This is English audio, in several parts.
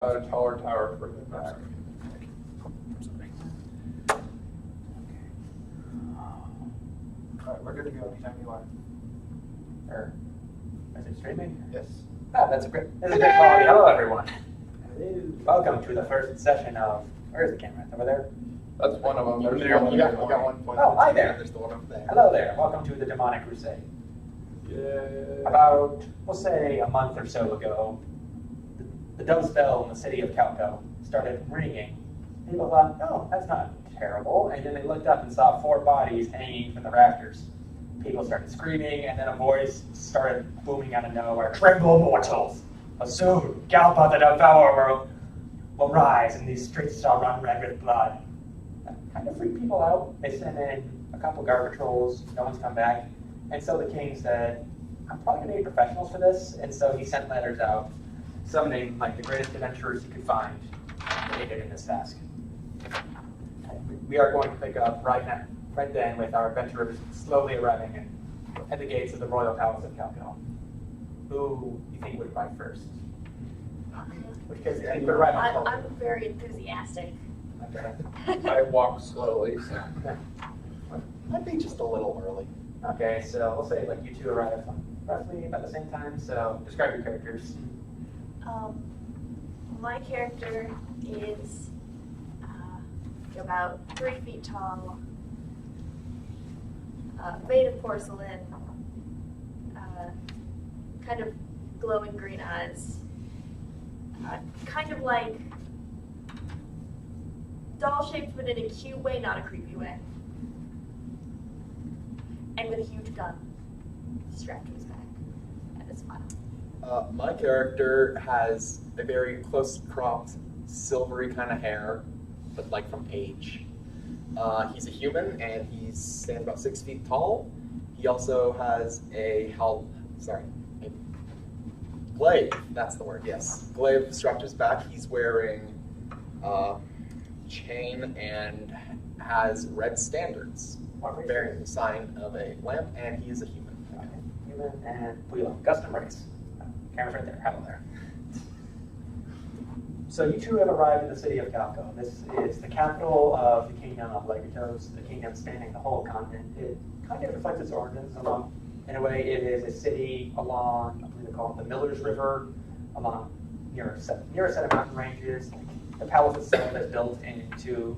A taller tower further back. Alright, we're good to go anytime you want. Or is it streaming? Yes. That's a great quality. Hello, everyone. Welcome to the first session of. Where's the camera? Over there. That's one of them. There's You one got there. one point. Oh, hi there. There's the one up there. Hello there. Welcome to the Demonic Crusade. Yeah. About, we'll say, a month or so ago, the dove bell in the city of Calco started ringing. People thought, oh, that's not terrible. And then they looked up and saw 4 bodies hanging from the rafters. People started screaming, and then a voice started booming out of nowhere. Tremble, mortals! Soon, Galpa the Devourer will rise, and these streets shall run red with blood. That kind of freaked people out. They sent in a couple guard patrols. No one's come back. And so the king said, I'm probably going to need professionals for this. And so he sent letters out, summoning like the greatest adventurers he could find to aid in this task. We are going to pick up right then with our adventurers slowly arriving at the gates of the royal palace of Calco. Who do you think would arrive first? Which case, you would arrive on I'm very enthusiastic. Okay. I walk slowly. So. I'd be just a little early. Okay, so we'll say like you two arrive roughly about the same time. So describe your characters. My character is about 3 feet tall, made of porcelain, kind of glowing green eyes, kind of like doll-shaped but in a cute way, not a creepy way, and with a huge gun strapped to his back and a smile. My character has a very close-cropped, silvery kind of hair, but like from age. He's a human, and he stands about 6 feet tall. He also has a glaive. That's the word. Yes, glaive strapped to his back. He's wearing chain and has red standards, bearing the sign of a lamp, and he is a human. Human and Wheel. Custom race. Camera's right there. Hello there. So you two have arrived in the city of Calco. This is the capital of the kingdom of Legatos, the kingdom spanning the whole continent. It kind of reflects its origins along. In a way, it is a city along, I believe they call it the Miller's River, along near a set of mountain ranges. The palace itself is built into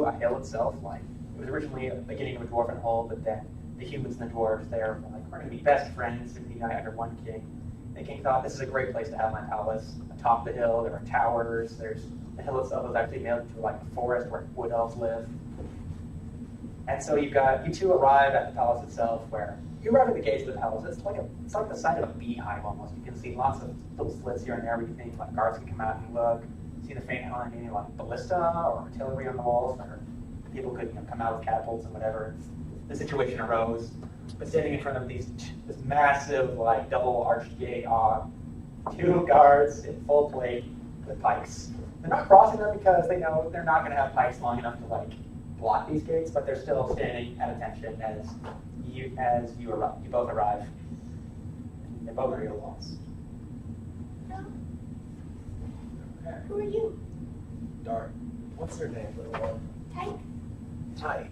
a hill itself. Like it was originally a beginning of a dwarven hole, but then the humans and the dwarves there were like, we're going to be best friends and unite under one king. The king thought this is a great place to have my palace. Atop the hill, there are towers. The hill itself is actually made into like a forest where wood elves live. And so you two arrive at the palace itself, where you arrive at the gates of the palace. It's like the side of a beehive almost. You can see lots of little slits here and there where you think like guards can come out and look. See the faint outline, like ballista or artillery on the walls, or people could come out with catapults and whatever. The situation arose. But standing in front of this massive like double arched gate are 2 guards in full plate with pikes. They're not crossing them because they know they're not going to have pikes long enough to like block these gates, but they're still standing at attention as you both arrive. They both are your walls. No. Who are you? Dark. What's her name, little one? Tyke. Tyke.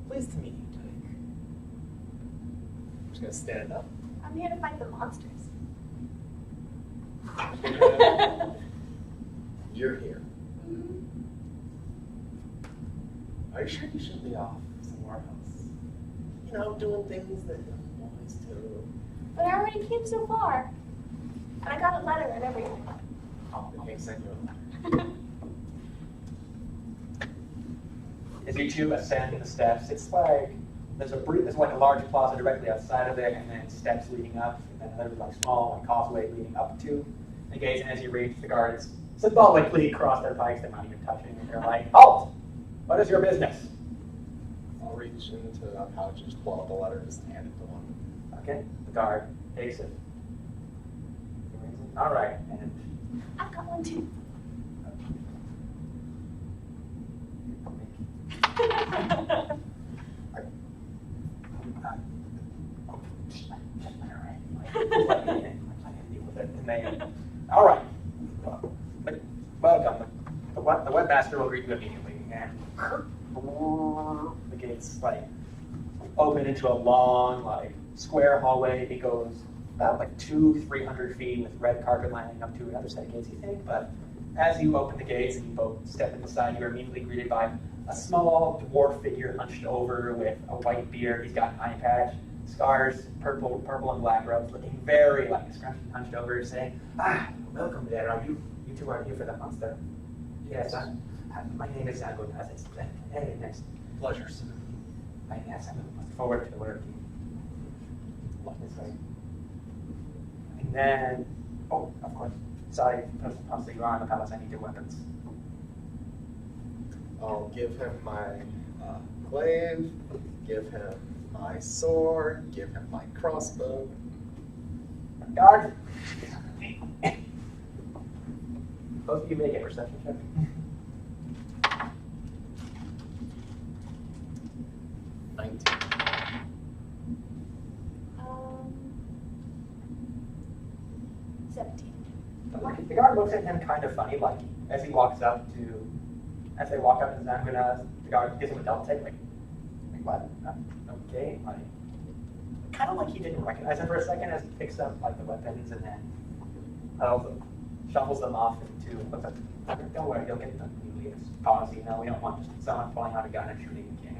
Pleased to meet you, Tyke. I'm just gonna stand up. I'm here to fight the monsters. You're here. Are you sure you shouldn't be off somewhere else? You know, doing things that young boys do. But I already came so far. And I got a letter and everything. Oh, the king sent you a letter. As you two ascend the steps, it's like there's like a large plaza directly outside of it, and then steps leading up, and then there's like small causeway leading up to the gates. And as you reach, the guards symbolically cross their pikes. They're not even touching, and they're like, "Halt! What is your business?" I'll reach into a pouch and just pull out the letter and just hand it to one. Okay, the guard takes it. All right, and I've got one too. all right. Like, welcome. The webmaster will greet you immediately, and the gates like open into a long, like square hallway. It goes about like 200-300 feet with red carpet lining up to another set of gates, you think. But as you open the gates and you both step inside, you're immediately greeted by a small dwarf figure hunched over with a white beard. He's got an eye patch, scars, purple and black robes, looking very like scrunchy, hunched over, saying, welcome there. Are you two are here for the monster? Yes, my name is Zangonas. It's very nice. Pleasure, sir. Yes, I'm looking forward to working. This way. And then, oh, of course. Sorry, possibly you are on the palace. I need your weapons. I'll give him my glaive, give him my sword, give him my crossbow. Guard! Both of you make a perception check. Um, 17. The guard looks at him kind of funny, like as they walk up to Zangunas, the guard gives him a double take, like what? Okay, like kind of like he didn't recognize him for a second as he picks up like the weapons and then shuffles them off into. Looks like, don't worry, you'll get them. It's policy. No, we don't want just someone pulling out a gun and shooting the king.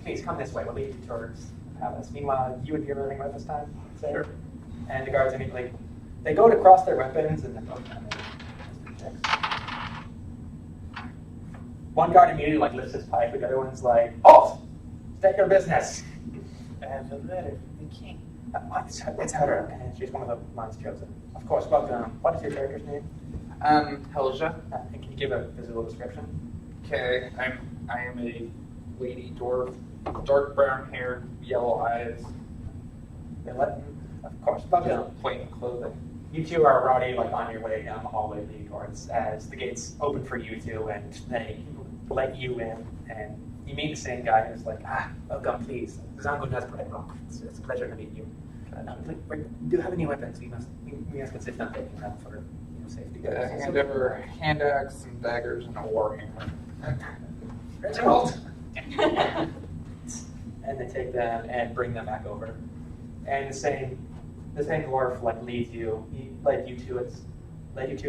Please come this way. We'll lead you towards the palace. Meanwhile, you would be running right this time, say? Sure. And the guards immediately, they go to cross their weapons and then both kind of checks. One guard immediately like lifts his pipe, the other one's like, "Oh, state your business." And the letter, the king. It's her, and she's one of the ones chosen. Of course, welcome. What is your character's name? Helja. And can you give a visual description? Okay, I am a lady dwarf, dark brown hair, yellow eyes. Of course, welcome. Plain clothing. You two are already like on your way down the hallway leading towards as the gates open for you two, and they let you in, and you meet the same guy who's like, welcome, please. Zangonas Rock. It's a pleasure to meet you. Do you have any weapons? We must insist on taking them for safety. Yeah, hand axe, some daggers, and a warhammer. Reginald! And they take them and bring them back over. And the same dwarf like leads you. He led you two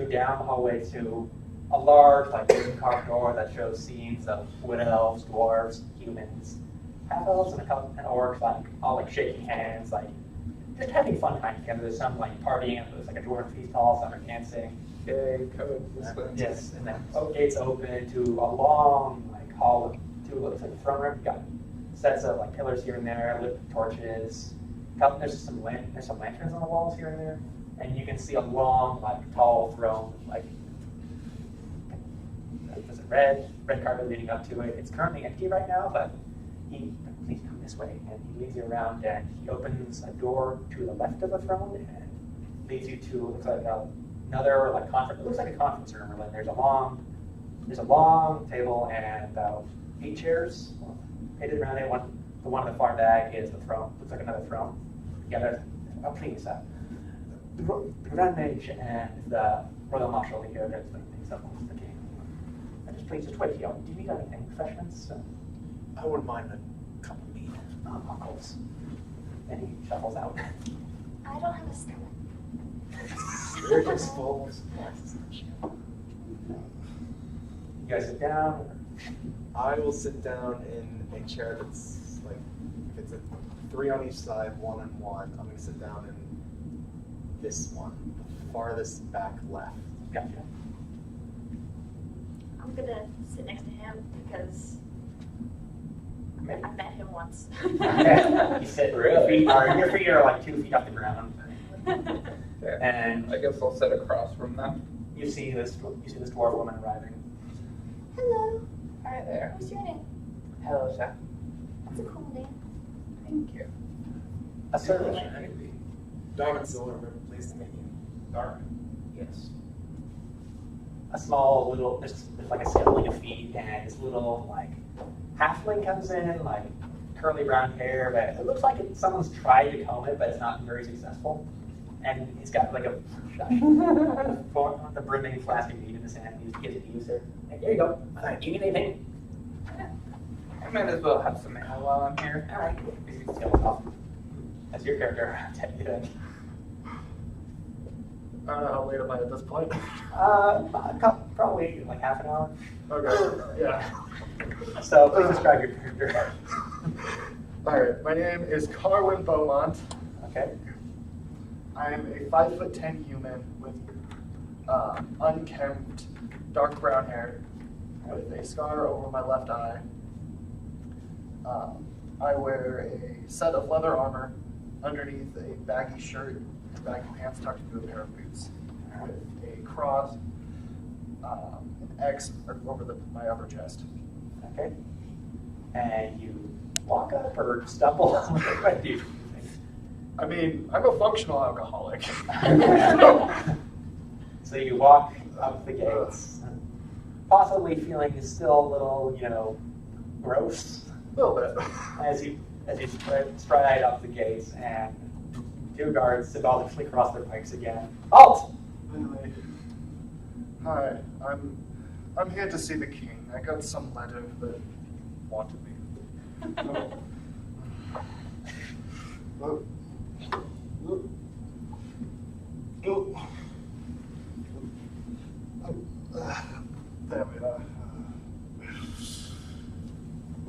down the hallway to a large like wooden carved door that shows scenes of wood elves, dwarves, humans, half elves, and orcs, like all like shaking hands, like just having fun time together. There's some like partying, and there's like a dwarf feast hall, some are dancing. Yay, code. Yes, and then gates open to a long like hall to what looks like a throne room. You've got sets of like pillars here and there, lit torches. There's some lanterns on the walls here and there, and you can see a long, like tall throne, like there's a red carpet leading up to it. It's currently empty right now, but please come this way, and he leads you around, and he opens a door to the left of the throne and leads you to looks like another like conference. It looks like a conference room. And there's a long table and about 8 chairs painted around it. The one on the far back is the throne. Looks like another throne. Yeah, please, the Grand Mage and the Royal Marshal here. There's like things up close to the king. And just wait here. Do you need anything, refreshments? I wouldn't mind a cup of meat. Of course. And he shuffles out. I don't have a stomach. You're just full of supplies. You guys sit down. I will sit down in a chair that's like, if it's a 3 on each side, 1 and 1, I'm going to sit down in this one, the farthest back left. Gotcha. I'm gonna sit next to him because I met him once. You sit your feet are like 2 feet off the ground. Yeah. And I guess I'll sit across from them. you see this dwarf woman arriving. Hello. Hi there. What's your name? Hello, sir. That's a cool name. Thank you. A servant. Darwin Silver, very pleased to meet you. Darwin. Yes. A small little, there's like a skeleton of feet, and this little like halfling comes in, like curly brown hair, but it looks like someone's tried to comb it, but it's not very successful. And he's got like a the brimming flask of meat in his hand. He gives it to you, sir. Hey, here you go. Do you need anything? I might as well have some ale while I'm here. All right. He tails off. That's your character. I don't know how late am I at this point. Probably like half an hour. Okay, yeah. So please describe your character. Alright, my name is Carwin Beaumont. Okay. I am a 5'10" human with unkempt, dark brown hair, with a scar over my left eye. I wear a set of leather armor underneath a baggy shirt, baggy pants tucked into a pair of boots, with a cross, an X over my upper chest. Okay. And you walk up or stumble? What do you do? I mean, I'm a functional alcoholic. So you walk up the gates, possibly feeling still a little, gross A little bit. as you stride up the gates, and two guards symbolically cross their pikes again. Halt! Anyway, hi, I'm here to see the king. I got some letter that wanted me. Oh. Oh. Oh. Damn it.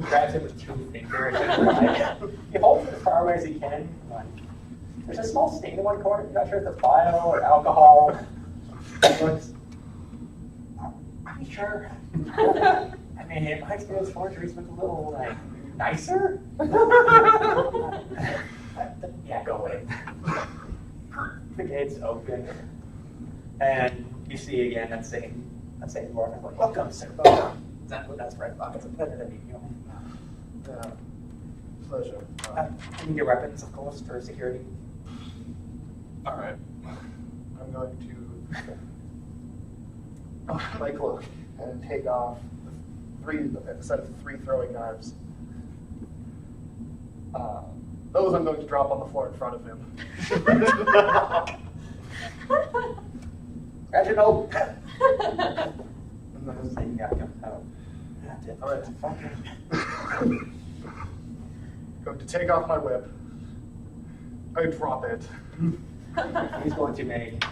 Grabs it with two fingers and he holds it as far away as he can. There's a small stain in one corner. I'm not sure if it's bile or alcohol. Are you sure? I mean, in my experience, forgeries look a little nicer. Yeah, go away. The gates open, and you see again that same dwarf. I'm like, welcome, sir. Welcome. That's right, Buck. It's a pleasure to meet you. Yeah, pleasure. You need your weapons, of course, for security. All right. I'm going to my cloak and take off a set of three throwing knives. Those I'm going to drop on the floor in front of him. Reginald! And then, Same guy comes out. all right. Going to take off my whip. I drop it. He's going to make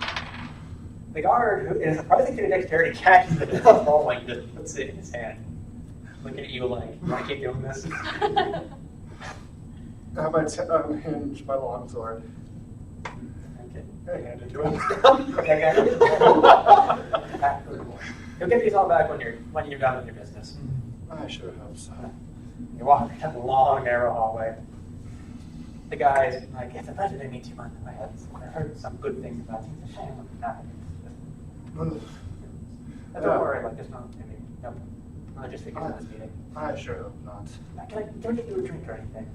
the guard, who is surprising to dexterity, catches it and falling, just puts it in his hand, looking at you like, you want to keep doing this? I unhinge my longsword. Okay. I hand it to him. You'll get these all back when you're done with your business. I sure hope so. You walk down the long, narrow hallway. The guy's like, it's a pleasure to meet you, man. I've heard some good things about you. It's a shame I'm not. Don't worry, like, there's no, nope. I just figured out this meeting. I sure hope not. Can I get you a drink or anything?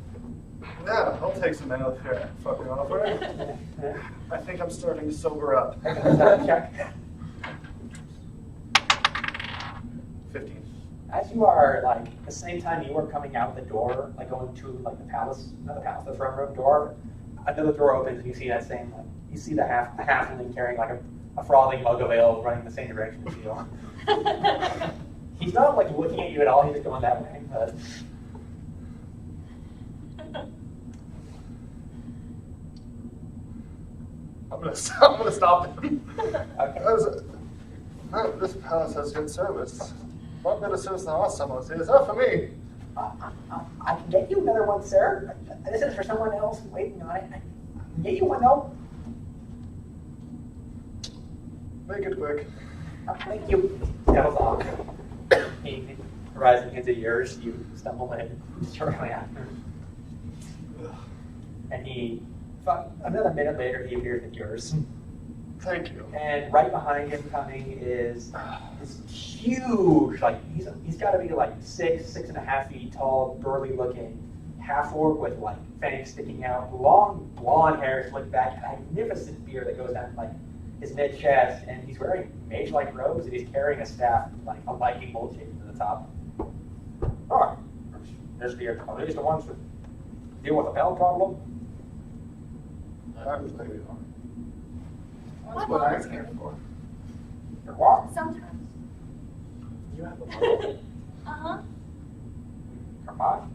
Yeah, I'll take some ale here. Fucking offer. I think I'm starting to sober up. Check. 15. As you are, like, the same time you are coming out the door, like going to, like, the palace, not the palace, the front room door, another door opens and you see that same, like, you see the halfling carrying, like, a frothing mug of ale running the same direction as you. He's not, like, looking at you at all, he's just going that way, but... I'm gonna stop him. Okay. This palace has good service. What better service than our summers? Is that for me? I can get you another one, sir. This is for someone else waiting on it. I can get you one, though. Make it quick. Thank you. That was off. He rising into yours, you stumble in shortly after. And another minute later, he appears at yours. Thank you. And right behind him coming is this huge, like, he's got to be like 6.5 feet tall, burly looking, half orc with like fangs sticking out, long blonde hair slicked back, a magnificent beard that goes down like his mid chest, and he's wearing mage-like robes and he's carrying a staff, like a lightning bolt shaking to the top. Oh, there's are these the ones that deal with a bell problem? That's what I'm here for. You're what? Sometimes. You have a model? Uh-huh. Come on.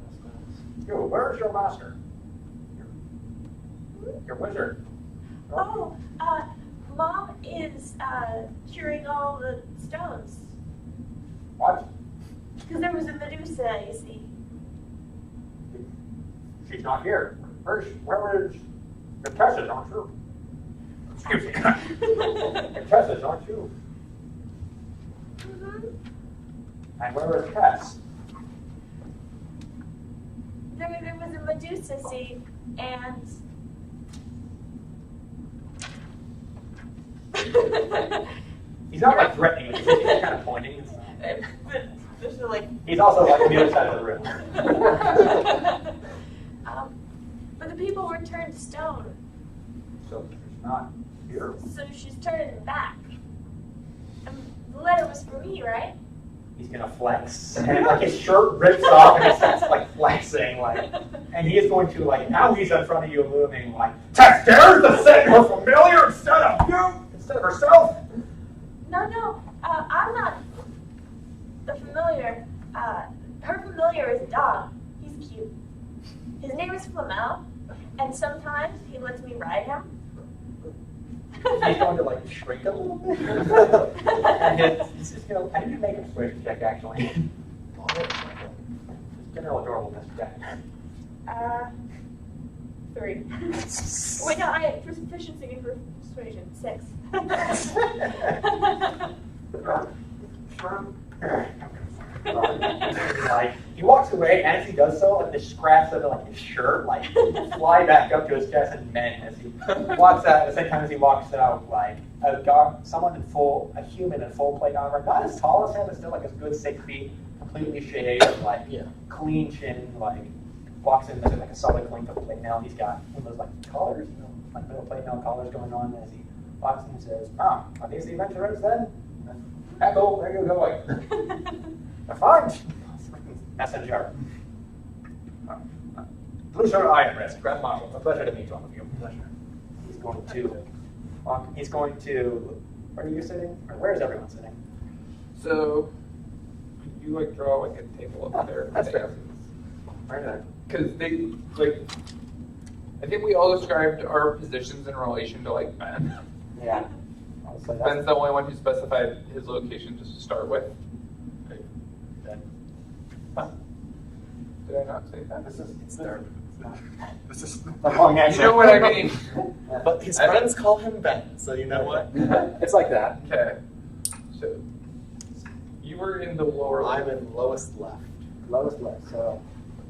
Yo, where's your master? Your wizard. Oh, Mom is curing all the stones. What? Because there was a Medusa, you see. She's not here. Where is your Tessa's, aren't you? Excuse me. Your Tessa's, aren't you? Mm-hmm. And where is Tess? There was a Medusa, see, and... He's not like threatening, he's just kind of pointing. But there's no, like... He's also like on the other side of the room. But the people were turned to stone, So she's not here. so she's turning them back. The letter was for me, right? He's gonna flex, and like his shirt rips off, and he starts like flexing, like, and he is going to like now he's in front of you, looming like, Tess dares to say her familiar instead of herself. No, I'm not the familiar. Her familiar is a dog. He's cute. His name is Flamel, and sometimes he lets me ride him. He's going to like shrink a little bit, and he's just gonna. I need to make a persuasion check actually. Just general adorableness check. 3. Wait, no, I have proficiency in persuasion. 6. Like he walks away, and as he does so, like the scraps of like his shirt like fly back up to his chest and mend as he walks out. At the same time as he walks out, like a human in full plate armor, not as tall as him, but still like a good 6 feet, completely shaved, like clean chin, like walks in with like a solid length of plate nail. He's got one of those like collars, like little plate nail collars going on as he walks in and says, "Ah, are these the adventurers then? Echo, where are you going?" Fine. Messenger. Blue-shirt Iron Wrist, Grand Marshal. A pleasure to meet all of you. Pleasure. He's going to. Where are you sitting? Or where is everyone sitting? So, could you like draw like a table up there? That's fair. Right. Because they like, I think we all described our positions in relation to like Ben. Yeah. I'll say Ben's that. the only one who specified his location just to start with. Did I not say that? It's there. This is The wrong You answer. know what I mean? But his friends call him Ben, so you know what? It's like that. Okay. So, you were in the lower I'm left. in lowest left. Lowest left. So,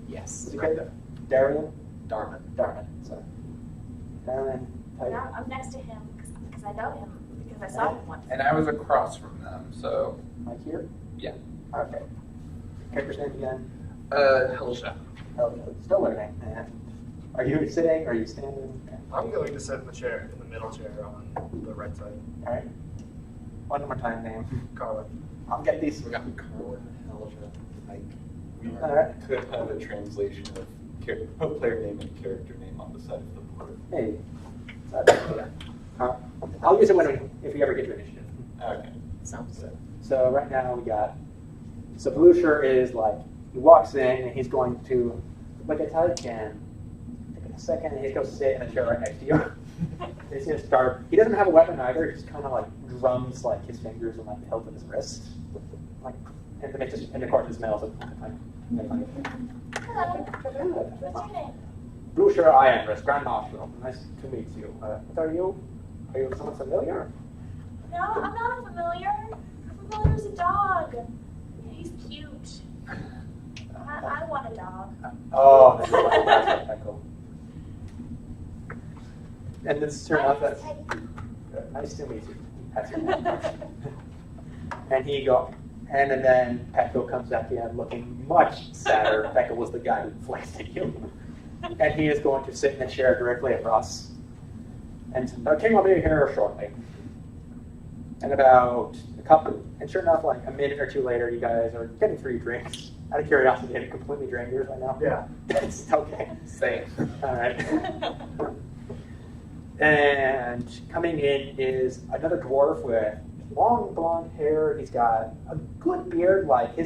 Yes. is it right there? Darian? Darman. Darman. So, Darman. And I'm next to him because I know him, because I saw him once. And I was across from them, so Right here? yeah. Okay. Character's name again? Helsha. Oh, still learning. And are you sitting? Are you standing? I'm going to sit in the chair, in the middle chair on the right side. All right. One more time, name. Carlin. I'll get these. We got Carwin Helja. Like, We All right. could have a translation of player name and character name on the side of the board. Hey. I'll use it if we ever get to initiative. Okay. sounds good. So right now we got. So Blue Shirt is like he walks in and he's going to look at how he can. Take a second and he's going to sit in a chair right next to you. He's going to start. He doesn't have a weapon either. He just kind of like drums like his fingers and like the hilt of his wrist, like and of course it smells of like. Hello. What's your name? Blue Shirt Iron Wrist, Grand Marshal. Nice to meet you. What are you? Are you someone familiar? No, I'm not a familiar. A familiar is a dog. He's cute. I want a dog. Oh, that's cool. And this turned out that. Nice to meet you. That's and then Petco comes back in looking much sadder. Petco was the guy who flexed at you. And he is going to sit in a chair directly across. And King will be here shortly. And sure enough, like a minute or two later, you guys are getting 3 drinks. Out of curiosity, have you completely drank yours right now? Yeah. It's okay. Same. All right. And coming in is another dwarf with long blonde hair. He's got a good beard. Like in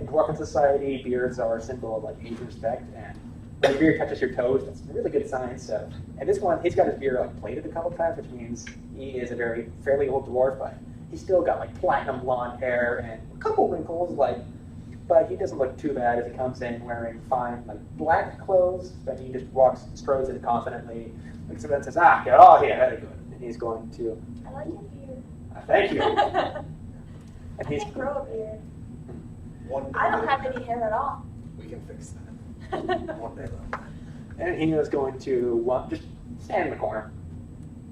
Dwarven society, beards are a symbol of like age and respect. And when your beard touches your toes, that's a really good sign. So, and this one, he's got his beard like plaited a couple times, which means he is a fairly old dwarf, but he's still got like platinum blonde hair and a couple wrinkles. But he doesn't look too bad as he comes in wearing fine like black clothes. But he just strolls in confidently. Looks at it and says, get all here, very good. And he's going to. I like your beard. Thank you. I And he's can't grow a beard. One day I don't have any hair at all. we can fix that. One day though. and he is going to just stand in the corner.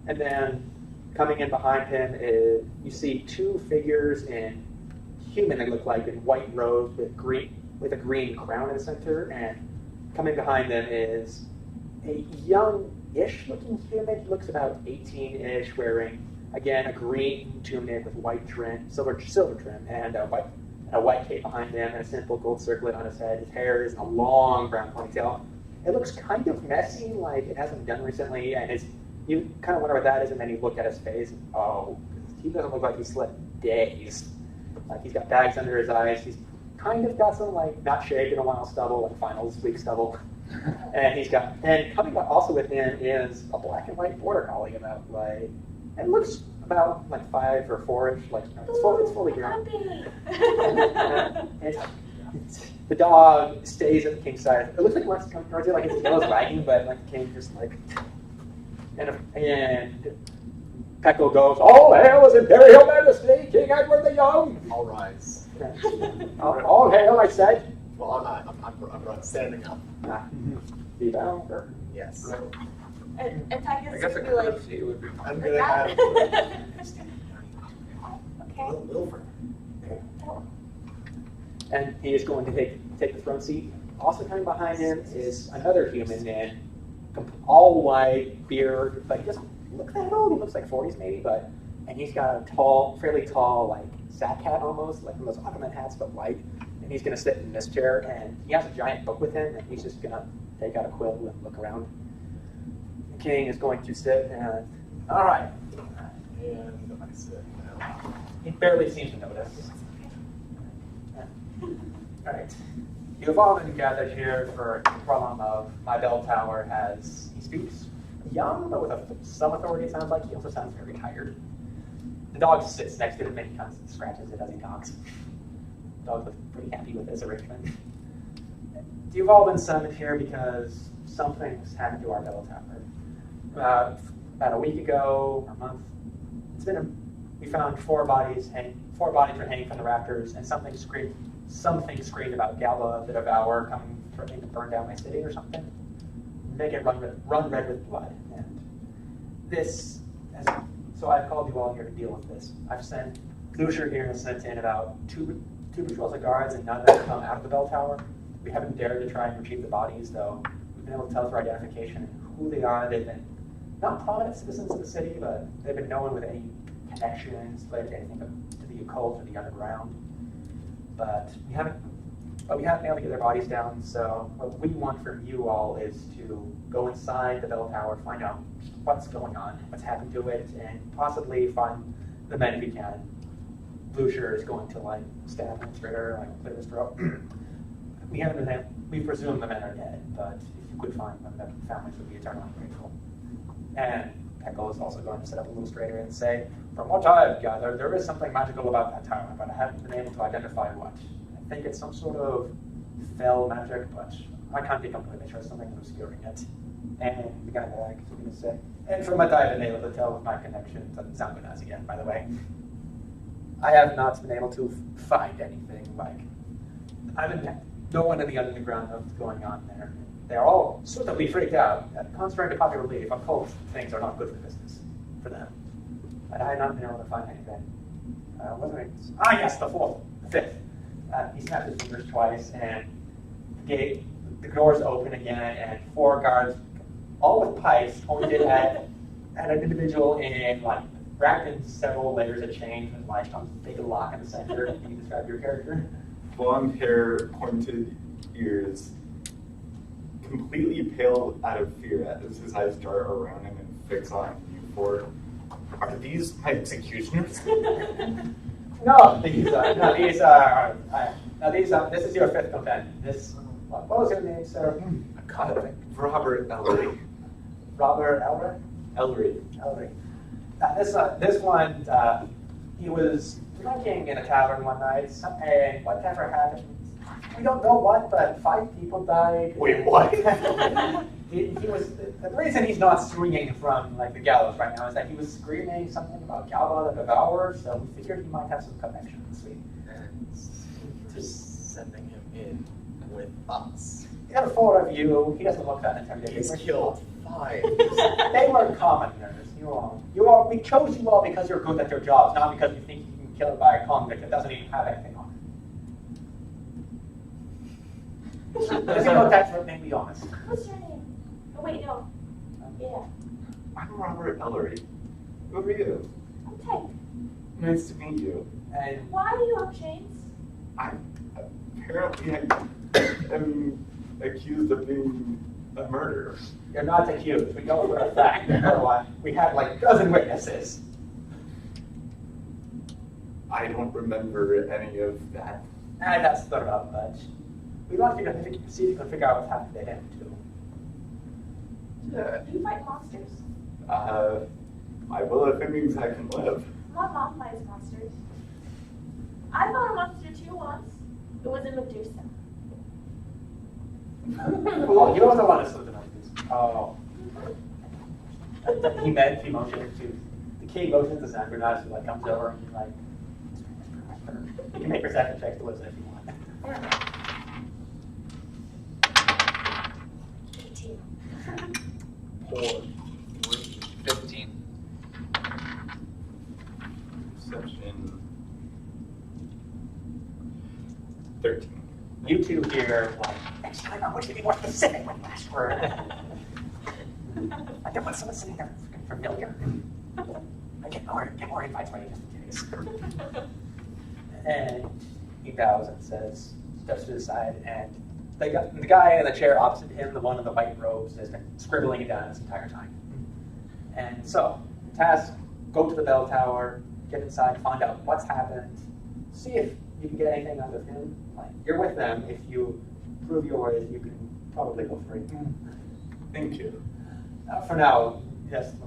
And then coming in behind him is you see two figures in human they look like in white robes with a green crown in the center, and coming behind them is a young-ish looking human. He looks about 18-ish, wearing again a green tunic with white trim, silver trim, and a white cape behind him, and a simple gold circlet on his head. His hair is in a long brown ponytail. It looks kind of messy, like it hasn't been done recently, and you kind of wonder what that is, and then you look at his face. He doesn't look like he slept days. Like he's got bags under his eyes. He's kind of got some like not shaved in a while stubble, like finals week stubble. And coming also with him is a black and white border collie about like it looks about like 5 or 4-ish, like it's fully grown. The dog stays at the king's side. It looks like he wants to come towards it, like his tail is wagging, but like the king just like and Pecco goes, "All hail his Imperial Majesty, King Edward the Young." All rise. All hail, I said. Well, I'm not standing up. Be bound. Yes. And I Tiger's guess a gonna be like, courtesy would be. I'm gonna have okay. Wilford. And he is going to take the throne seat. Also coming behind him is another human in all white beard, but he doesn't look that old. He looks like 40s maybe, and he's got a fairly tall, like sack hat almost, like one of those Ottoman hats, but white. And he's going to sit in this chair, and he has a giant book with him, and he's just going to take out a quill and look around. The king is going to sit, and all right. And I said, no. He barely seems to notice. All right. You have all been gathered here for the problem of my bell tower he speaks young, but with some authority, it sounds like. He also sounds very tired. The dog sits next to him and he kind of scratches it as he talks. The dog looks pretty happy with this arrangement. You've all been summoned here because something's happened to our bell tower. About a week ago, or a month, we found four bodies were hanging from the rafters, and something screamed about Gala the Devourer coming threatening to burn down my city or something. Make it run red with blood. And so I've called you all here to deal with this. I've sent Lucier here has sent in about two patrols of guards, and none of them have come out of the bell tower. We haven't dared to try and retrieve the bodies, though we've been able to tell through identification and who they are. They've been not prominent citizens of the city, but they've been no one with any connections related to anything to the occult or the underground. But we haven't been able to get their bodies down, so what we want from you all is to go inside the bell tower, find out what's going on, what's happened to it, and possibly find the men if we can. Lucier is going to stab him straight or clear his throat. We presume the men are dead, but if you could find them, the families would be eternally grateful. And Pecco is also going to sit up a little straighter and say, from what I've gathered, there is something magical about that tower, but I haven't been able to identify what. I think it's some sort of fell magic, but I can't be completely sure. Something obscuring it. And the guy back is going to say, and from what I've been able to tell with my connections, doesn't sound good as again, by the way. I have not been able to find anything no one in the underground knows what's going on there. They're all suitably freaked out. Contrary to popular belief, occult things are not good for business for them. But I have not been able to find anything. Yes, the fifth. He snapped his fingers twice, and the doors open again, and 4 guards, all with pipes, pointed at an individual wrapped in several layers of chains with a big lock in the center. Can you describe your character? Blonde hair, pointed ears, completely pale out of fear as his eyes dart around him and fix on you for. Are these my executioners? This is your fifth companion. What was your name, sir? Robert Ellery. Robert Ellery? Ellery. This one, he was drinking in a tavern one night, and whatever happened, we don't know what, but 5 people died. Wait, what? He was, the reason he's not swinging from like the gallows right now is that he was screaming something about Galba the Devourer, so we figured he might have some connections. And just sending him in with us. He had 4 of you. He doesn't look that intimidating. He's killed 5. They were commoners. We chose you all because you're good at your jobs, not because you think you can kill by a convict that doesn't even have anything on it. If you know that's what made me honest. What's your name? Oh, wait, no. Yeah. I'm Robert Ellery. Who are you? I'm Tank. Nice to meet you. And Why are you on chains? Apparently I am accused of being a murderer. you're not accused. We know for a fact. We had like a dozen witnesses. I don't remember any of that. And that's not about much. We want you to see if you can figure out what's happened to him too. Yeah. Do you fight monsters? I will if it means I can live. My mom fights monsters. I fought a monster too once. It was a Medusa. Oh, you're the one who slipped in on this. Oh. He motioned to the king motions to Sanguinas, who like comes over and he's like, you can make perception checks to listen if you want. 18. 4, 3, 15. Perception. 13. You two here, like, next time I want you to be more specific with last word. I don't want someone sitting there freaking familiar. I get more invites ready just in case. And he bows and says, steps to the side, and the guy in the chair opposite him, the one in the white robes, has been scribbling it down this entire time. And so, task, go to the bell tower, get inside, find out what's happened, see if you can get anything out of him. Like, you're with them. If you prove your worth, you can probably go free. Thank you. For now, yes, he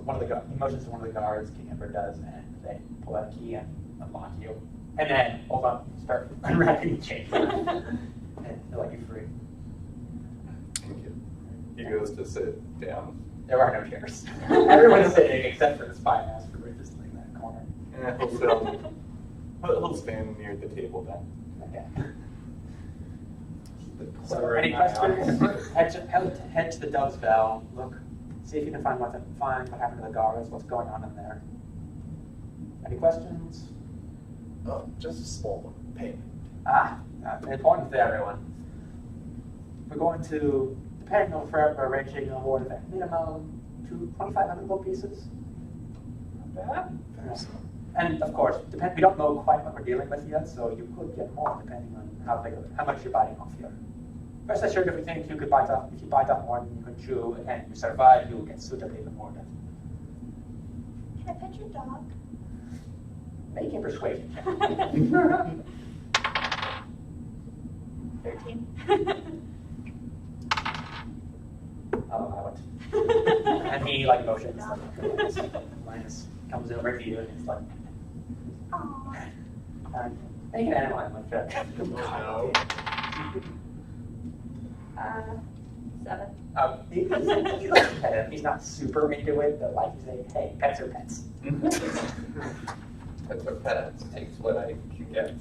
motions to one of the guards, King Emperor does, and they pull out a key and unlock you. And then, hold on, start unwrapping the chain. And they'll let you free. Thank you. He goes to sit down. There are no chairs. Everyone's sitting except for the spy master, who just in that corner. And he'll stand near the table then. Okay. So, any questions? Head to the Dove's Bell. Look, see if you can find what happened to the guards, what's going on in there. Any questions? Oh, just a small one. Payment. Important to everyone. We're going to, depending on where we're arranging an award event, minimum 2,500 gold pieces. Not bad. There's And of course, we don't know quite what we're dealing with yet, so you could get more depending on how much you're biting off here. Rest assured, if you think you could bite off, if you bite off more than you can chew and you survive, you will get suitably rewarded. Can I pet your dog? Make a persuasion check. 13. Allow it. And he like motions. Linus comes over to you and it's like, Aww. make an animal animal check. no. 7. He looks to pet him. He's not super into it, but like he's like, hey, pets are pets. That's what pets takes what I can get.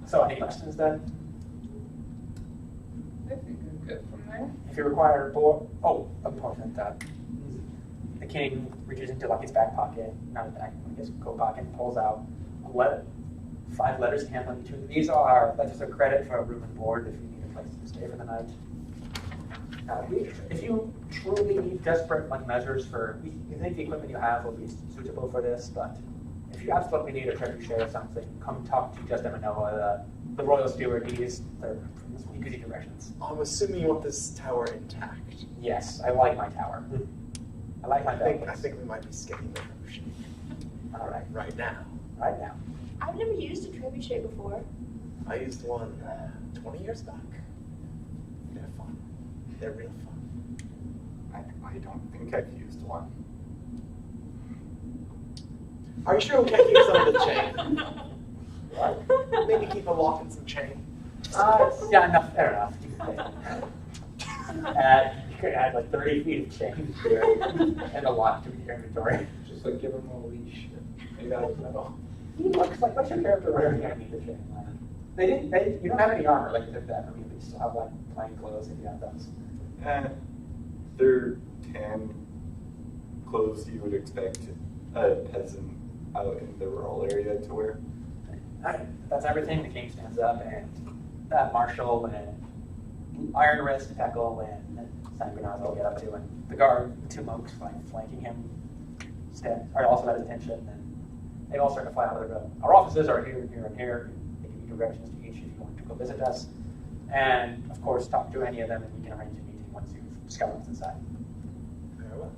So any questions then? I think I'm good from there. If you require important, the king reaches into like his back pocket, not his back, his coat pocket, and pulls out a letter, 5 letters to hand on each of them. These are letters of credit for a room and board if you need a place to stay for the night. If you truly need desperate measures you think the equipment you have will be suitable for this, but if you absolutely need a trebuchet or something, come talk to Just Emanoa, the royal steward. He gives you directions. I'm assuming you want this tower intact. Yes, I like my tower. I like my I belt. think we might be skipping the trebuchet All right, right now. right now. I've never used a trebuchet before. I used one 20 years back. They're fun. They're real fun. I don't think I've used one. Are you sure we can't keep some of the chain? What? Maybe keep a lock and some chain. Yeah, enough, fair enough. You could add like 30 feet of chain and a lot to your inventory. Just like give him a leash. Maybe I don't know. Looks like what's your character wearing underneath the chain? You don't have any armor like you took that. I mean, you still have like plain clothes if you have those. They're tan clothes you would expect a peasant out in the rural area to wear. Alright, that's everything. The king stands up and Marshall and Iron Wrist, Peckle, and Sanguinaz all get up too, and the guard, the two monks flanking him, are also at attention, and they all start to fly out of the room. Our offices are here, here, and here. They give you directions to each if you want to go visit us, and of course talk to any of them, and we can arrange a meeting once you've scouted what's inside. Very well.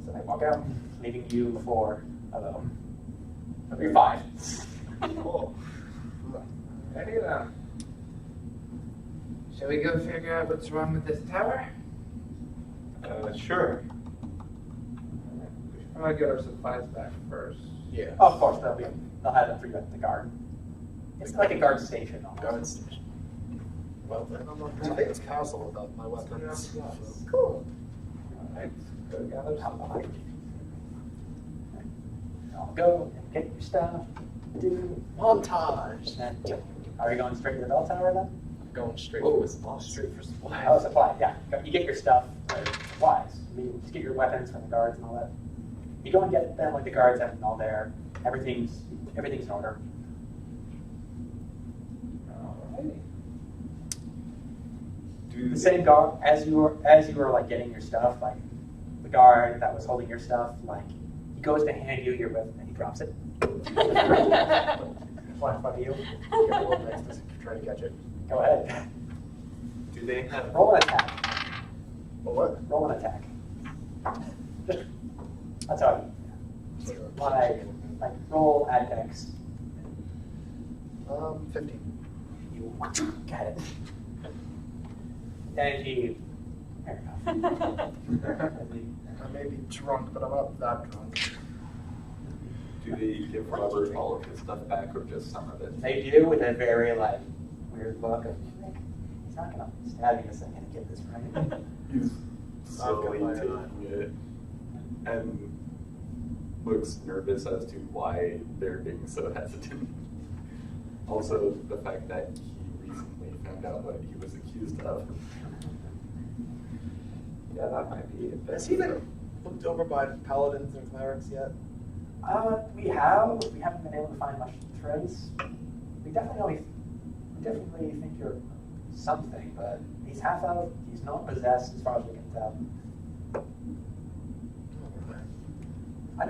So they walk out, leaving you for maybe 5. Cool. Ready then. Shall we go figure out what's wrong with this tower? Sure. We should probably get our supplies back first. Yeah. Of course, they'll have them for you at the guard. It's like a guard station almost. Guard station. Well then. I'm not going to this castle without my weapons. Cool. Alright, go gather How some. behind you? I'll go and get your stuff. Do Montage. and are you going straight to the bell tower then? Going straight Whoa, for the supplies. straight for supplies. Oh, supply. Yeah, you get your stuff. Supplies. You just get your weapons from the guards and all that. You go and get them like the guards have them all there. Everything's in order. Alrighty. The same guard as you were like getting your stuff, like the guard that was holding your stuff, like he goes to hand you your weapon and he drops it. Right in front of you. Get a little next to try to catch it. Go ahead. Do they have? Roll an attack. But what? Roll an attack. Just that's how like roll add dex. 15. You get it. And he fair enough. I may be drunk, but I'm not that drunk. Do they give Robert all of his stuff back or just some of it? They do with a very like weird look of he's not gonna stab you in a second to get this right. He's slowly got my eye. taking it and looks nervous as to why they're being so hesitant. Also, the fact that he recently found out what he was accused of. Yeah, that might be it. Has he been looked over by paladins and clerics yet? We haven't been able to find much trace. We definitely think you're something, but he's half elf. He's not possessed, as far as we can tell. I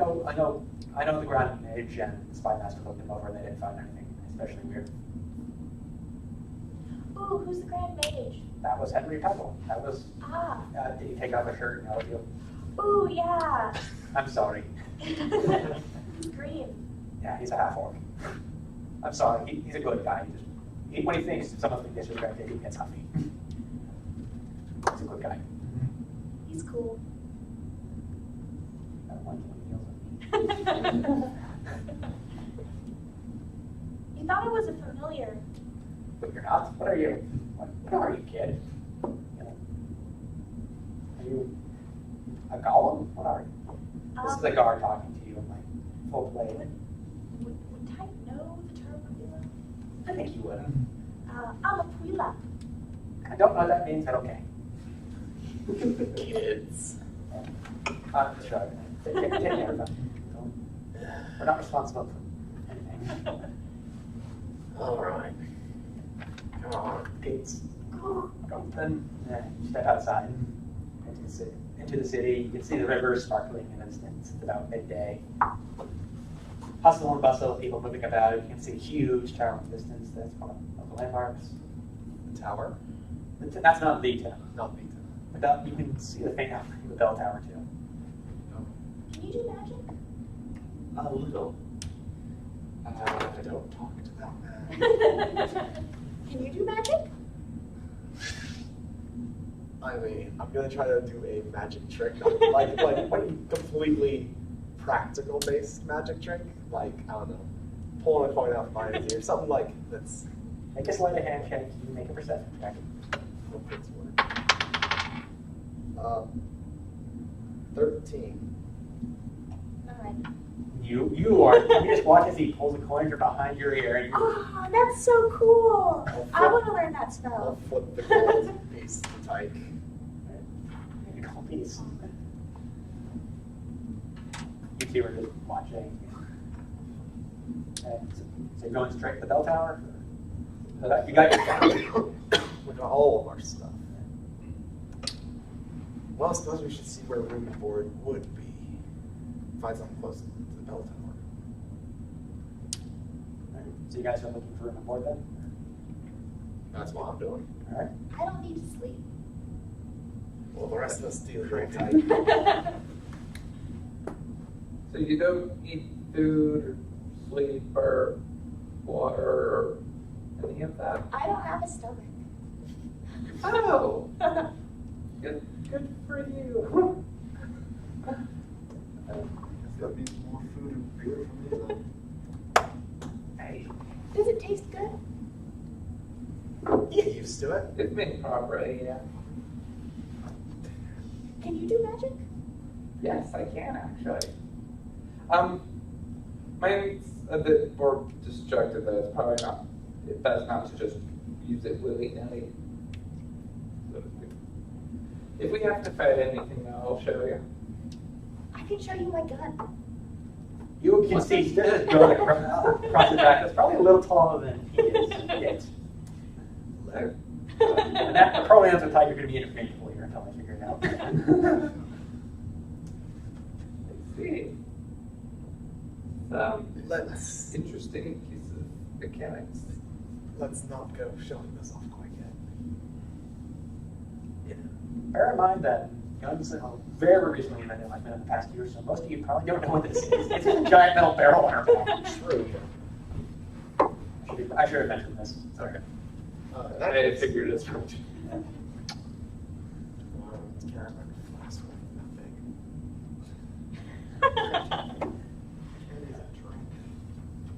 know the Grand Mage and the Spy Master looked him over and they didn't find anything especially weird. Ooh, who's the Grand Mage? That was Henry Pebble. That was, Ah. did he take off his shirt and yell at you? Ooh, yeah. I'm sorry. He's green. Yeah, he's a half-orc. I'm sorry, he's a good guy. When he thinks someone's being disrespected, he gets huffy. He's a good guy. He's cool. I don't like it when he yells at me. You thought I was a familiar. But you're not. What are you? What are you, kid? You know, are you a golem? What are you? This is a guard talking to you in like full play. Would I know the term Aquila? I think you would. I'm Aquila. I don't know what that means, but okay. Kids. Sure. Take care of them. We're not responsible for anything. All right. Come on. Gates. Then step outside into the city. You can see the river sparkling in the distance. It's about midday. Hustle and bustle of people moving about. You can see a huge tower in the distance. That's one of the landmarks. The tower? That's not the tower. Not the tower. But you can see the faint outline of the bell tower too. Can you do magic? A little. I don't talk to that man. Can you do magic? I mean, I'm gonna try to do a magic trick, like completely practical based magic trick, like I don't know, pulling a coin out from my ear, something like that's. Make a sleight of hand check. You make a perception check. 13. Alright. You just watch as he pulls a coin from behind your ear, and you, Oh, that's so cool. I want to learn that I'll spell. flip the gold piece to Tyke. you call peace. You two are just watching. Okay, so you're going straight to the bell tower? You got your stuff. We got all of our stuff. Well, I suppose we should see where room and board would be. Find something close to the bell tower. So you guys are looking for room and board then? That's what I'm doing. All right. I don't need to sleep. Well, the rest of us do very tight. So you don't eat food or sleep or water or any of that? I don't have a stomach. Oh! Good for you. That means more food and beer for me then. Hey, Does it taste good? Get used to it. it's made properly, yeah. Can you do magic? Yes, I can actually. Mine's a bit more destructive, though. It's probably not. It's best not to just use it willy-nilly. So to speak. If we have to fight anything, though, I'll show you. I can show you my gun. You can see this going across the back. It's probably a little taller than he is. There. And that probably ends with how you're going to be interchangeable here until I figure it out. Let's see. Let's Interesting piece of mechanics. not go showing this off quite yet. Bear in mind that guns are very recently invented, like in the past year, so most of you probably don't know what this is. It's just a giant metal barrel on our back. True. I should have mentioned this. Okay. I figured it's from.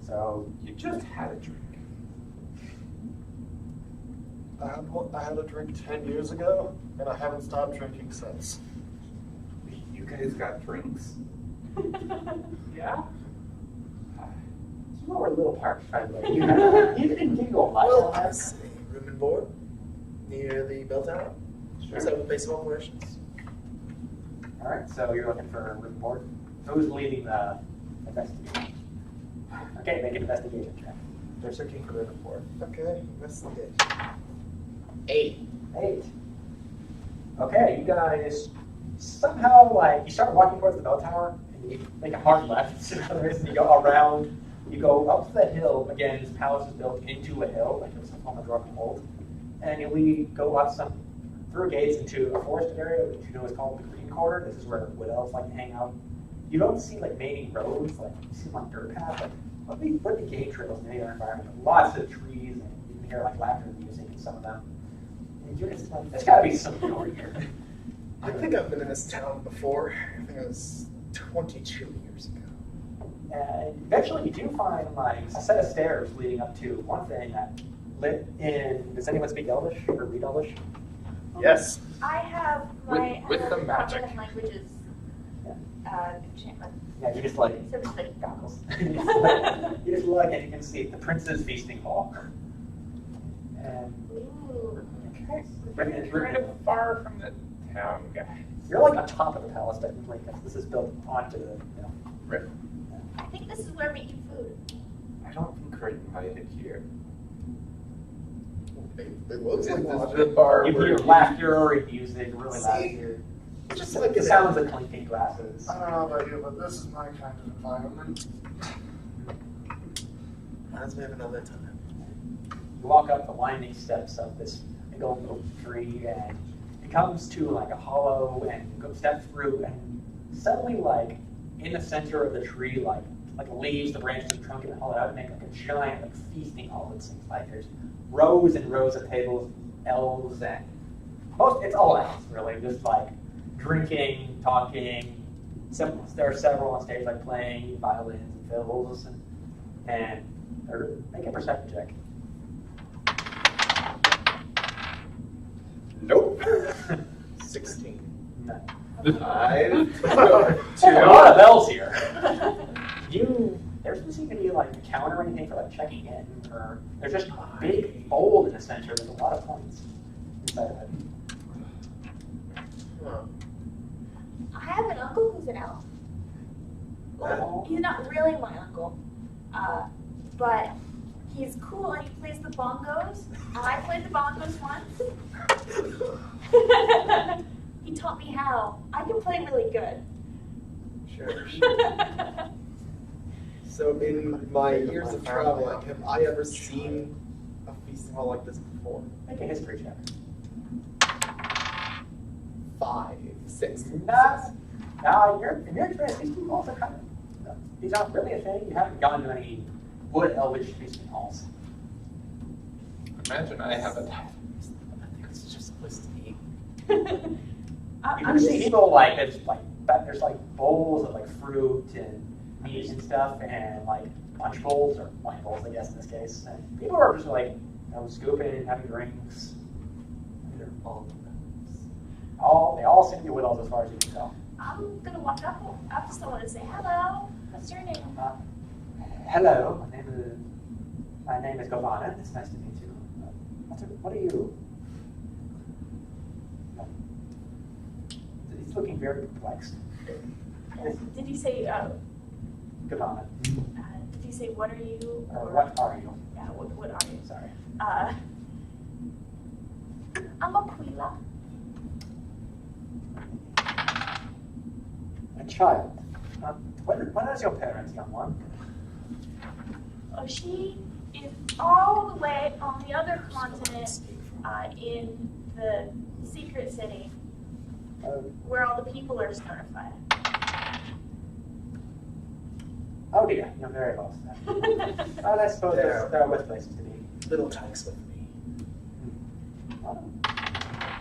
So You just had a drink. I had a drink 10 years ago, and I haven't stopped drinking since. You guys got drinks? Yeah? you were a little park friendly. You didn't giggle much. Well, I see. Room and board near the bell tower. Sure. Is that the base of operations? All right, so you're looking for a room and board. Who's leading the investigation? Okay, make an investigation check. They're searching for room and board. Okay, investigate. 8. 8. Okay, you guys somehow you start walking towards the bell tower and you make a hard left. So you go around, you go up the hill. Again, this palace is built into a hill, like it was on the Drunken Hold. And you go up through gates into a forested area, which you know is called the Green Quarter. This is where wood elves like to hang out. You don't see main roads, you see dirt paths, what would be game trails in any other environment. Lots of trees, and you can hear laughter and music in some of them. And you're just there's got to be something over here. I think I've been in this town before. I think it was 22 years ago. And eventually you do find a set of stairs leading up to one thing that lit in, does anyone speak Elvish or read Elvish? Yes. I have my With the magic. Common languages enchantment. Yeah, you just So just like goggles. you just look and you can see the Prince's Feasting Hall. And Ooh. We're kind of far from the town, guys. you're on top of the palace technically, because this is built onto the Right. I think this is where we eat food. I don't think we're invited here. It looks like This is this. the bar You where hear laughter and music, really loud See? here. Just The sounds of clinking glasses. I don't know about you, but this is my kind of environment. Reminds me of another time. You walk up the winding steps of this big old oak tree, and it comes to a hollow, and you go step through, and suddenly in the center of the tree, like leaves, the branches of the trunk, and haul it out and make like a giant like feasting hall. It seems like there's rows and rows of tables, elves, and it's all elves really, just like drinking, talking. There are several on stage like playing violins and fiddles, and they're making a perception check. Nope. 16. No. 5. There's a lot of bells here. There doesn't seem to be like a counter or anything for like checking in, or there's just big bold in the center with a lot of points inside of it. I have an uncle who's an elf. Well, he's not really my uncle, but he's cool and he plays the bongos. I played the bongos once. He taught me how. I can play really good. Sure. So in my years of traveling, have I ever seen a feasting hall like this before? Make a history check. 5, 6. In your experience, these feasting halls are kind of, these aren't really a thing. You haven't gone to any wood elvish feasting halls. Imagine I have a I think it's just a place to eat. You can see people like there's like bowls of like fruit and meat and stuff, and like punch bowls or wine bowls, I guess in this case. And people are just like scooping, having drinks. They're all They all seem to be widows as far as you can tell. I'm gonna walk up to someone and say, hello, what's your name? Hello, my name is Govana. It's nice to meet you. What are you? He's looking very perplexed. Did you say, Govana. did you say, what are you? Or what are you? Yeah, what are you? Sorry. I'm Aquila. A child. When is your parents, young one? Oh, she is all the way on the other continent in the secret city where all the people are certified. Oh dear, you're very lost then. Well, I suppose there are worse places to be. Little Tyke's with me. Well,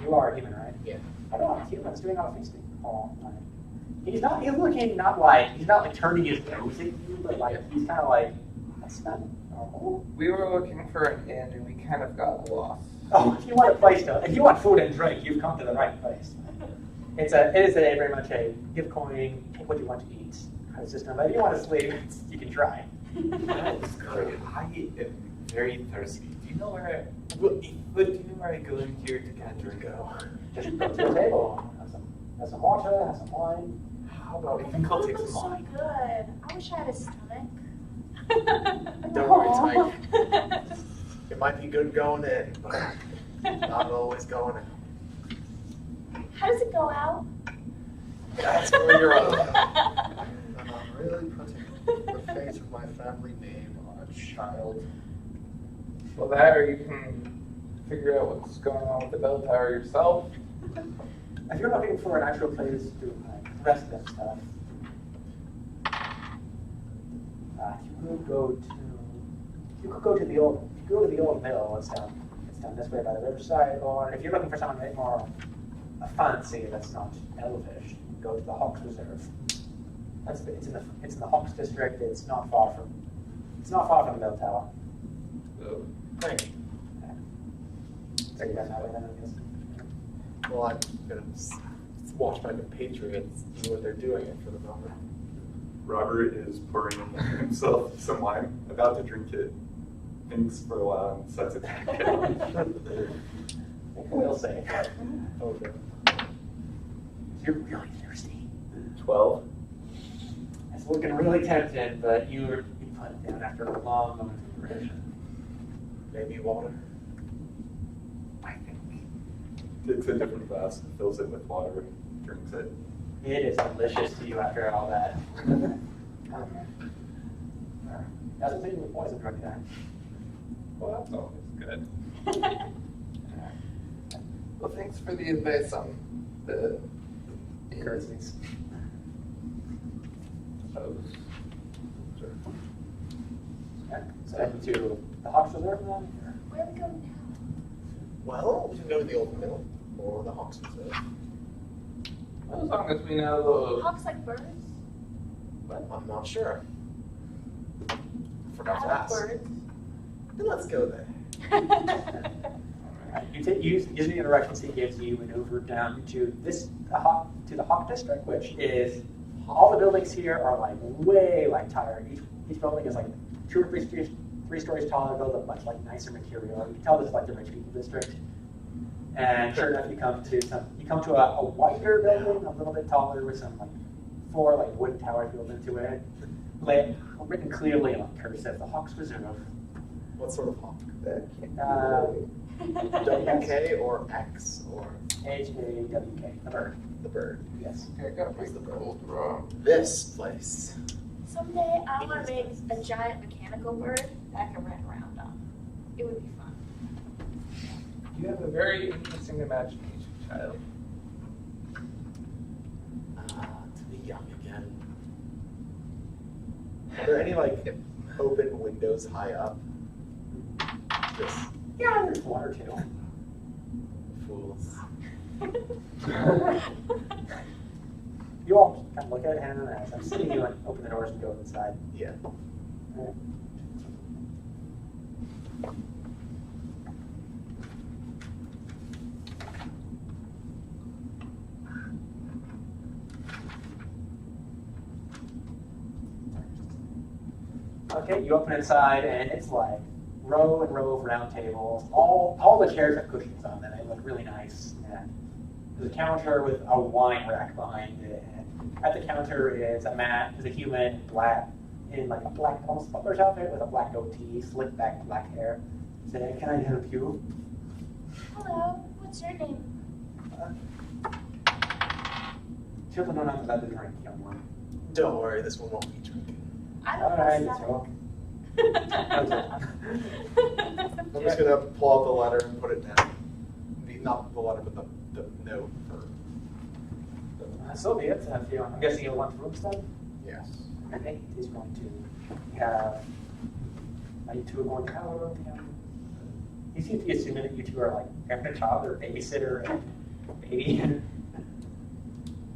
you are a human, right? Yeah. I don't know, humans doing all the feasting. He's not like turning his nose at you, but like he's kind of like, that's not normal. We were looking for an inn and we kind of got lost. Oh, if you want food and drink, you've come to the right place. It is very much a give coin, take what you want to eat kind of system. But if you want to sleep, you can try. That's great. I am very thirsty. Do you know where I go in here to get a drink? Just go to the table, have some water, have some wine. How about we The can go food take was some so wine? good. I wish I had a stomach. Don't worry, Tyke. It might be good going in, but not always going out. How does it go out? That's where you're on. I'm really putting the face of my family name on a child. Well, that or you can figure out what's going on with the bell tower yourself. If you're looking for an actual place to rest and stuff, you could go to the old mill. It's down this way by the riverside. Or if you're looking for something a bit more fancy that's not elvish, go to the Hawks Reserve. It's in the Hawks district. It's not far from the bell tower. Thank you. So you guys know that, I guess. Well, I'm going to watch my compatriots do what they're doing for the moment. Robert is pouring himself some wine, about to drink it, thinks for a while, and sets it back down. We'll say. Okay. You're really thirsty. 12. It's looking really tempting, but you put it down after a long moment of deliberation. Maybe water. I think Takes a different glass, fills it with water, drinks it. it is delicious to you after all that. Doesn't seem to be poison drug time. Well, that's always good. Well, thanks for the advice on the Currencies. suppose. Okay. So heading to the Hawks Reserve then? Or- Where are we going now? Well, we can go to the Old Mill or the Hawks Reserve. Well, as long as we know Hawks like birds? But I'm not sure. Forgot to I like ask. birds. Then let's go there. Alright, using the directions he gives you, maneuver down to the Hawk District, which is all the buildings here are like way like tired. Each building is like 2 or 3 stories taller, built of much like nicer material. You can tell this is like the rich people district. And sure enough, you come to a wider building, a little bit taller, with some like 4 like wooden towers built into it. Written clearly in cursive, the Hawks Reserve. What sort of hawk? WK or X or HAWK, the bird. the bird? Yes. I gotta make the cold draw. This place. Someday I want to make a giant mechanical bird that I can run around on. It would be fun. You have a very interesting imagination, child. To be young again. Are there any like open windows high up? Just Yeah, there's 1 or 2. fools. You all kind of look at him as I'm seeing you and open the doors and go inside. Yeah. Alright. Okay, you open inside and it's like row and row of round tables. All the chairs have cushions on them. They look really nice. And there's a counter with a wine rack behind it. And at the counter is a man, is a human, black, in like a black, almost butler's outfit with a black goatee, slicked back black hair. Say, can I help you? Hello, what's your name? Children don't have to drink, young one. Don't worry, this one won't be drinking. I don't Alright, know. let's go. I'm just gonna pull out the letter and put it down. Not the letter, but the note for. So be it. I'm guessing you'll want the rooms then? Yes. I think he's going to have. Are you two are going to have a room together? You seem to be assuming that you two are like having a child or a babysitter and baby. Do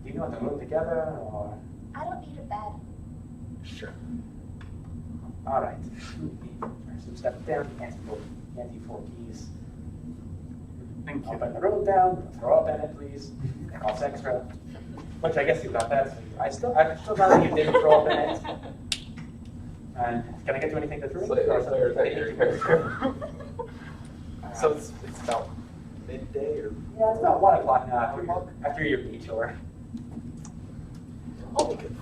you want to move together or? I don't need a bed. Sure. All right. So step down. Anti 4 keys. Thank you. Open the room down. Throw up in it, please. It costs extra. Which I guess you got that. So I'm still not that you didn't throw up in it. And can I get you anything to drink? So it's about midday or. Yeah, it's about 1 o'clock now after your beach tour. I'll be good.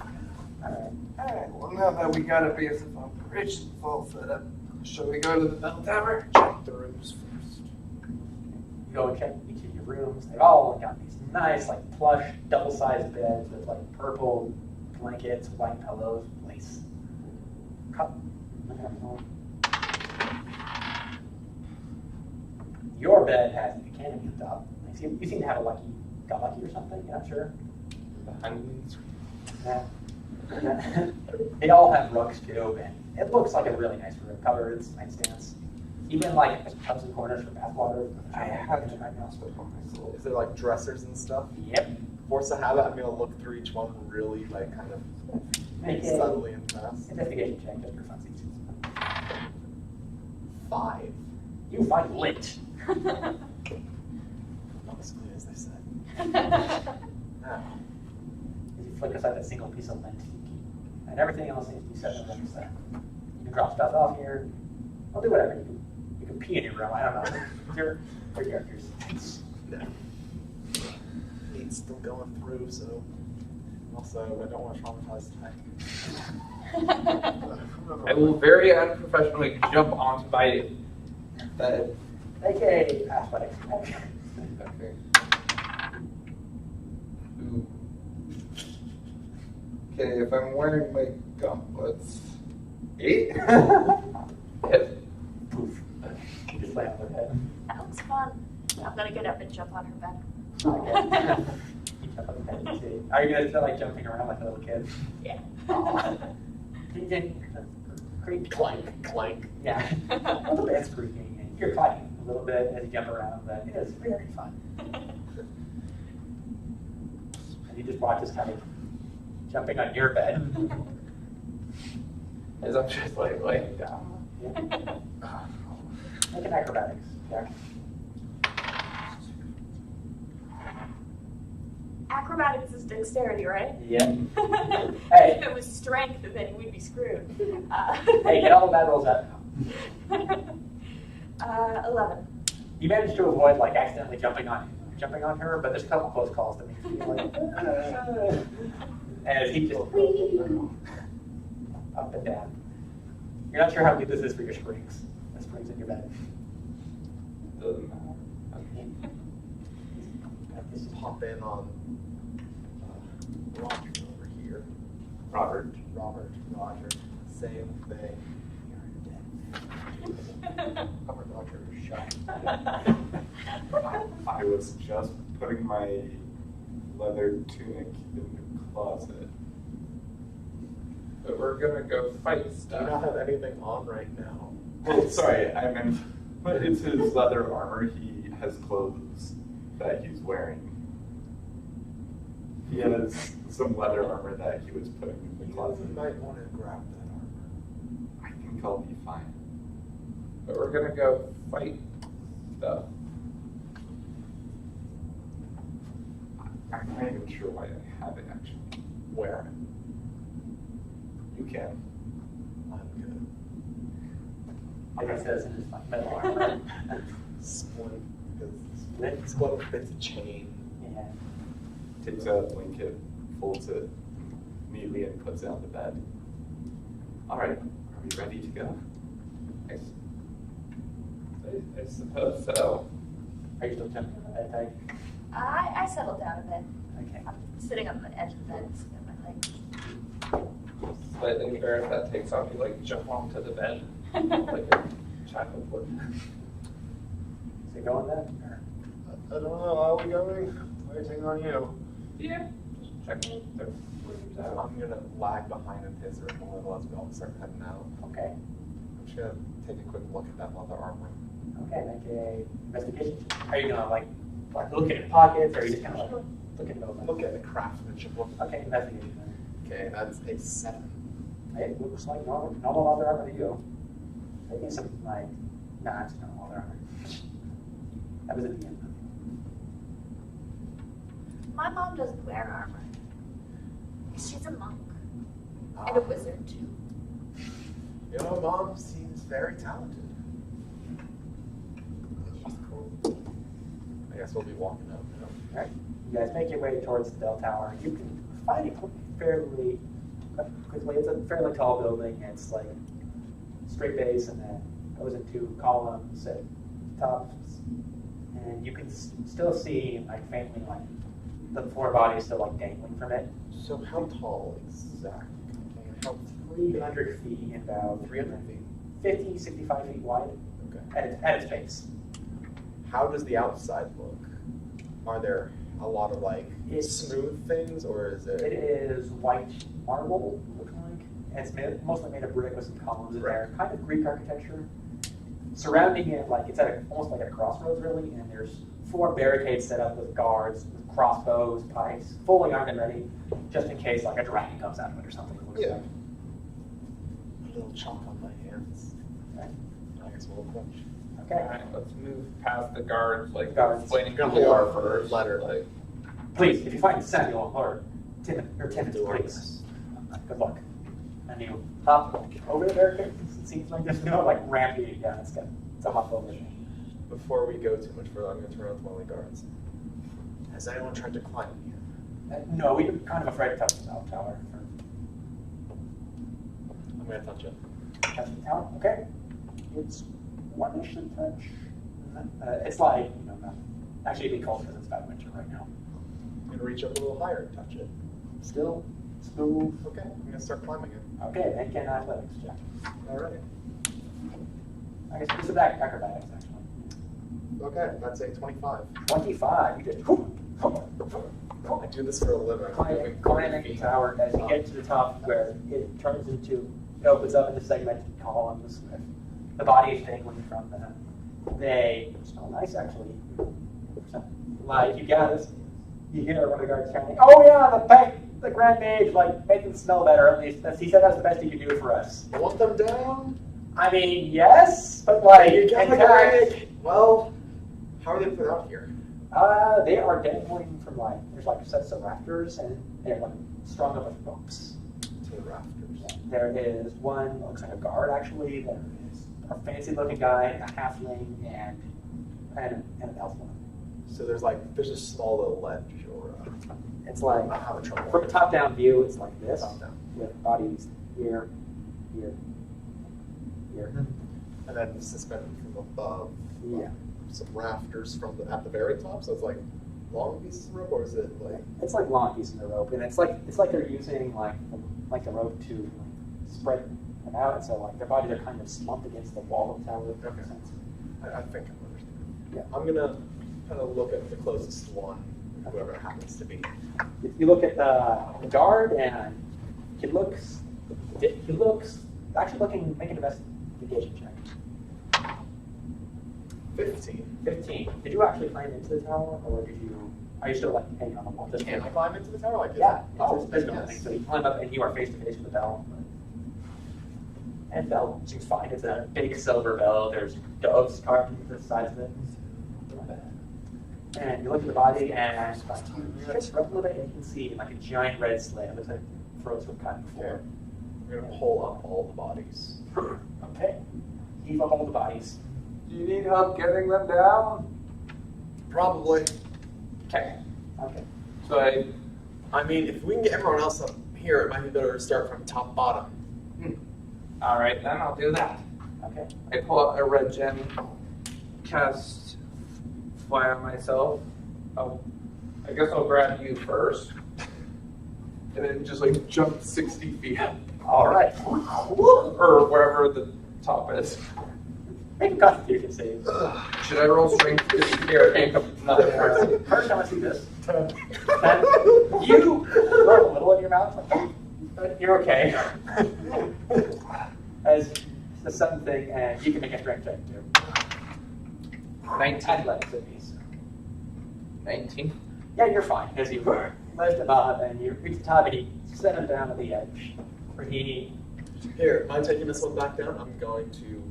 Alright, well now that we got a base of operations all set up, shall we go to the bell tower? Check the rooms first. You go and check each of your rooms. They've all got these nice, like plush, double-sized beds with like purple blankets, white pillows, lace. Your bed has a canopy on top. You seem to have got lucky or something. You're not sure. Yeah. They all have rugs too, and it looks like a really nice room. Cupboards, nightstands, even like tubs and corners for bathwater. I had to mouse with myself. Is there like dressers and stuff? Yep. Force of habit, I'm gonna look through each one really like kind of Make a subtly and fast. investigation check just for funsies. 5. You find lint. Not as clean as they said. Ah. As you flick aside that single piece of lint, and everything else seems to be set in place there. You can drop stuff off here. I'll do whatever. You can pee in your room. I don't know. Your characters. No. Needs still going through, so also I don't want to traumatize I will very unprofessionally jump onto my bed. AKA athletics. Okay. Ooh. Okay, if I'm wearing my gauntlets. 8? Yes. Poof. You just lay on their head. That looks fun. I'm gonna get up and jump on her bed. Okay. You Are you guys still like jumping around like little kids? Yeah. Creak. Clank, clank. Yeah. A little bit creaking, and you're clapping a little bit as you jump around, but it is very fun. And you just watch us kind of jumping on your bed. As I'm just like laying down. Make an acrobatics, Jack. Acrobatics is dexterity, right? Yeah. Hey. If it was strength, then we'd be screwed. Hey, get all the bad rolls out now. 11. You managed to avoid like accidentally jumping on her, but there's a couple close calls that make you feel like, as he just up and down. You're not sure how good this is for your springs. The springs in your bed. Doesn't matter. Just hop in on Roger over here. Robert. Roger. Same thing. Robert Roger shot. I was just putting my leather tunic in the closet. But we're gonna go fight Do you stuff. not have anything on right now? Well, sorry, I meant, but it's his leather armor. He has clothes that he's wearing. He has some leather armor that he was putting in the closet. You might want to grab that armor. I think I'll be fine. But we're gonna go fight stuff. I'm not even sure why I have it actually. Where? You can. I'm good. Like I said, it's just like metal armor. Split. Split bits of chain. Yeah. Takes a blanket, folds it neatly, and puts it on the bed. All right, are we ready to go? I suppose so. Are you still jumping on the bed, Ty? I settled down a bit. Okay. I'm sitting on the edge of the bed, sitting on my legs. Slightly embarrassed that takes off. You like jump onto the bed like a child would. Is it going then? Or? I don't know, how are we going? Waiting on you. Yeah. Just checking the rooms out. I'm gonna lag behind in his room a little as we all start heading out. Okay. I'm just gonna take a quick look at that leather armor. Okay, make a investigation. Are you gonna like looking in pockets, or are you just kind of like looking over? Look at the craftsmanship. Look. Okay, investigation. Okay, that's a 7. It looks like normal leather armor to you. Maybe some like, nah, it's normal leather armor. That was at the end. My mom doesn't wear armor. She's a monk. And a wizard, too. Your mom seems very talented. She's cool. I guess we'll be walking out now. All right, you guys make your way towards the bell tower. You can find it fairly quickly. It's a fairly tall building. It's like straight base and then goes into columns at tops. And you can still see like faintly like the floor body is still like dangling from it. So how tall exactly? How 300 feet and about 300 feet? 50, 65 feet wide Okay. at its base. How does the outside look? Are there a lot of like It's- smooth things, or is It it? is white marble, looking like. And it's mostly made of brick with some columns in there. Kind of Greek architecture. Surrounding it, like it's almost like a crossroads, really. And there's 4 barricades set up with guards, with crossbows, pikes, fully armed and ready, just in case like a dragon comes out of it or something. Yeah. A little chalk on my hands. Okay. I guess we'll approach. Okay. Alright, let's move past the guards, like Guards. explaining who Gonna we hold are our first. letter. Like, Please, if you find Samuel or Timmons, Do our please. Good luck. And you hop over the barricade. It seems like there's no like ramp leading down. It's a hop over. Before we go too much further, I'm going to turn around to one of the guards. Has anyone tried to climb here? No, we're kind of afraid to touch the bell tower. I'm going to touch it. Touch the tower, okay. It's one-ish to touch. It's like, actually it'd be cold because it's about winter right now. I'm going to reach up a little higher and touch it. Still smooth. Okay, I'm going to start climbing it. Okay, make an athletics check. Alright. I guess this is acrobatics, actually. Okay, that's a 25. 25, you just, I do this for a living. Climbing the tower, as you get to the top where it turns into, it opens up into segmented columns with the body dangling from them. They smell nice, actually. Like, you hear one of the guards chanting, "Oh yeah, the Grand Mage, like, making them smell better, at least. He said that's the best he could do for us." I want them down. I mean, yes, but like, You got the guy. Well, how are they put out here? They are dangling from like, there's like sets of rafters, and they're like strung up with ropes. To the rafters. There is one, looks like a guard actually. There is a fancy-looking guy, a halfling, and an elf woman. So there's a small little ledge, or It's like, I'm having trouble. from a top-down view, it's like this, Top down. with bodies here, here, here. And then suspended from above. Yeah. Some rafters at the very top. So it's like long pieces of rope, or is it like? It's like long pieces of rope, and it's like they're using like the rope to like, spread them out, and so like their bodies are kind of slumped against the wall of the tower. If that makes sense. I think I'm understanding. Yeah. I'm gonna kind of look at the closest one, whoever it happens to be. If you look at the guard, and he looks actually make an investigation check. 15. 15. Did you actually climb into the tower, or are you still like hanging on the wall? Can I climb into the tower? Like, Yeah, Oh, it's physical yes. thing. So you climb up and you are face to face with the bell. And bell seems fine. It's a big silver bell. There's doves carved into the sides of it. And you look at the body, and like, you just rub a little bit, and you can see like a giant red slab. Looks like throats were cut before. I'm gonna pull up all the bodies. Okay. Heave up all the bodies. Do you need help getting them down? Probably. Okay. Okay. So I mean, if we can get everyone else up here, it might be better to start from top bottom. all right, then I'll do that. Okay. I pull out a red gem, cast fly on myself. I guess I'll grab you first, and then just like jump 60 feet, All right. or wherever the top is. Make a Constitution save. Should I roll strength to here? Another person. First time I see this. 10. You throw a little in your mouth, but you're okay. As the sudden thing, and you can make a strength check too. 19. Athletics at least. 19. Yeah, you're fine. As you lift him up and you reach the top and you set him down at the edge. Where he. Here, am I taking this one back down? I'm going to.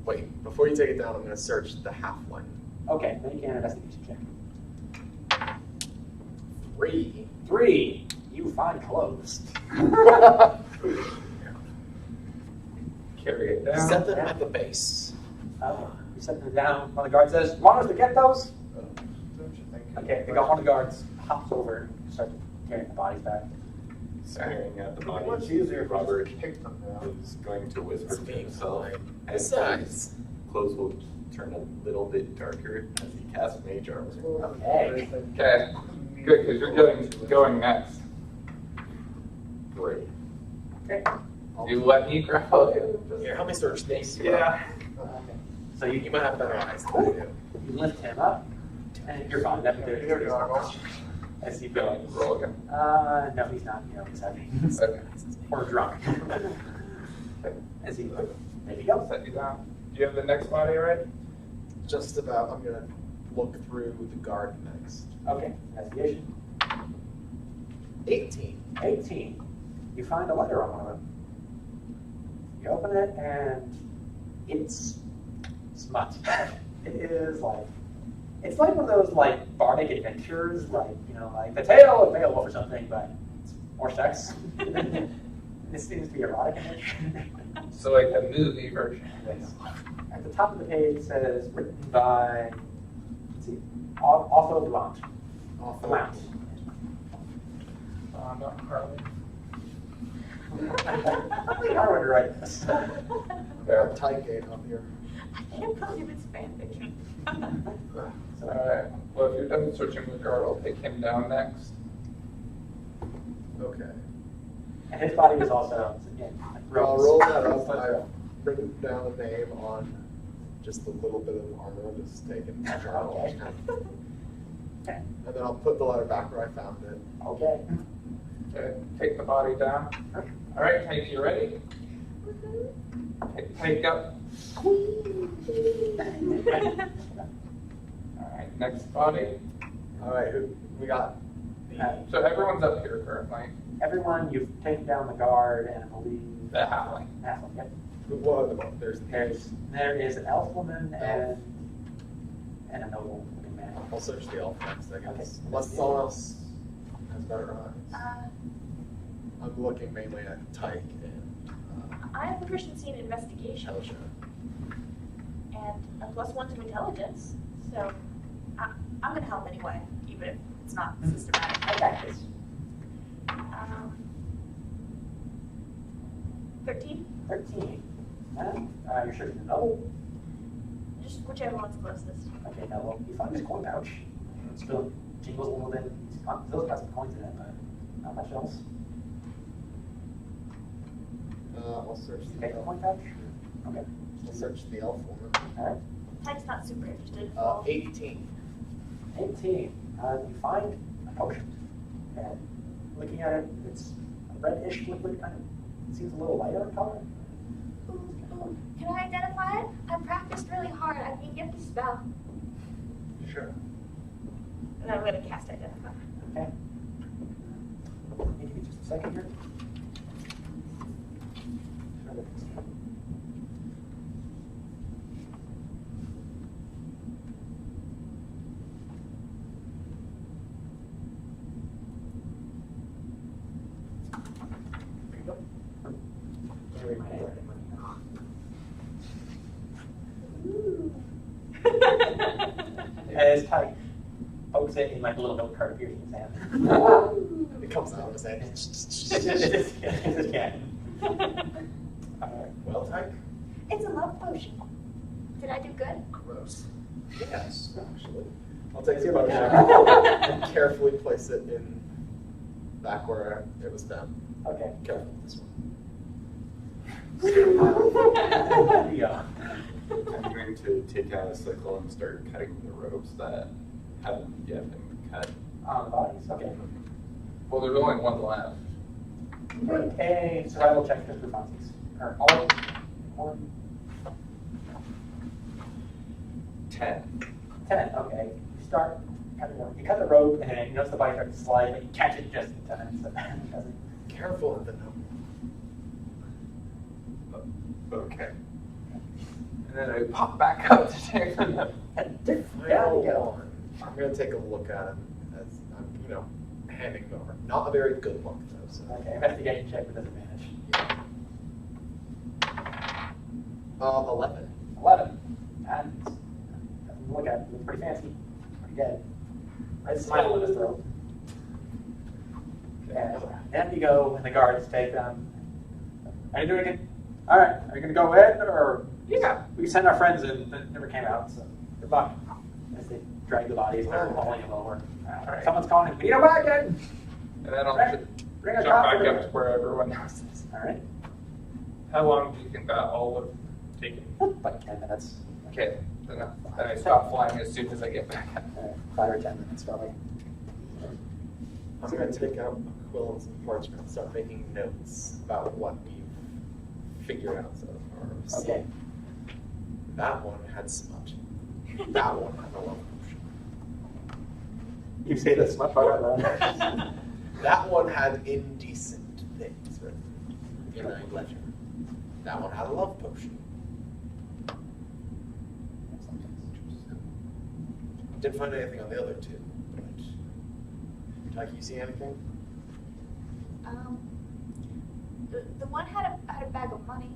Wait, before you take it down, I'm going to search the halfling. Okay, make an investigation check. 3. 3. You find clothes. Carry it down. Set them at the base. You set them down. One of the guards says, "Want us to get those?" Don't you think? Okay, they got one of the guards hops over and starts carrying the bodies back. Staring at the It'd be body, much easier if we Robert just picked them down. is going to whisper to himself. And Besides. his clothes will turn a little bit darker as he casts mage armor. Okay. Okay. Good, because you're going next. Great. Okay. You let me grab you. Here, help me search these. Yeah. Okay. So You might have better eyes than I do. you lift him up, and you're fine. That'd be Here, good. Gargle. As you Go go. ahead, roll again. No, he's not. You know, he's heavy. Okay. Or drunk. As he there you go. Set you down. Do you have the next body already? Just about. I'm going to look through the guard next. Okay. Investigation. 18. 18. You find a letter on one of them. You open it, and it's smut. It is like, it's like one of those like bardic adventures, like, you know, like the tale of Beowulf or something, but it's more sex. This seems to be erotic image. So like the movie version. Yes. At the top of the page it says, written by, let's see, Otho Blount. Blount. Not Harley. I think I would write this. There. Tight gate up here. I can't believe it's fan fiction. Alright. Well, if you're done searching the guard, I'll take him down next. Okay. And his body is also, again, like I'll ropes. roll that up. I've written down a name on just a little bit of armor, just taken. Okay. Okay. And then I'll put the letter back where I found it. Okay. Okay, take the body down. All right, Hank, you ready? Take up. All right, next body. All right, we got So everyone's up here currently. Everyone, you've taken down the guard and I believe The halfling. Halfling, yep. what are the There is an elf woman and a noble looking man. I'll search the elf next, I guess. Okay. Unless someone else has better eyes. Uh, I'm looking mainly at Tyke and I have proficiency in investigation Elisha. and a +1 to intelligence, so I'm gonna help anyway, even if it's not systematic. Okay. 13? 13. You're sure the noble? Just whichever one's closest. Okay, noble. You find this coin pouch. Still jingles a little bit. Still got some coins in it, but not much else. I'll search the Okay, elf. coin pouch? Okay. I'll search the elf woman. Alright. Tyke's not super interested. 18. 18. You find a potion. And looking at it, it's a reddish liquid kind of. It seems a little lighter in color. Ooh, can I identify it? I practiced really hard. I can get the spell. Sure. And I'm gonna cast Identify. Okay. Give me just a second here. As Tyke pokes it in like a little note card appears in his hand. It comes out of his head. Well, Tyke? It's a love potion. Did I do good? Gross. Yes, actually. I'll take the Let's potion see and carefully place it in back where it was found. Okay. Careful with this one. There you go. I'm going to take out a sickle and start cutting the ropes that haven't yet been cut. On the bodies, okay. Well, there's only one left. Make a survival check just for funsies. Or all one. 10. 10, okay. You start cutting the rope. You cut the rope and you notice the body starts to slide, but you catch it just in time. So it doesn't. Careful with the note. Okay. And then I pop back up to take the note. Yeah, you go. I'm going to take a look at him as I'm, handing him over. Not a very good look, though. So. Okay, investigation check with disadvantage. Yeah. 11. 11. And look at it. Looks pretty fancy. Pretty dead. Red smile on his throat. And then you go and the guards take them. Are you doing it? All right. Are you going to go in or? Yeah. We sent our friends in that never came out, so goodbye. As they drag the bodies, they're hauling them over. Right. Someone's calling, we need them back in. And then I'll Bring jump a cop back for up them. to where everyone else is. All right. How long do you think that all would have taken? About 10 minutes. Okay, then I stop flying as soon as I get back up. 5 or 10 minutes probably. I'm going to take out a quill and some parchment and start making notes about what we've figured out so far. Okay. That one had smudge. That one had a love potion. You say the smart part out loud. That one had indecent things written in a ledger. That one had a love potion. Didn't find anything on the other two. Tyke, you see anything? The one had a bag of money.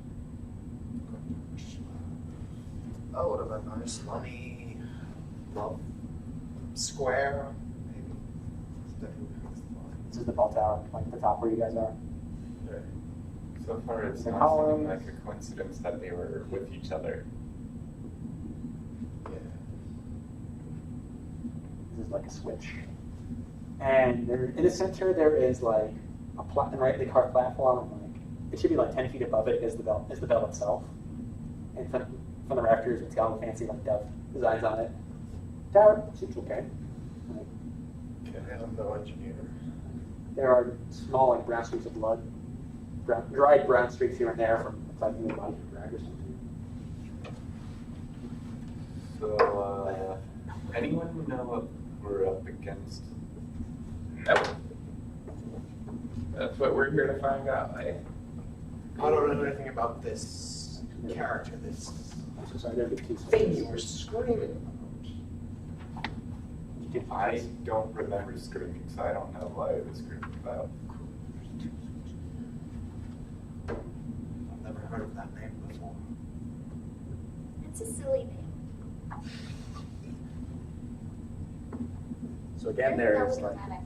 Oh, would have been nice. Money, love, square, maybe. It's definitely past the line. This is the bell tower, like the top where you guys are. Right. So far, it's The not columns. seeming like a coincidence that they were with each other. Yeah. This is like a switch. And there, in the center, there is like a rightly carved platform, and like it should be like 10 feet above it is the bell itself. And from the rafters, it's got all fancy like dove designs on it. Tower seems okay. Like, Okay, I'm no engineer. There are small, like, brown streaks of blood. Dried brown streaks here and there from like the body of a drag or something. So, anyone know what we're up against? Nope. That's what we're here to find out, eh? I don't know anything about this character, this I'm so sorry, there are 2 thing switches. you were screaming I don't remember screaming, so I don't know what I was screaming about. about. I've never heard of that name before. It's a silly name. So again, Very there's like melodramatic.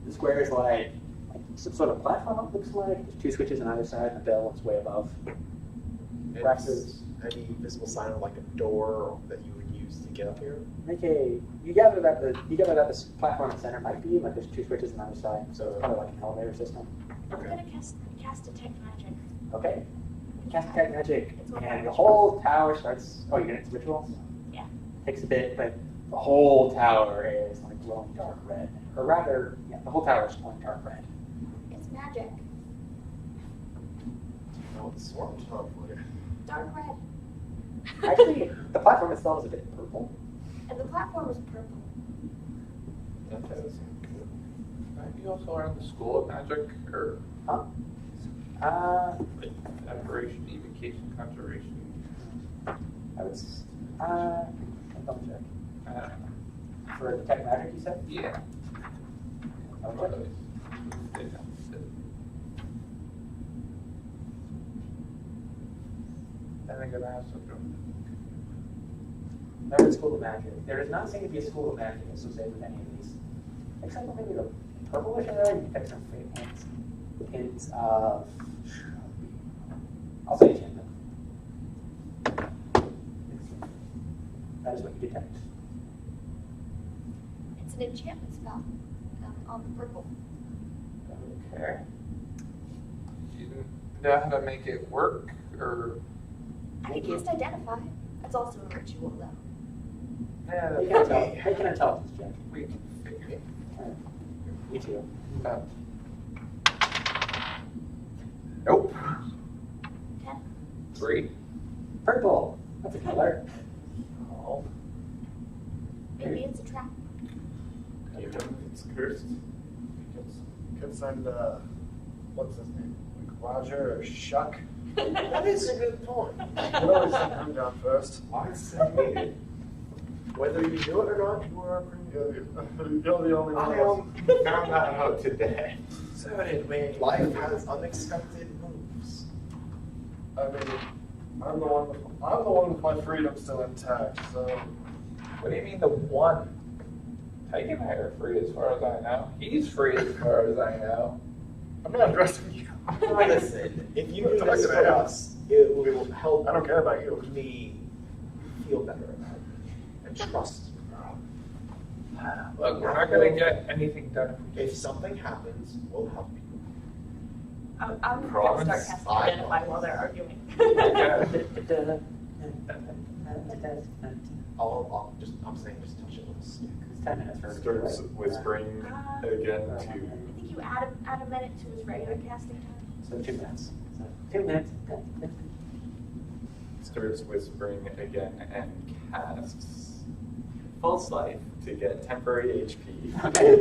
the square is like some sort of platform. It looks like there's 2 switches on either side, and the bell is way above. Rafters. Any visible sign of like a door that you would use to get up here? You gather that this platform in the center might be like there's 2 switches on either side, so it's kind of like an elevator system. I'm gonna cast detect magic. Okay. Cast detect magic, It's one of and my the rituals. whole tower starts. Oh, you're gonna do rituals? Yeah. Takes a bit, but the whole tower is like glowing dark red, or rather, yeah, the whole tower is glowing dark red. It's magic. No, it's swarm conflict. Dark red. Actually, the platform itself is a bit purple. And the platform is purple. That does seem good. You also are in the School of Magic, or Huh? like Aberration, Evocation, Conjuration. I was. I'll double check. I don't know. For detect magic, you said? Yeah. Double One check. of those. I think it has something. There is School of Magic. There does not seem to be a School of Magic associated with any of these. Except for maybe the purplish area, you pick some faint hints of. I'll say enchantment. That is what you detect. It's an enchantment spell on the purple. Okay. You know how to make it work, or I cast identify. That's also a ritual, though. yeah, Make that's an intelligence check. we can figure it Me too. out. Nope. 10. 3. Purple. That's a color. Oh. Maybe it's a trap. It's cursed. Could send, what's his name? Like Roger or Shuck? That is a good point. Could always send him down first. Why send me? Whether you do it or not, you are a You're the only I one. found that out today. So did we. Life has unexpected moves. I mean, I'm the one with my freedom still intact, so. What do you mean the one? Tyke and I are free as far as I know. He's free as far as I know. I'm not addressing you. Listen, if you do Talk this to for him. us, it will help I don't care about you. me feel better about it and trust you. Look, we're not going to get anything done If something happens, we'll help you. I'm gonna Promise? start casting I identify while they're arguing. I'm saying just touch it with a stick. It's 10 minutes for Starts whispering again I to. think you add a minute to his regular casting time. So 2 minutes. So 2 minutes. Starts whispering again and casts False Life to get temporary HP. Okay.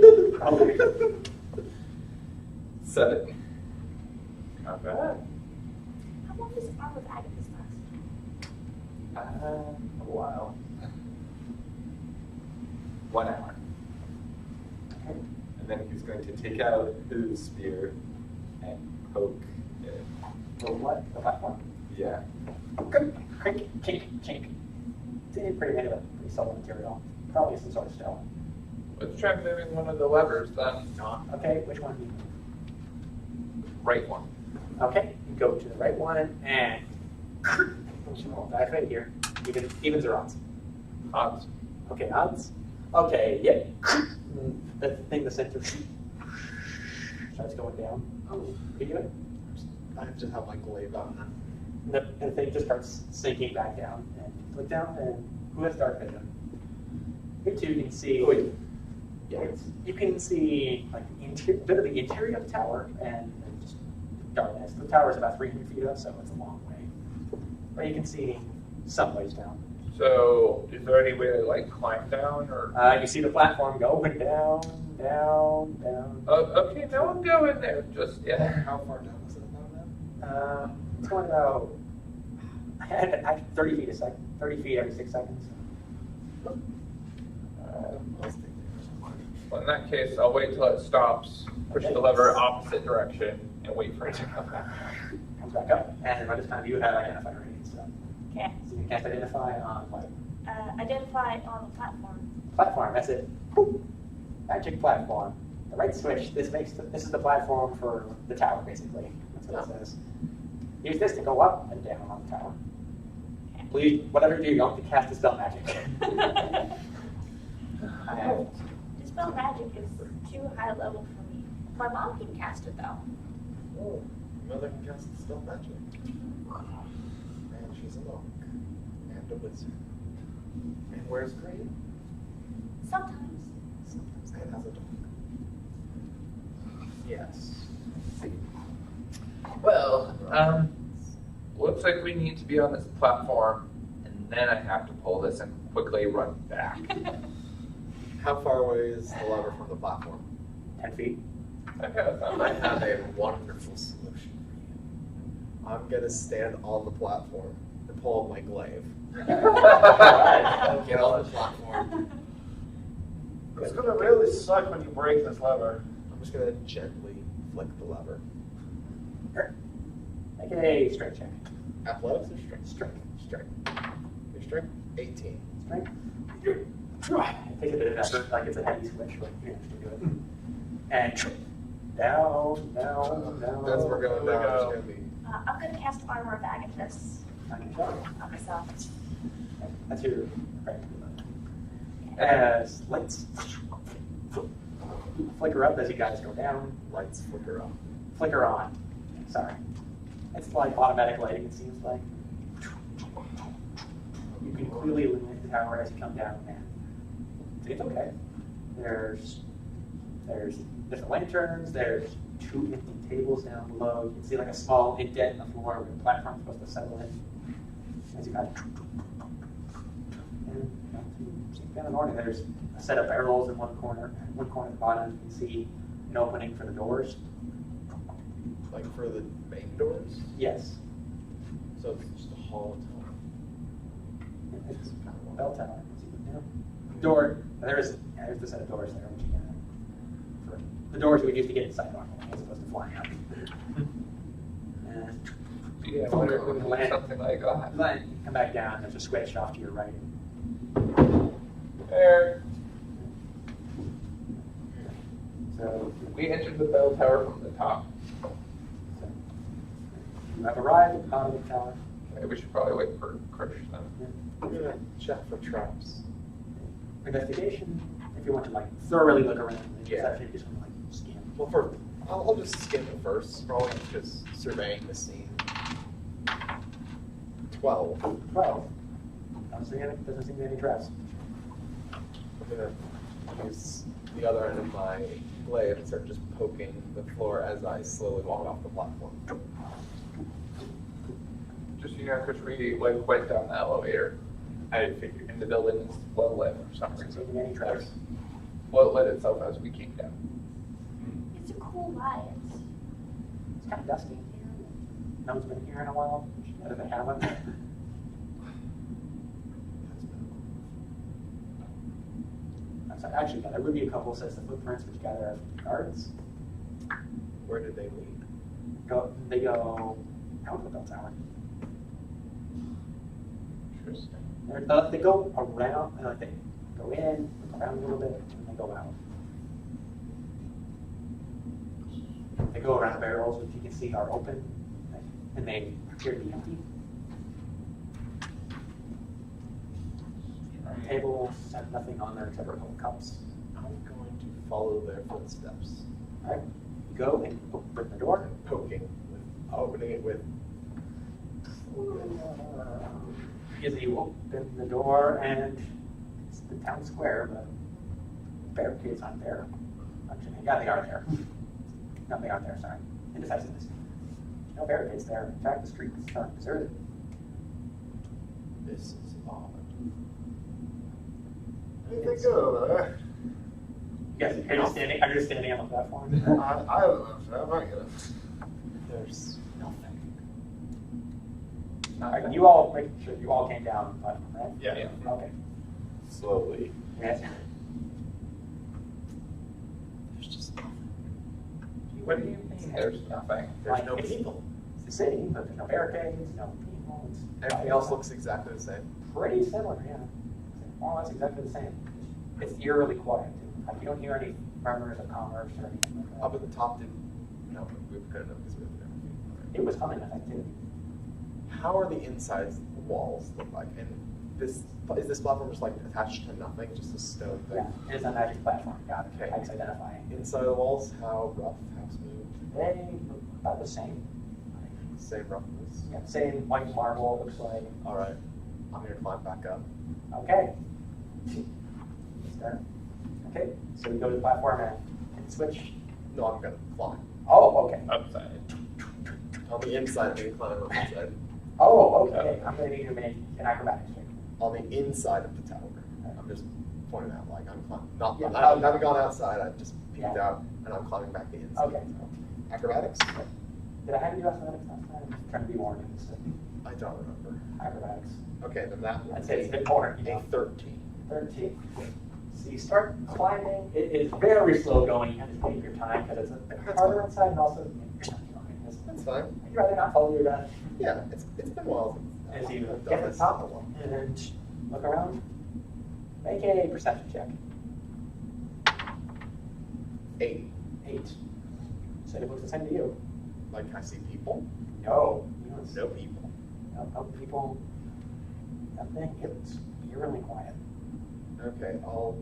7. Not bad. How long does Arm of Agathis last? A while. 1 hour. And then he's going to take out his spear and poke it. So what? The platform? Yeah. Good. Crink, chink, chink. It's pretty made of a pretty solid material. Probably some sort of stone. Let's try moving one of the levers then. Okay, which one? Right one. Okay, you go to the right one and die right here. Evens or odds? Odds. Okay, odds. Okay, yep. The thing in the center starts going down. Oh, can you do it? I just have my glaive on. And the thing just starts sinking back down. And look down, and who has dark vision? You two can see. Wait. Yeah, you can see like a bit of the interior of the tower and just darkness. The tower is about 300 feet up, so it's a long way. But you can see some ways down. So, is there any way to like climb down or? You see the platform going down. Okay, no one go in there just yet. How far down is it now? It's going about 30 feet a second. 30 feet every 6 seconds. Well, in that case, I'll wait till it stops, push the lever opposite direction, and wait for it to come back. Comes back up, and by this time you have identified already. So Okay. you can cast identify on what? Identify on the platform. Platform. That's it. Magic platform. The right switch. This is the platform for the tower, basically. That's what it says. Use this to go up and down on the tower. Please, whatever you do, you don't have to cast dispel magic. Dispel magic is too high level for me. My mom can cast it though. Oh, mother can cast spell magic. And she's a monk. And a wizard. And wears green. Sometimes. Sometimes and has a dog. Yes. Well, looks like we need to be on this platform, and then I have to pull this and quickly run back. How far away is the lever from the platform? 10 feet. Okay, that's not I bad. have a wonderful solution for you. I'm gonna stand on the platform and pull up my glaive. Get on the platform. It's gonna really suck when you break this lever. I'm just gonna gently flick the lever. Make a strength check. Athletics or strength? Strength. Strength. Your strength? 18. Strength. It takes a bit of effort, like it's a heavy switch, but you have to do it. And down. That's where we're going down. It's gonna be. I'm gonna cast Armor of Agathis on myself. That's your right. As lights flicker up as you guys go down. Lights flicker up. Flicker on. Sorry. It's like automatic lighting, it seems like. You can clearly illuminate the tower as you come down, and it's okay. There's the lanterns, there's 2 empty tables down below. You can see like a small indent in the floor where the platform's supposed to settle in. As you guys and down the morning, there's a set of barrels in one corner at the bottom. You can see an opening for the doors. Like for the main doors? Yes. So it's just a hall tunnel. It's kind of a bell tower. Door. There's the set of doors there. Which for the doors we would use to get inside normally, as opposed to flying out. And Yeah, I wonder if we would do something like that. then you come back down. There's a switch off to your right. There. So We entered the bell tower from the top. you have arrived at the bottom of the tower. Okay, we should probably wait for Krish then. I'm gonna check for traps. Investigation. If you want to like thoroughly look around, Yeah. if you just want to like scan. Well, I'll just skim it first. Probably just surveying the scene. 12. 12. Doesn't seem to be any traps. I'm gonna use the other end of my glaive and start just poking the floor as I slowly walk off the platform. Just so you know, Krish, we like went down the elevator. I figured in the building is well lit for some Doesn't reason. seem to be any traps. Well, it lit itself as we came down. It's a cool light. It's kind of dusty in here. No one's been here in a while, other than Helen. So actually, yeah, there would be a couple sets of footprints which gather as guards. Where did they lead? They go out of the bell tower. Interesting. They go around, like they go in, look around a little bit, and they go out. They go around barrels, which you can see are open, and they appear to be empty. Tables have nothing on there except for a couple cups. I'm going to follow their footsteps. All right, you go and open the door. Opening it with. As you open the door, and it's the town square, but barricades aren't there. Actually, yeah, they are there. No, they aren't there, sorry. Indecisiveness. No barricades there. In fact, the streets are deserted. This is odd. Anything good over there? Yes, are you standing on the platform? I haven't left. I'm not gonna. There's nothing. Alright, you all, make sure you all came down on the platform, right? Yeah. Okay. Slowly. Yes. There's just nothing. What do you mean there's nothing? There's no people. It's the city, but there's no barricades, no people. Everything else looks exactly the same. pretty similar, yeah. More or less exactly the same. It's eerily quiet, too. Like, you don't hear any murmurs of commerce or anything like that. Up at the top, no, we couldn't have because we have everything. It was coming with activity. How are the insides walls look like? And is this platform just like attached to nothing, just a stone thing? Yeah, it is a magic platform. Got it. Okay. Types identifying. Inside the walls, how rough, how smooth? They look about the same. Same roughness. Yeah, same white marble looks like. All right, I'm gonna climb back up. Okay. Start. Okay, so we go to the platform and switch. No, I'm gonna climb. Oh, okay. Upside. On the inside, I'm gonna climb on the inside. Oh, okay. I'm going to need you to make an acrobatics check. On the inside of the tower. I'm just pointing out, like I'm climbing. Not, Yeah. I haven't gone outside. I just peeked Yeah. out, and I'm climbing back the inside. Okay. Acrobatics? Did I have you do athletics last time? I'm trying to be more consistent. I don't remember. Acrobatics. Okay, then that would I'd say it's a bit more. You a know, 13. 13. So you start climbing. It is very slow going. You have to take your time because it's a bit harder outside and also you're not flying. That's fine. I'd rather not follow your guide. Yeah, it's been a while As since you I've get done to the this. top and look around, make a perception check. 8. 8. So it looks the same to you. Like I see people? No. You don't see No people. no people. Nothing. It's eerily quiet. Okay, I'll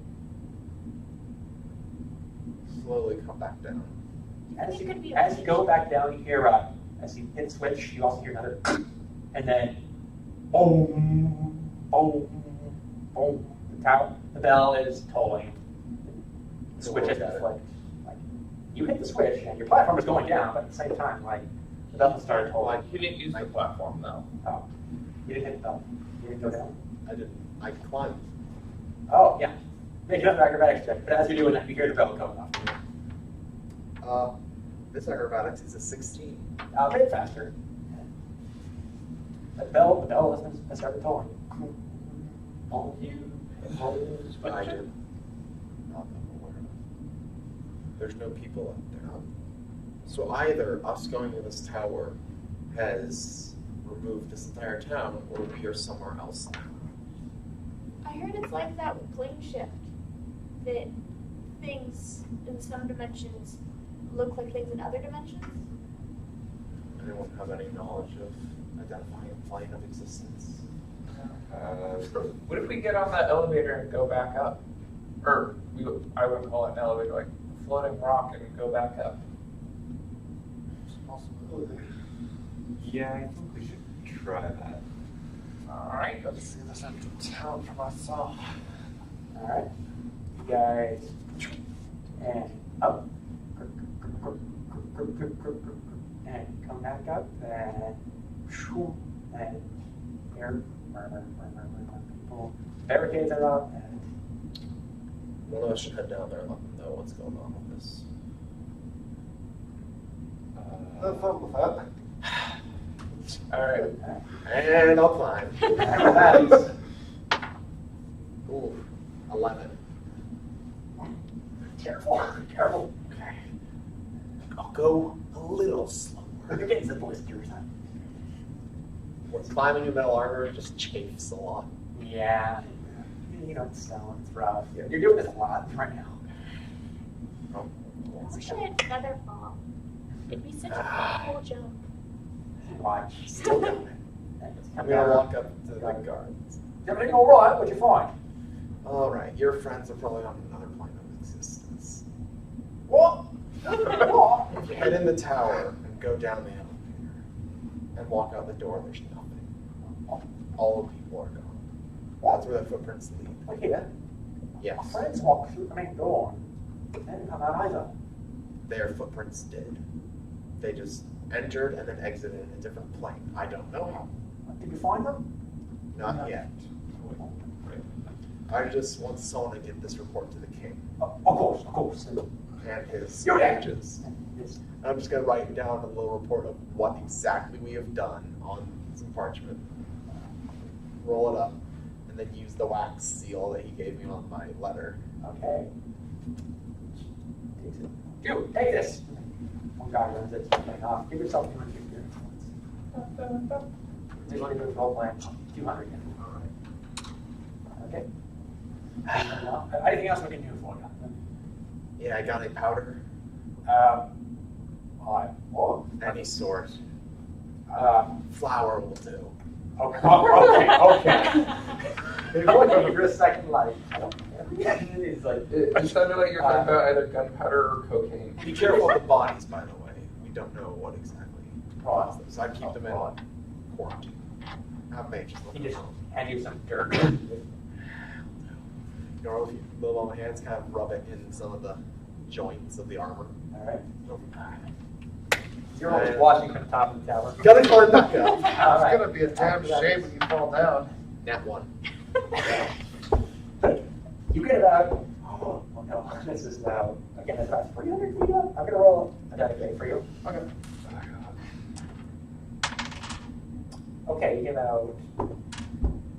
slowly come back down. As think you, it could be as you go back down, you hear, as you hit switch, you also hear another, and then, boom, boom, boom. The bell is tolling. The switch has been flicked. Like, you hit the switch, and your platform is going down, but at the same time, like, the bell has started tolling. Like, you didn't use the platform, though. Oh, you didn't hit the bell. You didn't go down. I didn't. I climbed. Oh, yeah. Make another acrobatics check, but as you're doing that, you hear the bell going off. This acrobatics is a 16. A bit faster. The bell has started tolling. Oh, I did. Not that I'm aware of. There's no people up there. So either us going to this tower has removed this entire town, or we are somewhere else now. I heard it's like that with plane shift, that things in some dimensions look like things in other dimensions. Anyone have any knowledge of identifying a plane of existence? What if we get on that elevator and go back up? Or, I wouldn't call it an elevator, like a floating rock and go back up. It's a possibility. Yeah, I think we should try that. Alright. Got to see this empty town for myself. All right. You guys, and up. And come back up, and here, people, barricades are up, and One of us should head down there and let them know what's going on with this. Have fun with that. Alright. And I'll climb. acrobatics. Ooh, 11. Careful, careful. I'll go a little slower. You're getting some blisters, huh? Climbing in metal armor just chafes a lot. Yeah. You know, it's stone, it's rough. You're doing this a lot right now. I wish I had feather fall. It'd be such a cool jump. Watch. Still going. I'm gonna walk up to the guards. Everything all right? What'd you find? All right, your friends are probably on another plane of existence. What? If you head in the tower and go down the elevator and walk out the door, there's nothing. All the people are gone. That's where the footprints lead. Okay then. Yes. My friends walked through the main door. They didn't come out either. Their footprints did. They just entered and then exited in a different plane. I don't know how. Did you find them? Not yet. I just want someone to get this report to the king Of course. and his You're there. pages. Yes. I'm just going to write down a little report of what exactly we have done on some parchment. Roll it up, and then use the wax seal that he gave me on my letter. Okay. You, take this. One guy runs it, playing off. Give yourself 200 experience points. You want to do a role playing? 200 again. Okay. Anything else we can do for you? Yeah, I got a powder. Any sort. Flour will do. Okay. They look at you for a second like, it's like, It sounded like you're talking about either gunpowder or cocaine. Be careful of the bodies, by the way. We don't know what exactly caused them, so I keep them in quarantine. Have mages look he just around. hand you some dirt. You know, if you live on the hands, kind of rub it in some of the joints of the armor. All right. You're always watching from the top of the tower. Gotta climb back up. All right. It's gonna be a damn shame when you fall down. Nat 1. You get about, oh no, this is now, again, it's about 300 feet up. I'm gonna roll a die for you. Okay. Okay, you get about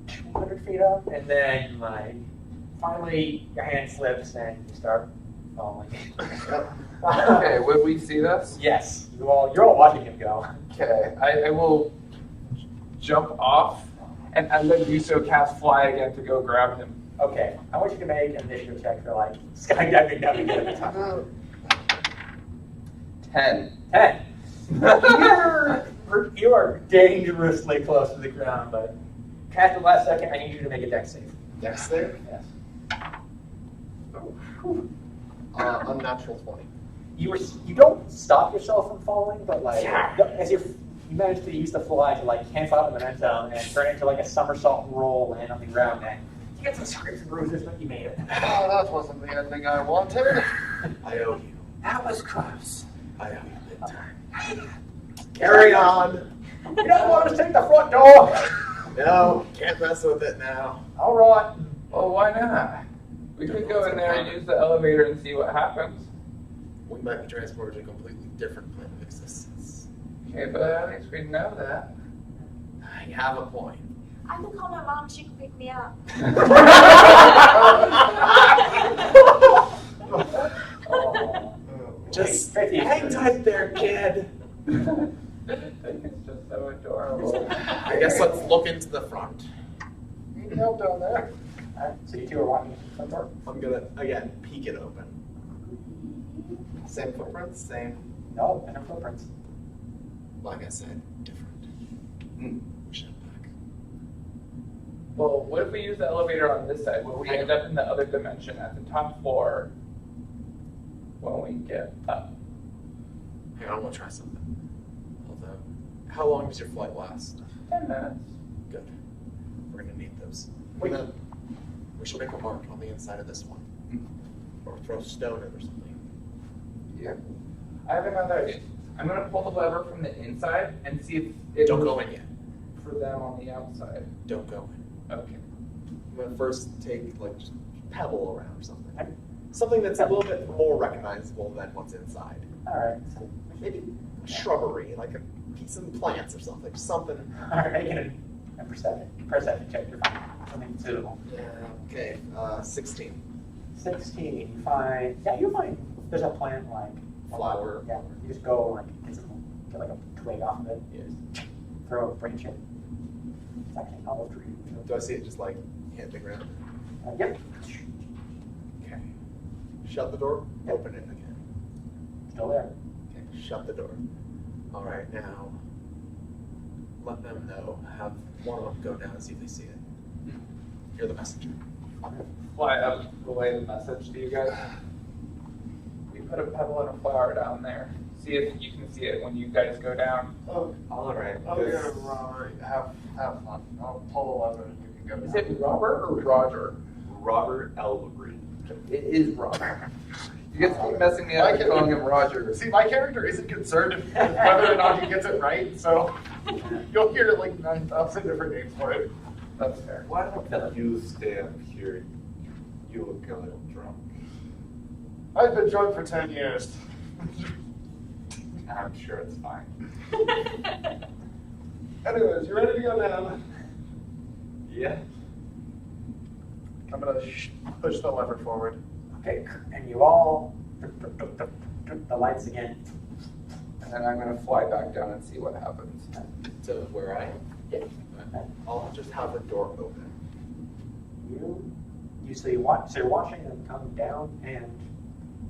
200 feet up, and then like, finally your hand slips and you start falling. Okay, would we see this? Yes, you're all watching him go. Okay, I will jump off and then do so cast fly again to go grab him. Okay, I want you to make an initiative check for like skydiving down again at the top. 10. 10. You are dangerously close to the ground, but cast the last second. I need you to make a dex save. Dex save? Yes. Unnatural 20. You don't stop yourself from falling, but like as you manage to use the fly to like cancel out the momentum and turn it into like a somersault roll, land on the ground, and you get some scrapes and bruises, but you made it. Oh, that wasn't the ending I wanted. I owe you. That was close. I owe you big time. Carry on. You don't want us to take the front door. No, can't mess with it now. All right. Well, why not? We could go in there and use the elevator and see what happens. We might be transported to a completely different plane of existence. Okay, but at least we know that. You have a point. I can call my mom, she can pick me up. Just hang tight there, kid. It's just so adorable. I guess let's look into the front. Need help down there. Alright, so you two are walking to the front door? I'm gonna, again, peek it open. Same footprints, same, No, and no footprints. like I said, different. Push it back. Well, what if we use the elevator on this side? Will we end up in the other dimension at the top floor when we get up? Hang on, I want to try something. Although, how long does your flight last? 10 minutes. Good. We're gonna need those. We should make a mark on the inside of this one. Or throw stone in or something. Yeah. I have another idea. I'm going to pull the lever from the inside and see if it Don't moves go in yet. for them on the outside. Don't go in. Okay. I'm gonna first take, like, just pebble around or something. Something that's a little bit more recognizable than what's inside. Alright, so Maybe a shrubbery, like a piece of plants or something. Just something. alright, make it a perception check to find something suitable. Okay, 16. 16, you find, you find there's a plant like Flower. Yeah, you just go like get like a twig off of it, Yes. throw a branch in. It's actually an olive tree. Do I see it just like hit the ground? Yep, Okay. Shut the door. Yep. Open it again. still there. Okay. Shut the door. All right, now let them know. Have one of them go down and see if they see it. You're the messenger. Fly up, relay the message to you guys. We put a pebble and a flower down there. See if you can see it when you guys go down. Oh, All right. okay, Robert. Have fun. I'll pull the lever and you can go Is down. it Robert or Roger? Robert Ellery. It is Robert. You guys keep messing me up and calling him Roger. See, my character isn't concerned with whether or not he gets it right, so you'll hear like 9,000 different names for it. That's fair. Why don't you stay up here? You look a little drunk. I've been drunk for 10 years. I'm sure it's fine. Anyways, you ready to go down? Yeah. I'm gonna push the lever forward. Okay, and you all, the lights again. And then I'm going to fly back down and see what happens. To where I am? Yeah. I'll just have the door open. So you're watching them come down, and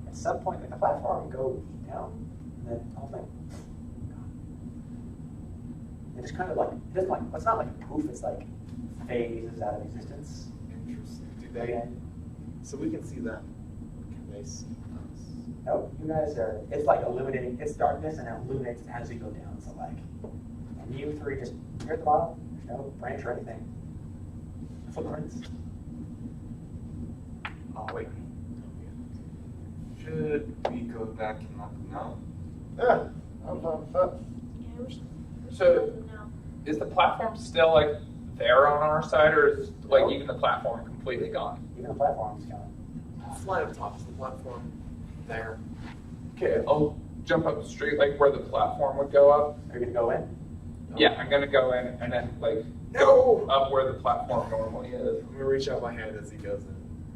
at some point, like, the platform goes down, and then the whole thing. It just kind of like, it doesn't like, it's not like a poof, it's like phases out of existence. Interesting. Do they? Okay. So we can see them. Can they see us? No, you guys are, it's like illuminating, it's darkness and it illuminates as you go down, so like, and you three just, you're at the bottom, there's no branch or anything. Footprints. Oh, wait. Should we go back and look now? Yeah, I'm fine with that. Yeah, we should So- let them know. Is the platform still like there on our side, or is like even the platform completely gone? Even the platform's gone. Fly up top. Is the platform there? Okay, I'll jump up straight like where the platform would go up. Are you gonna go in? Yeah, I'm gonna go in and then like No! go up where the platform normally is. I'm gonna reach out my hand as he goes in.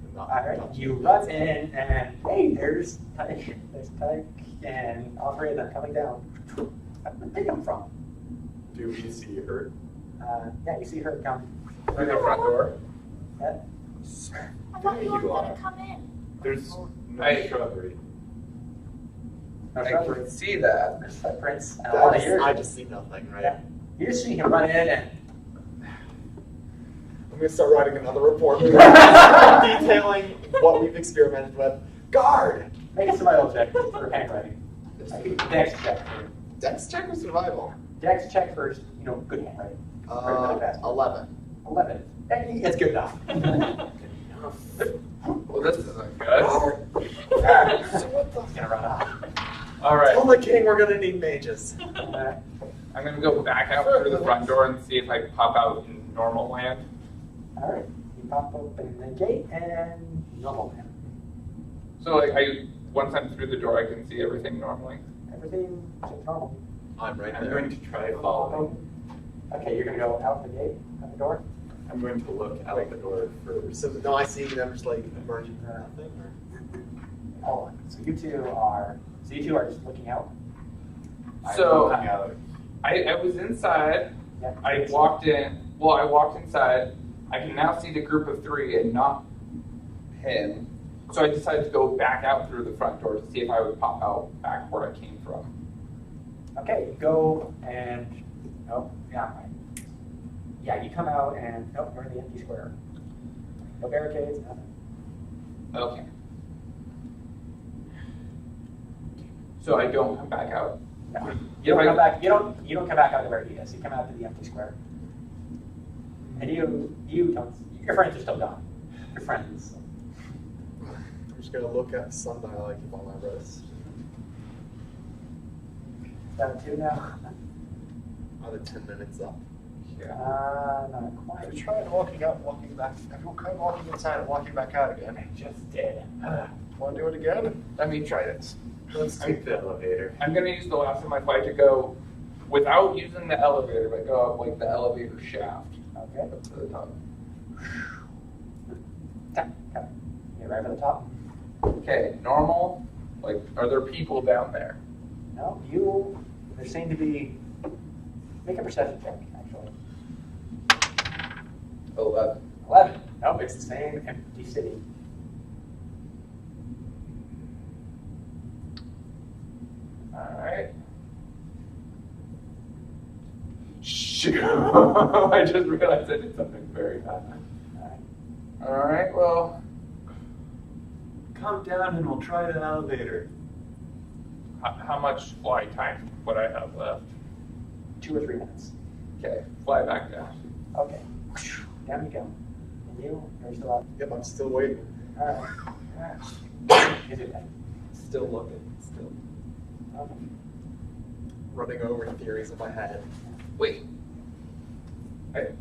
And not Alright, touch you him. run in and hey, there's Tyke and all three of them coming down. Where did they come from? Do we see her? Yeah, you see her come. Through the front door. Yeah. I thought There you you were are. gonna come in. There's no I- shrubbery. No I shrubbery. can see that. There's footprints and a lot of yours. I just see nothing, right? Yeah. You just see him run in and I'm gonna start writing another report detailing what we've experimented with. Guard! make a survival check for handwriting. Dex check. Dex check or survival? Dex check for, good handwriting. Really fast. 11. 11. It's good enough. Well, this isn't good. It's gonna run off. All right, Tell the king we're gonna need mages. I'm gonna go back out through the front door and see if I can pop out in normal land. All right, you pop open the gate and normal man. So like once I'm through the door, I can see everything normally. Everything is normal. I'm right I'm there. going to try following. Okay, you're gonna go out the gate, out the door. I'm going to look out the door first. So no, I see them just like emerging from nothing. Or? Oh, so you two are just looking out. So I'm looking out. I was inside. Yeah. I walked in. Well, I walked inside. I can now see the group of three and not him. So I decided to go back out through the front door to see if I would pop out back where I came from. Okay, you go and you come out and you're in the empty square. No barricades, nothing. Okay. So I don't come back out. No. You don't come back. You don't come back out to where he is. You come out to the empty square. And you don't. Your friends are still gone. Your friends. I'm just gonna look at sundial I keep on my wrist. Down two now. Are the 10 minutes up? Not Have quite. you tried walking out, walking back? Have you tried walking inside and walking back out again? I just did. Want to do it again? Let me try this. Let's take the elevator. I'm going to use the last of my flight to go without using the elevator, but go up like the elevator shaft Okay. up to the top. Okay. You're right at the top. Okay, normal. Like, are there people down there? No, there seem to be. Make a perception check, actually. 11. 11. Nope, it's the same empty city. All right. Shoot. I just realized I did something very bad. Alright. All right, well, Come down and we'll try the elevator. how much flight time would I have left? 2 or 3 minutes. Okay, fly back down. Okay. Down you go. You? You're still up? Yep, I'm still waiting. Alright. Alright. Is it then? Still looking. Still Okay. running over theories in my head. Wait.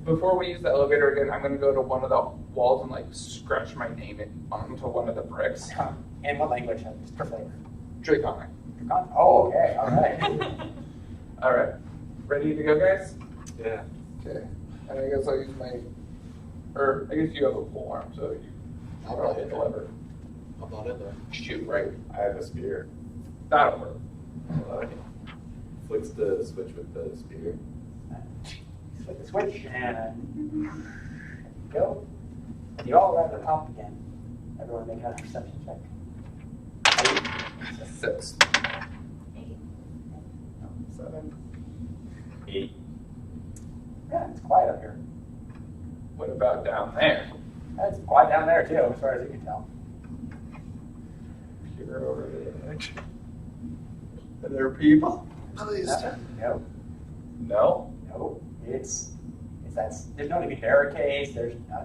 Before we use the elevator again, I'm gonna go to one of the walls and like scratch my name onto one of the bricks. In what language? Just per flavor. Draconic. Oh, okay. Alright. All right. Ready to go, guys? Yeah. Okay. And I guess I'll use my, or I guess you have a pole arm, so you I'll probably butt hit in the there. lever. I'll butt in there. Shoot, right? I have a spear. That'll work. Flicks the switch with the spear. Flip the switch and go. And you all arrive at the top again. Everyone make a perception check. 6. 7. 8. Yeah, it's quiet up here. What about down there? It's quiet down there too, as far as you can tell. You're over the edge. Are there people? Please. No, No? no. It's there's not even barricades.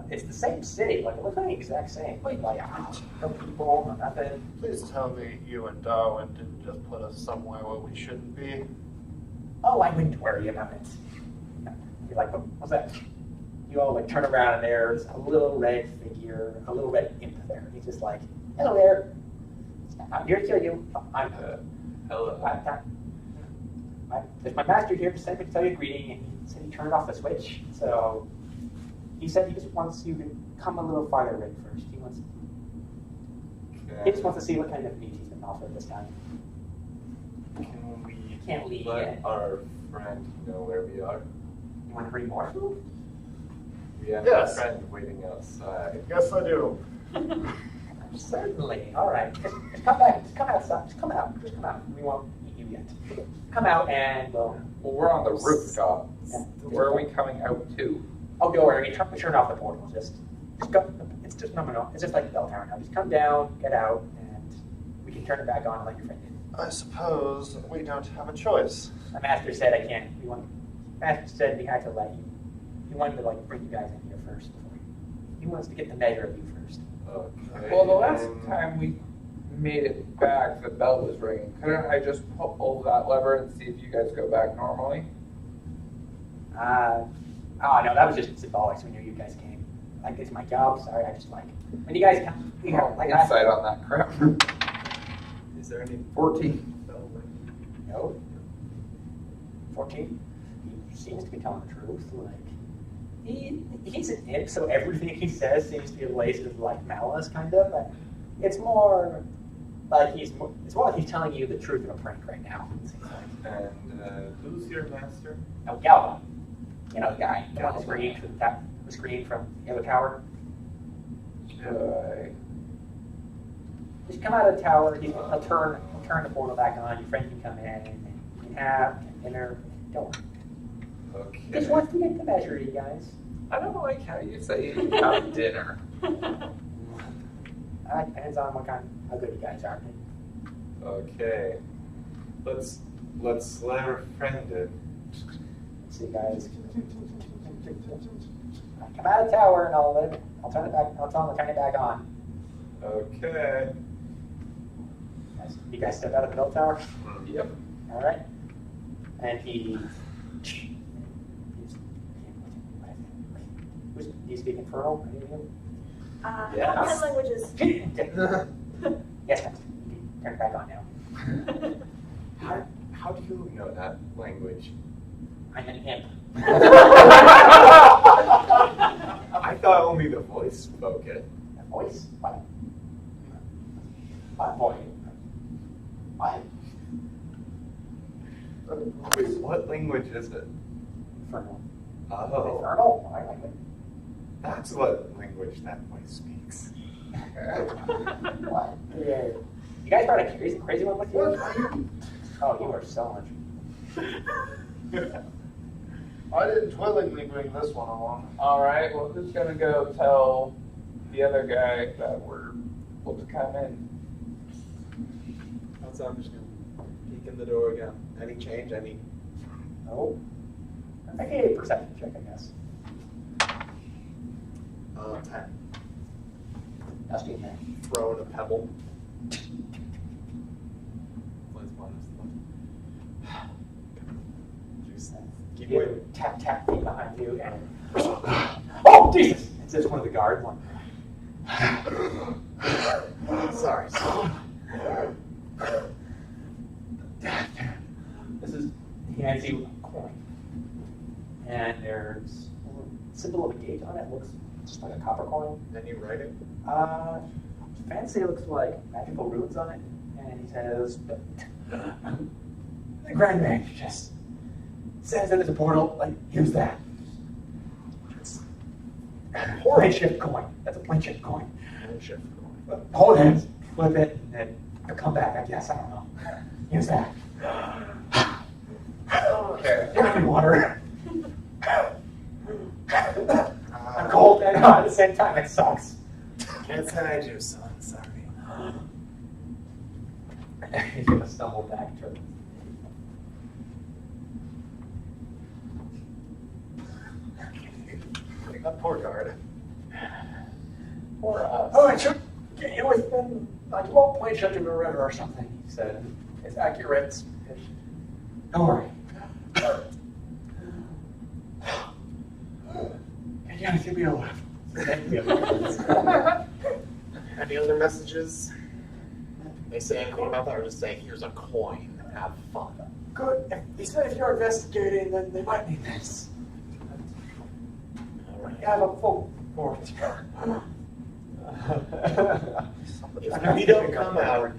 It's the same city. Like it looks like the exact same. Like no people, no nothing. Please tell me you and Darwin didn't just put us somewhere where we shouldn't be. Oh, I wouldn't worry about it. You're like, what's that? You all like turn around and there's a little red figure, a little red imp there. He's just like, hello there. I'm here to kill you. I'm Hello. there's my master here to send me to tell you a greeting, and he said he turned off the switch. So he said he just wants you to come a little farther in first. He just wants to see what kind of meat he's been offered this time. Can we Can't leave let yet. our friend know where we are? You want to bring more food? We have Yes. a friend waiting outside. Yes, I do. Certainly. All right. Just come back. Just come outside. Just come out. Just come out. We won't eat you yet. Come out and Well, we're on the rooftop. Yeah. Where are we coming out to? oh, don't worry. Turn off the portal. Just go. It's just no. It's just like the bell tower now. Just come down, get out, and we can turn it back on and let your friend in. I suppose we don't have a choice. My master said I can't. Master said we had to let you. He wanted to like bring you guys in here first. He wants to get the measure of you first. Okay. Well, the last time we made it back, the bell was ringing. Couldn't I just pull that lever and see if you guys go back normally? Oh no, that was just symbolic. So we knew you guys came. Like it's my job. Sorry, I just like when you guys come. You know, like Insight on that crap. Is there any 14. No. 14. He seems to be telling the truth. Like he's an imp, so everything he says seems to be laced with like malice, kind of. But it's more like it's more like he's telling you the truth in a prank right now. It seems like. And who's your master? Oh, Galva. You know the guy, the one who screamed from the other tower. Just come out of the tower. He'll turn the portal back on. Your friend can come in and you can have dinner. Don't worry. Okay. He just wants to get the measure of you guys. I don't like how you say you have dinner. Depends on how good you guys are. Okay. Let's let our friend in. Let's see, guys. Come out of the tower and I'll turn it back. I'll tell him to turn it back on. Okay. You guys step out of the bell tower. Yep. All right. And do you speak Infernal? Any of you? Yes. 10 languages. Yes, turn it back on now. How do you know that language? I'm an imp. I thought only the voice spoke it. A voice? What? What voice? What? Wait, what language is it? Infernal. Oh, Infernal? I like it. that's what language that voice speaks. What? Yeah. You guys brought a crazy one with you? Oh, you are so much. I didn't willingly bring this one along. All right. Well, who's gonna go tell the other guy that we're able to come in? outside? I'm just gonna peek in the door again. Any change? Any? No. Make a perception check, I guess. 10. Dusty man. Throw in a pebble. Keep You waiting. tap feet behind you and oh Jesus! It's just one of the guards. Sorry. This is he hands you a coin, and there's a symbol of a gate on it. Looks just like a copper coin. Any writing? Fancy looks like magical runes on it, and he says, "The Grand Mage just says that there's a portal. Like use that. It's a plane shift coin. That's a plane shift coin. Shift. Hold it, flip it, and then you'll come back. I guess I don't know. Use that. Okay. Give me water. I'm cold and hot at the same time. It sucks. Can't say I do, son. Sorry. He's gonna stumble back to That poor guard. Or oh, it should get you within like you won't plane shift to a river or something. He said it's accurate. Don't worry. Can you give me a lift? Any other messages? They say anything about that, or just say, "Here's a coin. Have fun." Good. He said if you're investigating, then they might need this. All right. You have a full board. If we don't come out,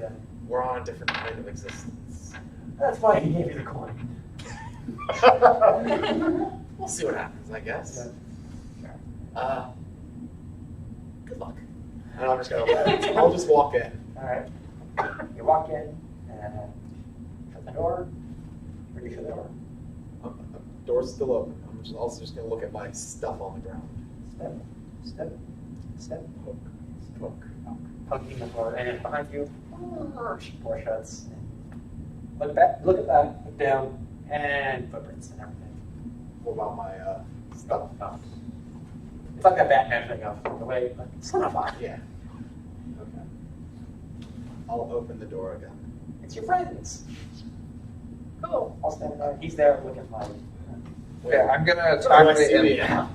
we're on a different kind of existence. That's why he gave you the coin. We'll see what happens, I guess. Good luck. And I'm just gonna. I'll just walk in. All right. You walk in and shut the door. Where do you shut the door? Door's still open. I'm also just gonna look at my stuff on the ground. Step. Poke. Poking the floor, and then behind you, door shuts. Look back. Look at that. Look down, and footprints and everything. What about my stuff? It's like that Batman thing of the way, but it's not fine. Yeah. Okay. I'll open the door again. It's your friends. Cool. I'll stand there. He's there looking like. Yeah, I'm gonna Do talk I to see him. the imp?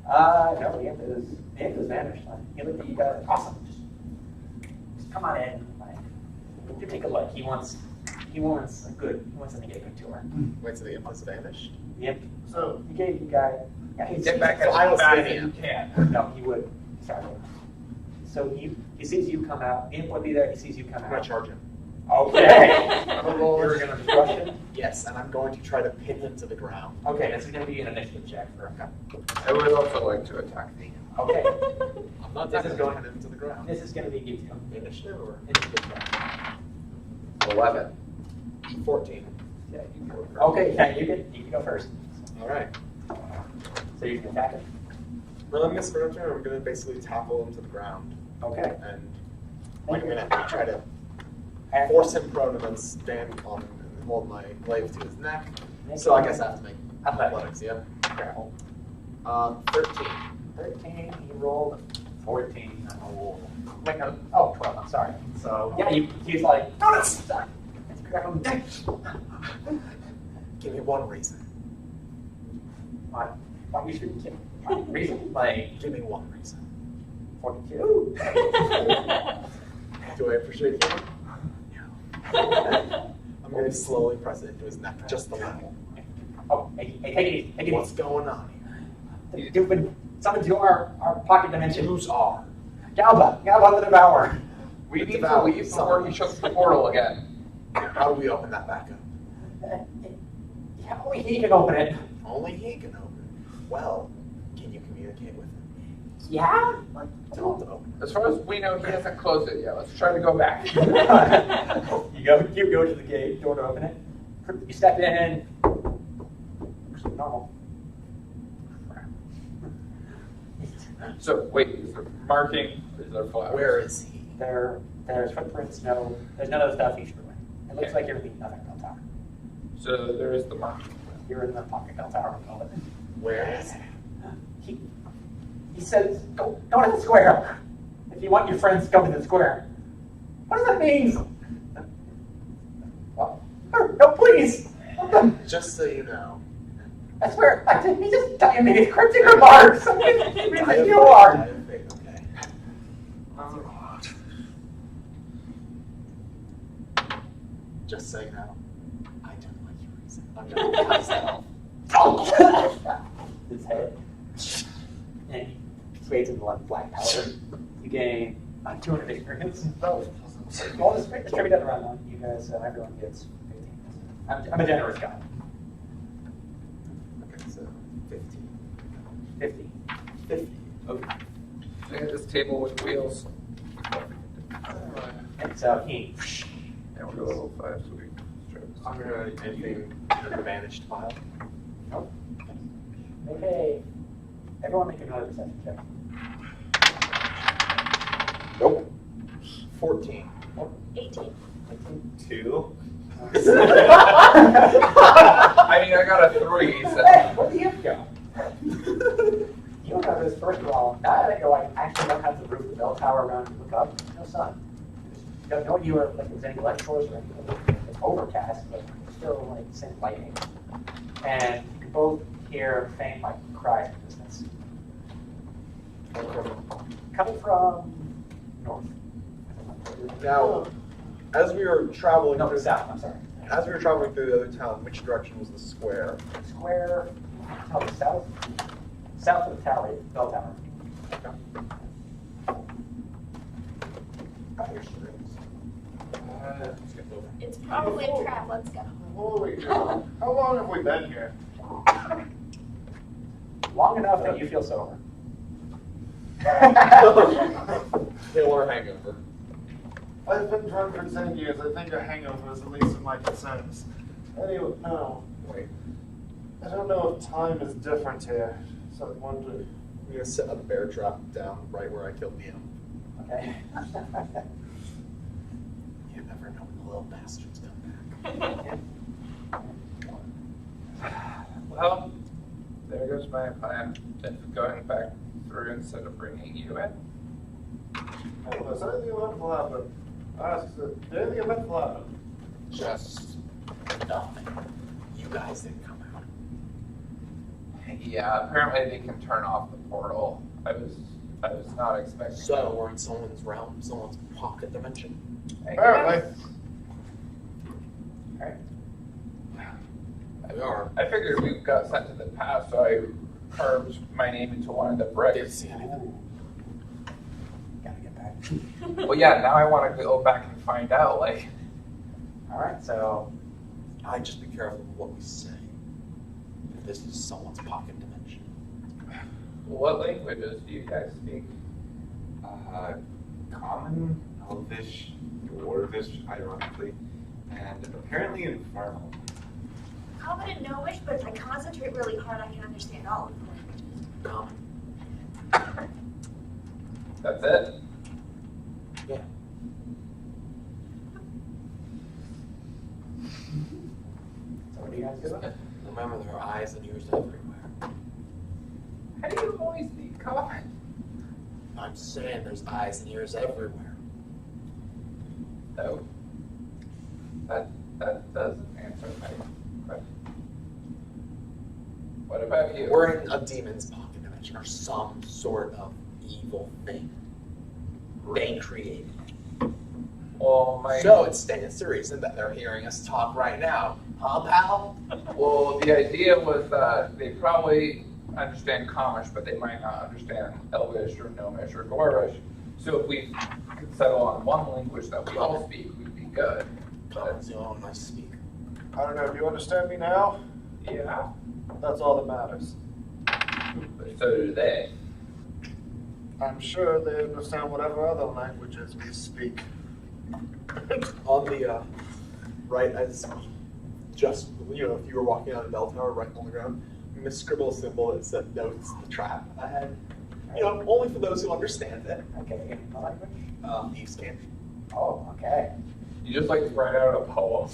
No, the imp is vanished. He looked at you guys. Awesome. Just come on in. Like, you take a look. He wants a good. He wants them to get a good tour. Wait, so the imp has vanished? The imp. So he gave you guys. Yeah, he's Get back So as I don't fast see as any you imp. can. No, he would. Sorry. So he sees you come out. The imp would be there. He sees you come I'm gonna out. charge him. Okay. You're gonna rush him. Yes, and I'm going to try to pin him to the ground. Okay, this is gonna be an initiative check for him. I would also like to attack the. Okay. I'm not This going is to going- pin him to the ground. This is gonna be give you Initiative or initiative check. 11. 14. Yeah, you go first. Okay, yeah, you can go first. All right. So you can attack him. Well, I'm gonna basically tackle him to the ground, Okay. and like, I'm gonna try to force him prone and then stand on him and hold my glaive to his neck. So I guess I have to make athletics. Yeah. Careful. 13. 13. He rolled 14. Oh, wait, no. Oh, 12. I'm sorry. So yeah, he's like, no, it's stuck. Let's grab him. Give me one reason. Why you shouldn't kill? Reason? Like Give me one reason. 42. Do I appreciate you? I'm going to slowly press it into his neck, just a little. Oh, hey, take it easy. Take it What's easy. going on here? You've been summoned to our pocket dimension. Who's are? Galba the Devourer. We need to Devour leave before someone. he shuts the portal again. How do we open that back up? Yeah, only he can open it. Only he can open it. Well, can you communicate with him? Yeah? Tell him to open As far as we know, he hasn't closed it yet. Let's try to go back. you go to the gate, door to open it. You step in. Looks normal. So wait, is there marking? Is there it. flowers? Where is he? There's footprints, there's none of the stuff he's doing. It looks Okay. like you're in the other bell tower. So there is the marking. You're in the pocket bell tower. Where is he? He says, go to the square. If you want your friends to come to the square. What does that mean? Well, no, please. Just so you know. I swear, he just made cryptic remarks. You are. Okay. Just so you know, I don't like your reason. I'm gonna cast that off. His head. And he trades in black powder. You gain 200 experience. Well, distribute that around one. You guys, everyone gets 15. I'm a generous guy. Okay, so 15. 50. 50. Okay. Look at this table with wheels. And so he. And we're level 5, so we I'm gonna anything advantage to pile. Nope. Everyone make another perception check. Nope. 14. 18. 2. I mean, I got a 3, so. Hey, where do you go? You don't know this, first of all. Now that you're actually don't have the roof of the bell tower around to look up, no sun. You don't know you were if there's any light source or anything. It's overcast, but still same lightning. And you can both hear faint cries in the distance. Coming from north. Now, as we were traveling No, through south, I'm sorry. as we were traveling through the other town, which direction was the square? Square, tell me south. South of the tower, bell tower. It's probably a trap. Let's go. Holy cow. How long have we been here? Long enough that you feel sober. Killer hangover. I've been drunk for 10 years. I think a hangover is the least of my concerns. Anyway, no. Wait. I don't know if time is different here, so I wonder. I'm gonna set a bear trap down right where I killed Neo. Okay. You never know when the little bastards come back. Well, there goes my plan of going back through instead of bringing you in. Oh, is anything eventful happen? Did anything eventful happen? Just nothing. You guys didn't come out. Yeah, apparently they can turn off the portal. I was not expecting. So we're in someone's realm, someone's pocket dimension. Apparently. Alright. We are. I figured we got sent to the past, so I carved my name into one of the Didn't bricks. see anything. Gotta get back. Well, yeah, now I want to go back and find out, Alright, so I'd just be careful with what we say. If this is someone's pocket dimension. what languages do you guys speak? Common, Elvish, Dwarvish, ironically, and apparently Infernal. Common and Gnomish, but if I concentrate really hard, I can understand all of the languages. Common. That's it? Yeah. So what do you guys do? Remember, there are eyes and ears everywhere. How do you always speak common? I'm saying there's eyes and ears everywhere. No. That doesn't answer my question. What about you? We're in a demon's pocket dimension, or some sort of evil thing they created. Well, So it stands to reason that they're hearing us talk right now. Huh, pal? Well, the idea was that they probably understand Comish, but they might not understand Elvish or Gnomish or Dwarvish. So if we could settle on one language that we all speak, we'd be good. Common's the only one I speak. I don't know. Do you understand me now? Yeah, That's all that matters. but so do they. I'm sure they understand whatever other languages we speak. On the right, as just, if you were walking on a bell tower right on the ground, you can scribble a symbol that said notes the trap ahead. Only for those who understand it. Okay, in the language? Thieves can. Oh, okay. You just like write out a poem.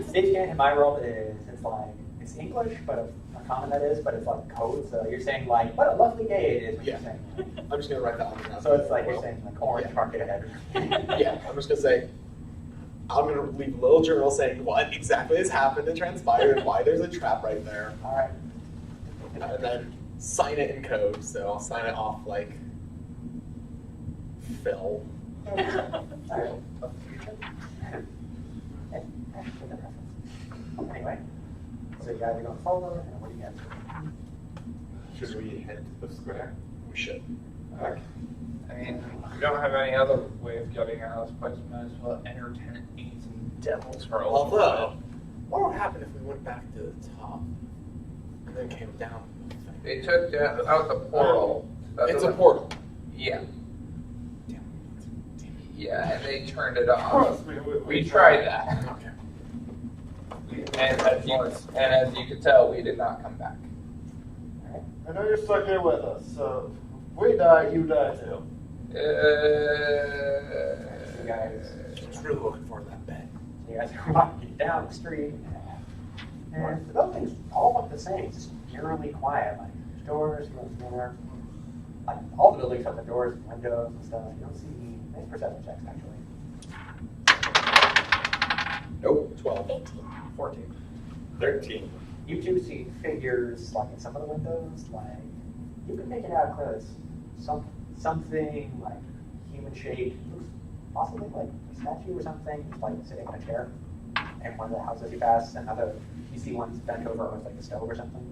Stage scan in my world it's it's English, but common that is, but it's like code. So you're saying like, what a lovely day it is. When Yeah. You're saying. I'm just gonna write that on the ground. So it's like you're saying like orange market ahead. Yeah, I'm just gonna say, I'm gonna leave a little journal saying what exactly has happened and transpired and why there's a trap right there. All right. And then sign it in code. So I'll sign it off like Phil. All right. Anyway, so you guys are going forward, and what do you guys do? Should we head to the square? We should. Okay. I mean, we don't have any other way of getting out of this place. We might as well entertain some devils for a little while. Although, what would happen if we went back to the top and then came down? They took out the portal. That It's a doesn't- portal. Yeah. Damn. Yeah, and they turned it off. We tried that. Okay. And as you can tell, we did not come back. I know you're stuck here with us, so if we die, you die too. You guys, I was really looking forward to that bed. you guys are walking down the street, and the buildings all look the same. It's just eerily quiet. Like there's doors, you don't see there. Like all the buildings have the doors and windows and stuff. You don't see any perception checks actually. Nope. 12. 18. 14. 13. You do see figures like in some of the windows, like you can make it out close. Something like human shaped, looks possibly like a statue or something, just like sitting in a chair. And one of the houses you pass, another you see one's bent over with like a stove or something.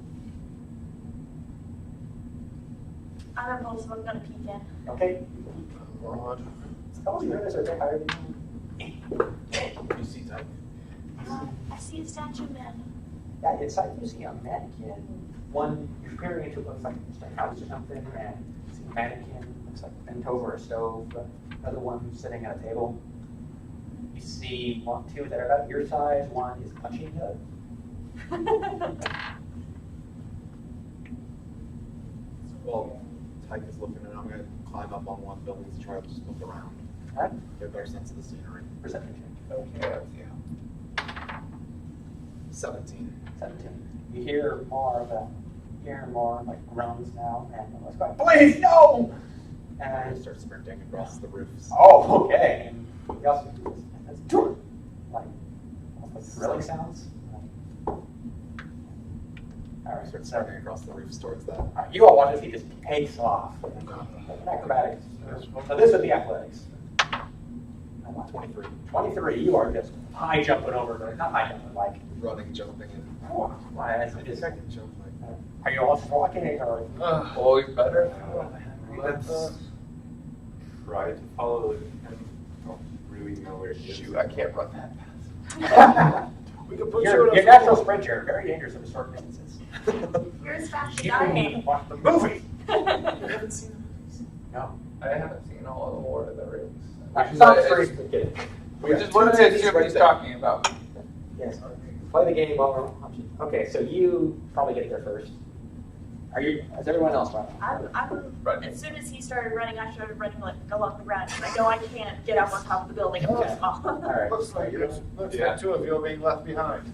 I'm impulsive. I'm gonna peek in. Okay. God. Oh, you notice are a bit higher than you. You see type. I see a statue man. Yeah, inside you see a mannequin. One you're peering into looks like just a house or something, and you see a mannequin looks like bent over a stove. Another one sitting at a table. You see two that are about your size. One is punching you. Well, Tyke is looking, and I'm gonna climb up on one building to try to just look around, Alright, get a better sense of the scenery. perception check. Okay. 17. 17. You hear more like groans now, and the voice going, "Please, no!" I And start sprinting across the roofs. oh, okay. And you also do this. That's like almost like drilling sounds. All I right, start so sprinting across the roofs towards that. all right, you all watch as he just takes off. Acrobatics. So this would be athletics. 23. 23. You are just high jumping over, not high jumping, like. Running, jumping, and It's second jump. Like, are you all just walking or? Always better. Let's try to follow him. I don't really know where he is. Shoot, I can't run that fast. We can put You're you in a a natural sprinter, very dangerous at short distances. You're as fast as You I need to am. watch the movie. you haven't seen the movies? No. I haven't seen all of the Lord of the Rings. Sounds pretty good. We just wanted to see what he's talking about. Yes. Play the game while we're watching. Okay, so you probably get there first. Is everyone else running? Right. As soon as he started running, I started running like along the ground. I know I can't get up on top of the building. I'm too small. All right. Looks like two of you are being left behind.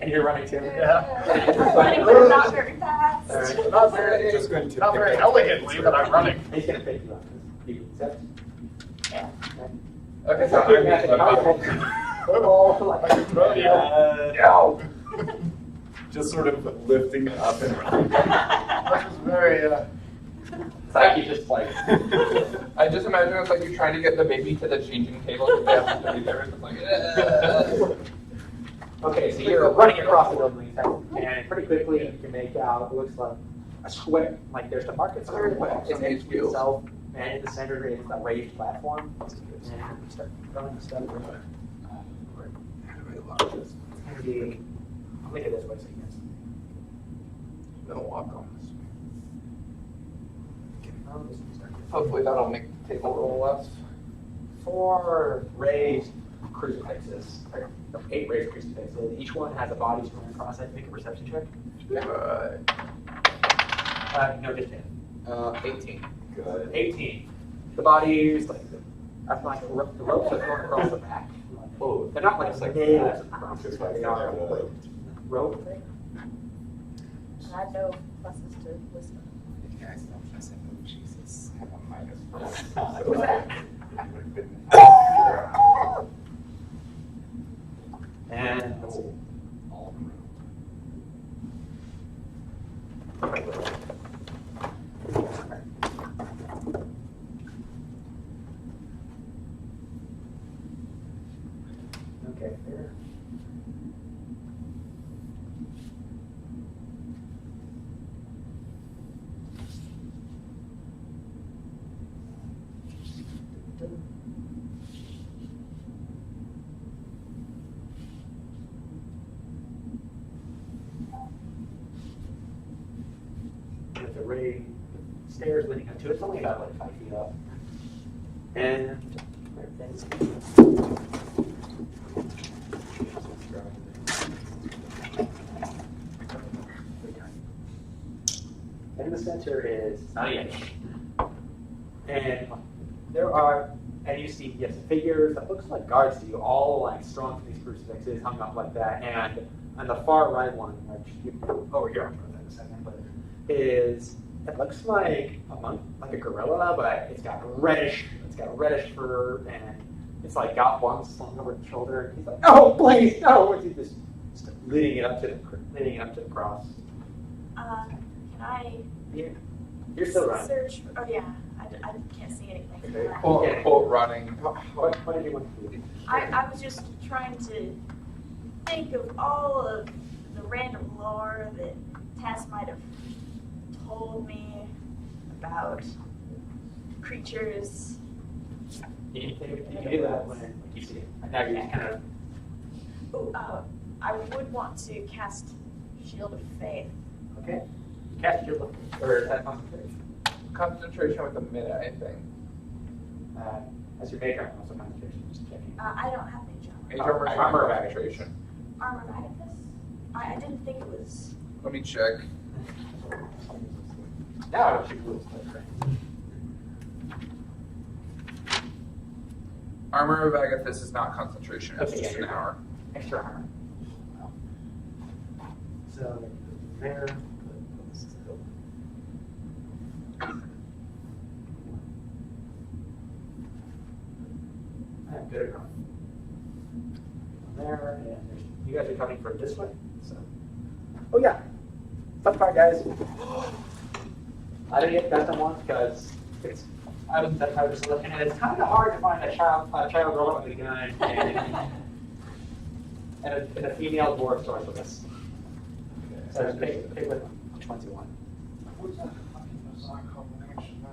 And you're running too? Yeah. I'm running, but I'm not very fast. All right. Not very, Just going to not very elegantly, but I'm running. He's going to pick you up. You accept? Yeah. Okay, so I'm being Football. I can throw you. No. just sort of lifting it up and running. This is very, It's like you just like. I just imagine it's like you're trying to get the baby to the changing table because they have to be there. It's like, Okay, so you're running across the building, and pretty quickly you can make out, it looks like a square, like there's the market square in HQ itself, and in the center is a raised platform. And you start throwing the stuff. It's gonna be, I'll make it this way so you guys. Don't walk on this. This one start. Hopefully that'll make the table roll less. 4 raised crucifixes, or 8 raised crucifixes. Each one has a body scrolling across it. Make a perception check. No, just 10. 18. Good. 18. The bodies, like the ropes are thrown across the back. Oh, they're not like nails across the back. They are roped. rope thing. And I know pluses to wisdom. You guys know if I said, oh Jesus, have a minus. What was that? I would have been. And All okay, there. With the stairs leading up to it, it's only about like 5 feet up. And in the center is not yet. And there are, and you see, yes, figures that looks like guards to you, all like strong to these crucifixes hung up like that. And on the far right one, over here, I'll put that in a second, but is, it looks like a monk, like a gorilla, but it's got reddish fur, and it's like got one slung over the shoulder. And he's like, "Oh, please, no!" And he's just leading it up to the cross. Can I You're still running. search? Oh yeah, I can't see anything. Okay. Quote running. What did you want to do? I was just trying to think of all of the random lore that Tess might have told me about creatures. You do that when you see it. And now you're just kind of. Oh, I would want to cast Shield of Faith. Okay. Cast your look. Or is that concentration? Concentration with a minute, I think. As your major, also concentration. Just checking. I don't have mage armor. Major armor, Armor of concentration. Armor of Agathis? I didn't think it was. Let me check. Now she lose. Armor of Agathis is not concentration, it's Okay, just yeah, an hour. Extra armor. So there. Good. There, and you guys are coming from this way. So, oh yeah, fun part, guys. I didn't get that one because I was looking at it. It's kind of hard to find a child girl with a gun and a female dwarf sorceress. So just pick which ones you want. What's that combination?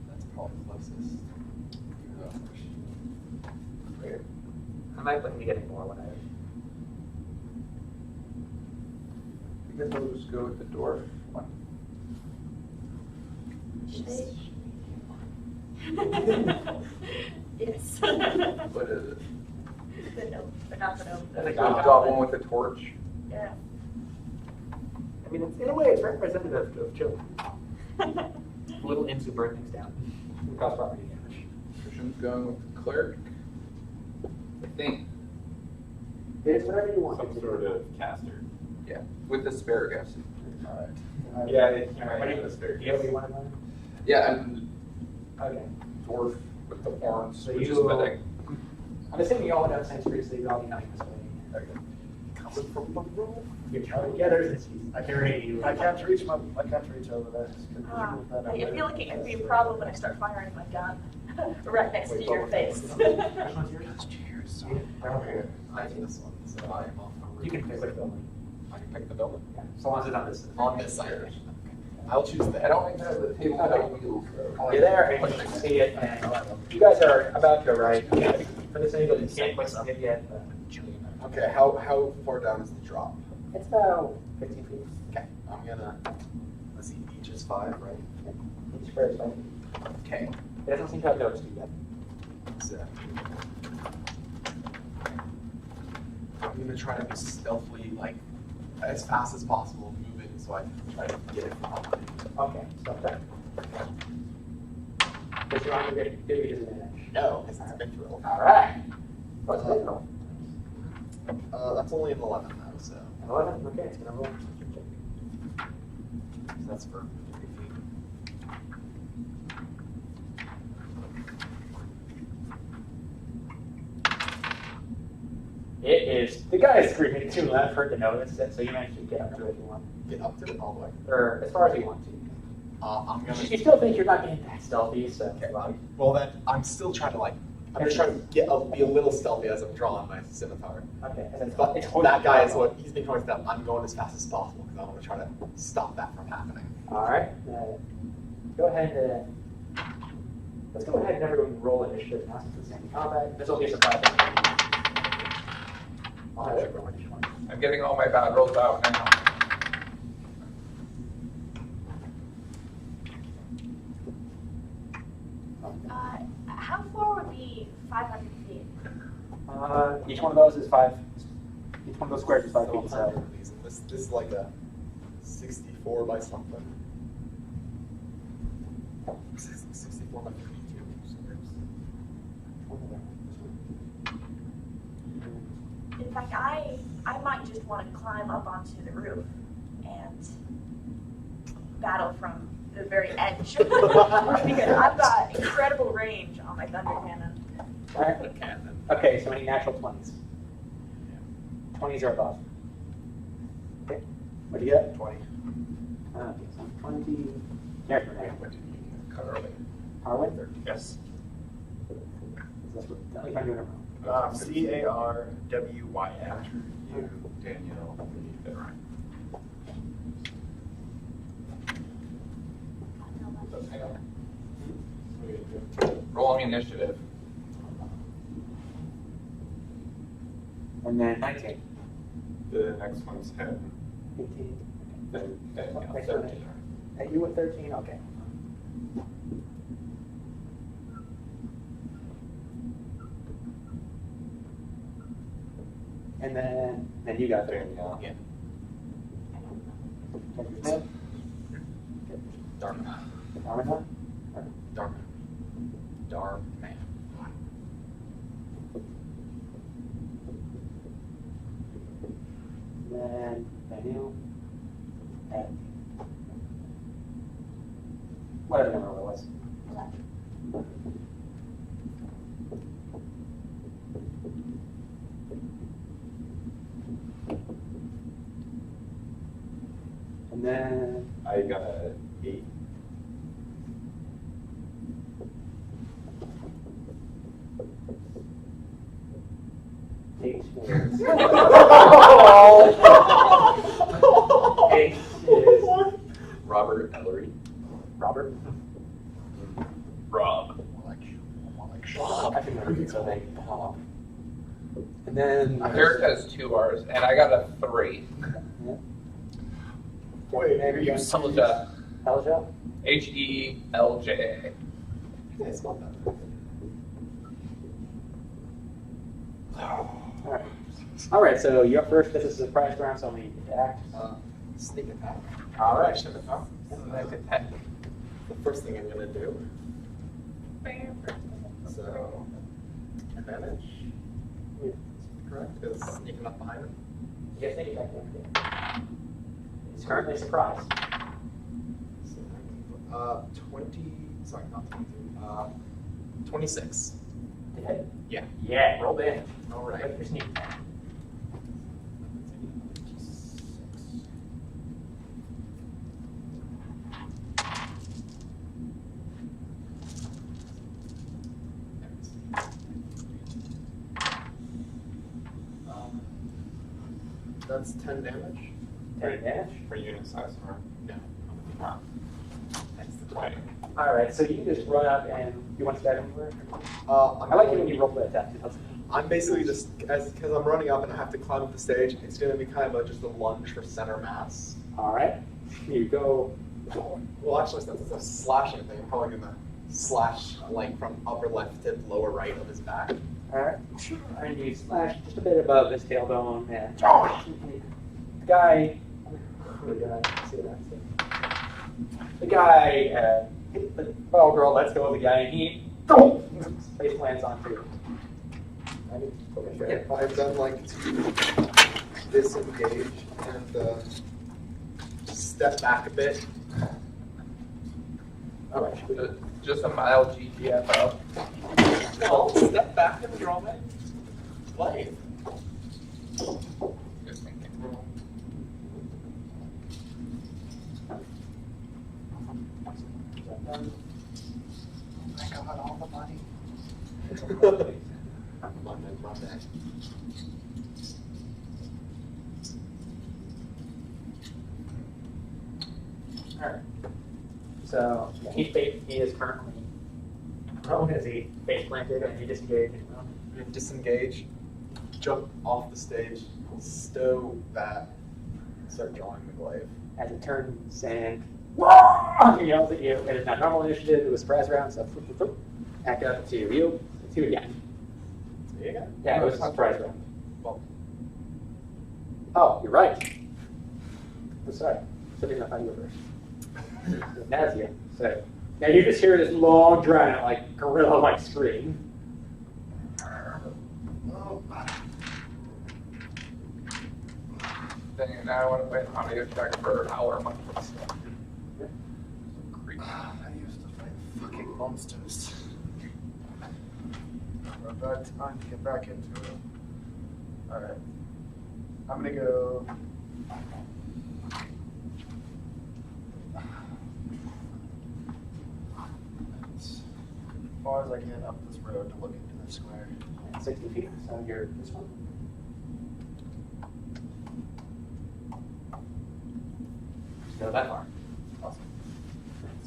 That's probably closest. I might look into getting more when I guess we'll just go with the dwarf one. Yes. What is it? The gnome, but not the gnome. I think You got one with a torch. Yeah. I mean, in a way, it's representative of children. Little imps who burn things down. Who cause property damage. Christian's going with the cleric. I think. It's whatever you want. Some sort of caster. Yeah, with asparagus. Alright. Yeah, What do you have you want to run? Yeah, and Okay. dwarf with the horns, So which is you- fitting. I'm assuming you all went down the same street, so you'll all be knowing this way. Coming from the room. You're trying together since I can't reach. I can't reach over there. I feel like it could be a problem when I start firing my gun right next to your face. Which one's yours? Cheers. Okay. I need this one, so I am off the You can pick which building. I can pick the building. Yeah. So long as it's on this. On this side. I'll choose that. I don't even have the table with wheels. You're there and you can see it, and you guys are about to arrive. For this angle, you can't quite see it yet. Okay, how far down is the drop? It's about 15 feet. Okay, I'm gonna, let's see, each is 5, right? Each first one. Okay, It doesn't seem to have noticed you yet. so I'm gonna try to be stealthily, like, as fast as possible, moving so I can try to get it from behind. Okay, stop that. What's your armor give you disadvantage? No, because it's been through. All right. What's that roll? That's only an 11 though, so. 11? Okay, it's gonna roll. So that's for 3 feet. It is. The guy is screaming too loud for it to notice it, so you might just get up to it if you want. Get up to it all the way. Or as far as you want to. I'm gonna. You still think you're not getting that stealthy, so. Okay, well then, I'm still trying to I'm just trying to be a little stealthy as I'm drawing my scimitar. Okay. And But it's that guy is what he's being pointed step. I'm going as fast as possible because I want to try to stop that from happening. Alright. Go ahead. Let's go ahead and everyone roll initiative now since it's in combat. This will be a surprise. I'll have you roll initiative. I'm getting all my bad rolls out now. How far would be 500 feet? Each one of those is 5. Each one of those squares is 5 feet. So. This is like a 64 by something. 64 by 32 squares. In fact, I might just want to climb up onto the roof and battle from the very edge. Because I've got incredible range on my thunder cannon. Alright. Okay, so any natural 20s? 20s or above. Okay. What do you get? 20. Okay, so 20. Character name. Harwin? Yes. That's what, if I'm doing it wrong. CARWYN. You, Danielle, believe that right. Rolling initiative. And then 19. The next one's him. 18. Then Danielle, Okay, 13. And you with 13? Okay. And then you got 13. Danielle. Yeah. Character's name? Dark. Armina? Dark. Dark man. Then Daniel. And whatever number it was. And then I got a 8. H is H is Robert Ellery. Robert. Rob. I think that would be so big. And then Eric has 2 R's, and I got a 3. Wait, Maybe you Helja. Helja? Helja. I spelled that. All right, so you're up first. This is a surprise round, so I'm going to need to act. Sneak attack. All right. Action attack. Nice attack. The first thing I'm going to do. So, advantage. Correct? Is sneaking up behind him. Yes, thank you, back there. He's currently surprised. So, 20. Sorry, not 22. 26. To hit? Yeah. Yeah, roll damage. All right. Your sneak attack. That's 10 damage. 10 damage. For unit size, or? No. That's the 20. All right, so you just run up and you want to stab anywhere? I'm I like it when you roll the attack. I'm basically just, because I'm running up and I have to climb up the stage, it's going to be kind of just a lunge for center mass. All right, you go. Well, actually, since it's a slashing thing, I'm probably going to slash like from upper left to lower right of his back. All right, and you slash just a bit above his tailbone, and the guy. The guy, the ball girl lets go of the guy, and he face plants onto Okay, I've done like to disengage and step back a bit. All right. Just a mild GTFO. No, step back and draw my blade. Just thinking. I got all the money. Monday. All right. So yeah, he is currently prone as he face planted and he disengaged. And disengage, jump off the stage, stow back, start drawing the glaive. As it turns and he yells at you. It is not normal initiative. It was surprise round, so back up to you. Two again. See again? Yeah, it was a surprise round. Well, Oh, you're right. I'm sorry. Something I thought you were first. That's you. So now you just hear this long, drawn out, like gorilla-like scream. Oh, Dang it, now I want to play an audio check for our money. Creep. I used to fight fucking monsters. We're about time to get back into it. Alright. I'm gonna go. As far as I can up this road to look into the square. 60 feet, so you're this one. Go that far. Awesome.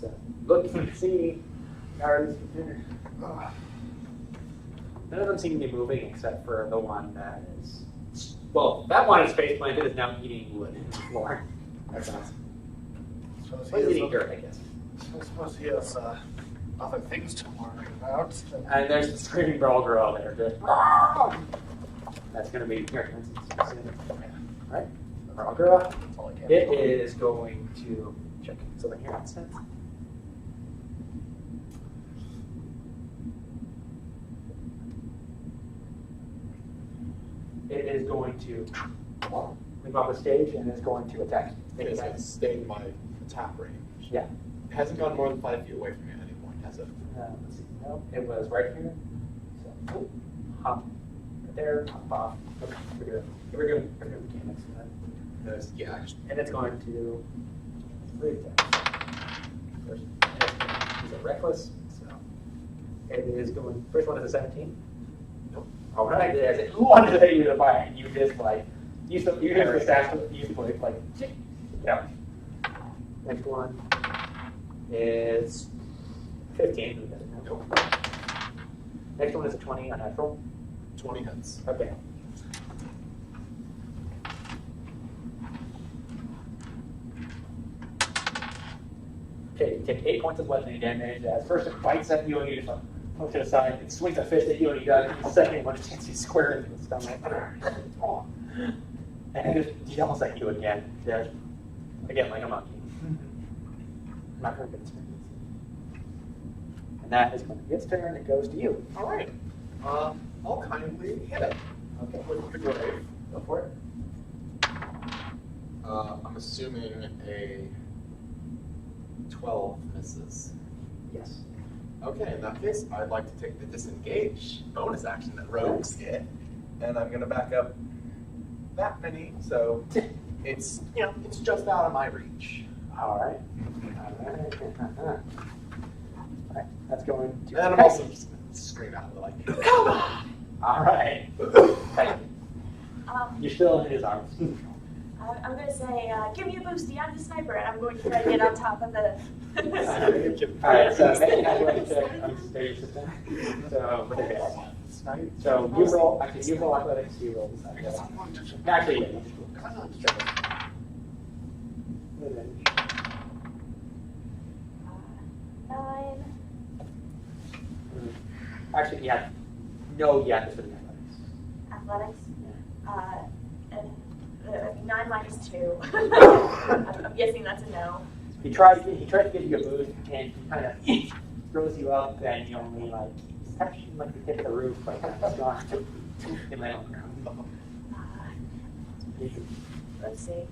So look and see guards. Ugh. None of them seem to be moving except for the one that is. Well, that one is face planted is now eating wood in the floor. That's awesome. Suppose Well, he's he eating has, dirt, I guess. I suppose he has other things to worry about. And there's the screaming brawl girl there. Just, that's going to be your turn. Right? Brawl girl. That's all I can It do. is going to check something here instead. It is going to move off the stage and it's going to attack. okay, so it's stayed my attack range. Yeah. It hasn't gone more than 5 feet away from me at any point, has it? Let's see. No, it was right here. So, hop right there, hop off. Okay, we're doing mechanics. Yeah, I just And it's going to 3 attacks. First, these are reckless, so it is going. First one is a 17. Nope. All right, there's it. One that you to buy, and you just like use the stash, use the blade, like yeah. Next one is 15. Nope. Next one is a 20 unnatural. 20 hits. Okay. Okay, you take 8 points of bludgeoning damage. As first it bites at you and you just like push it aside. It swings a fist at you and you got it. The second one just hits you square into the stomach. And it just yells at you again. Just, again, like a monkey. Not very good experience. And that is going to be its turn. It goes to you. All right. I'll kindly hit it. Okay. With the glaive. Go for it. I'm assuming a 12 misses. Yes. Okay, in that case, I'd like to take the disengage bonus action that rogues get, and I'm going to back up that many, so it's it's just out of my reach. All right. All right. That's going to. And I'm also just going to scream out like, "Come on!" All right. You're still in his arms. I'm going to say, give me a boosty, I'm the sniper, and I'm going to try to get on top of the... All right, so make an athletic check on stage system. So, with advantage. So, you roll, actually, you roll athletics, you roll athletics. Actually, yeah, you just roll. Advantage. 9. Actually, yeah. No, yeah, this would be athletics. Athletics? And 9 minus 2. I'm guessing that's a no. He tried to give you a boost, and he kind of throws you up, and you only like touching like the tip of the roof, like it's gone. It landed on the ground. Let's see.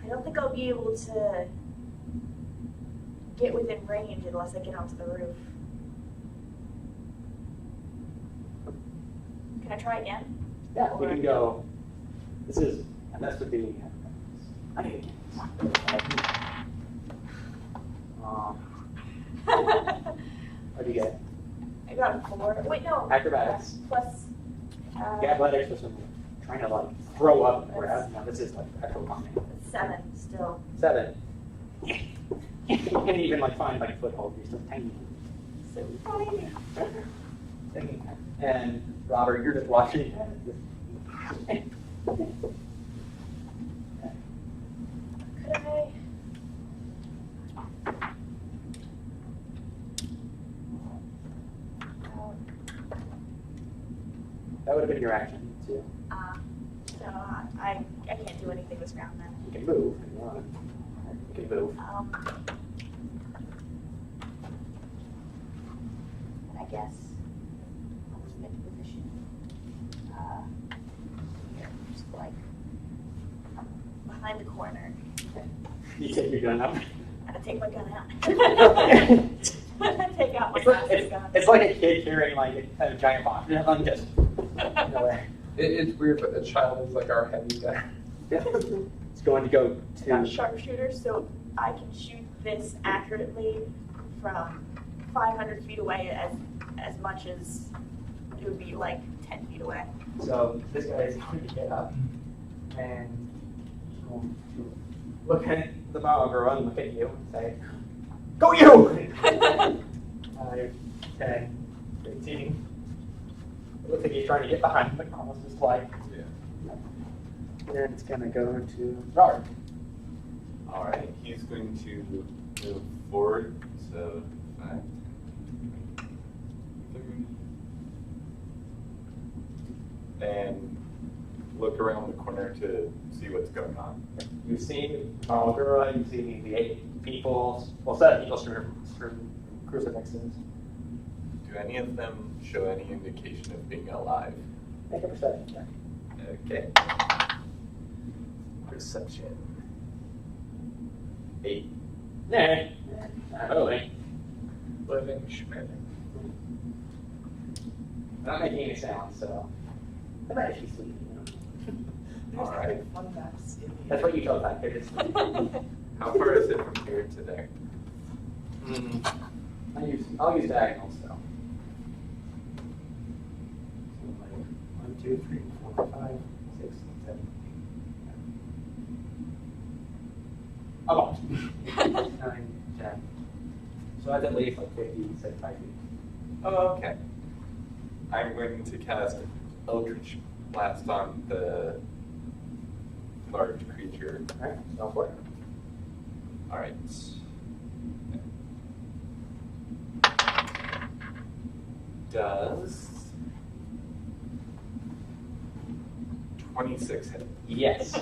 I don't think I'll be able to get within range unless I get onto the roof. Can I try again? Yeah, we can go. This is, and this would be. I need what do you get? I got a 4. Wait, no. Acrobatics. Plus. The athletics was trying to like throw up and grab. Now this is like actual combat. 7 still. 7. You can't even like find like a foothold. You're so tiny. So tiny. And Robert, you're just watching. Could I? That would have been your action too. So I can't do anything this round then. You can move if you want. You can move. I guess I'll just make a position. Here, just like behind the corner. You take your gun out. I'm gonna take my gun out. Take out my massive gun. It's like a kid carrying like a giant box. I'm just no way. It's weird, but the child is like our heavy guy. It's going to go I got a to. sharpshooter, so I can shoot this accurately from 500 feet away as much as it would be like 10 feet away. So this guy is going to get up and he's going to look at the bow girl and look at you and say, "Go you!" 5, 10, 15. It looks like he's trying to get behind, but almost just like. Yeah. And then it's going to go to Robert. All right, he's going to move forward. So 5, 10, 20, 30. And look around the corner to see what's going on. You see Malagura, you see the 8 people, well, 7 people strewn crucifixes. Do any of them show any indication of being alive? Make a perception check. Okay. Perception. 8. Nah, not really. Living schmidt. Not making any sound, so I might actually sleep. There's All right. like fun maps in the That's what you told that kid. How far is it from here to there? I'll use diagonals though. 1, 2, 3, 4, 5, 6, 7. About 9, 10. So that's at least like 50, 75 feet. Oh, okay. I'm going to cast Eldritch Blast on the large creature. Alright, go for it. All right. Does 26 hit? Yes.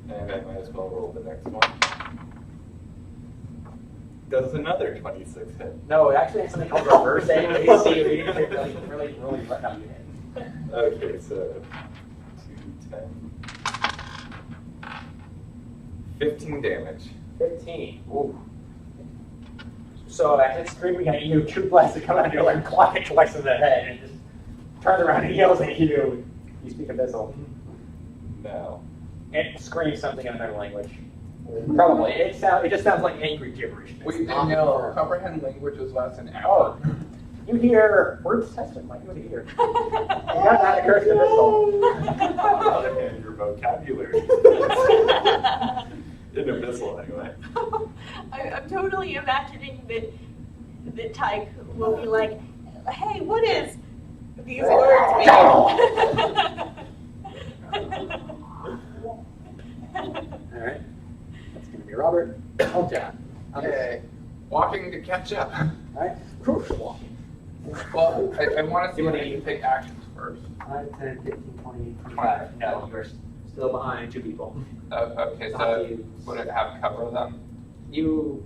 And I might as well roll the next one. Does another 26 hit? No, it actually has something called reverse aim. You see, you really let how you hit. Okay, so 2, 10. 15 damage. 15. Ooh. So as it's screaming at you, 2 blasts come out of you and clock it twice in the head and just turns around and yells at you. You speak Abyssal. No. It screams something in another language. Probably. It just sounds like angry gibberish. We know comprehend languages last an hour. Oh. You hear words tested like you would hear. You got that cursed Abyssal. On the other hand, your vocabulary. In Abyssal, anyway. I'm totally imagining that Tyke will be like, "Hey, what is these words mean?" All right. That's going to be Robert. Oh, John. Okay. Walking to catch up. All right. Crucial walking. Well, I want want to see You if wanna you eat? pick actions first. 5, 10, 15, 20, 25. No, you're still behind 2 people. Okay, Not so you. would it have cover then?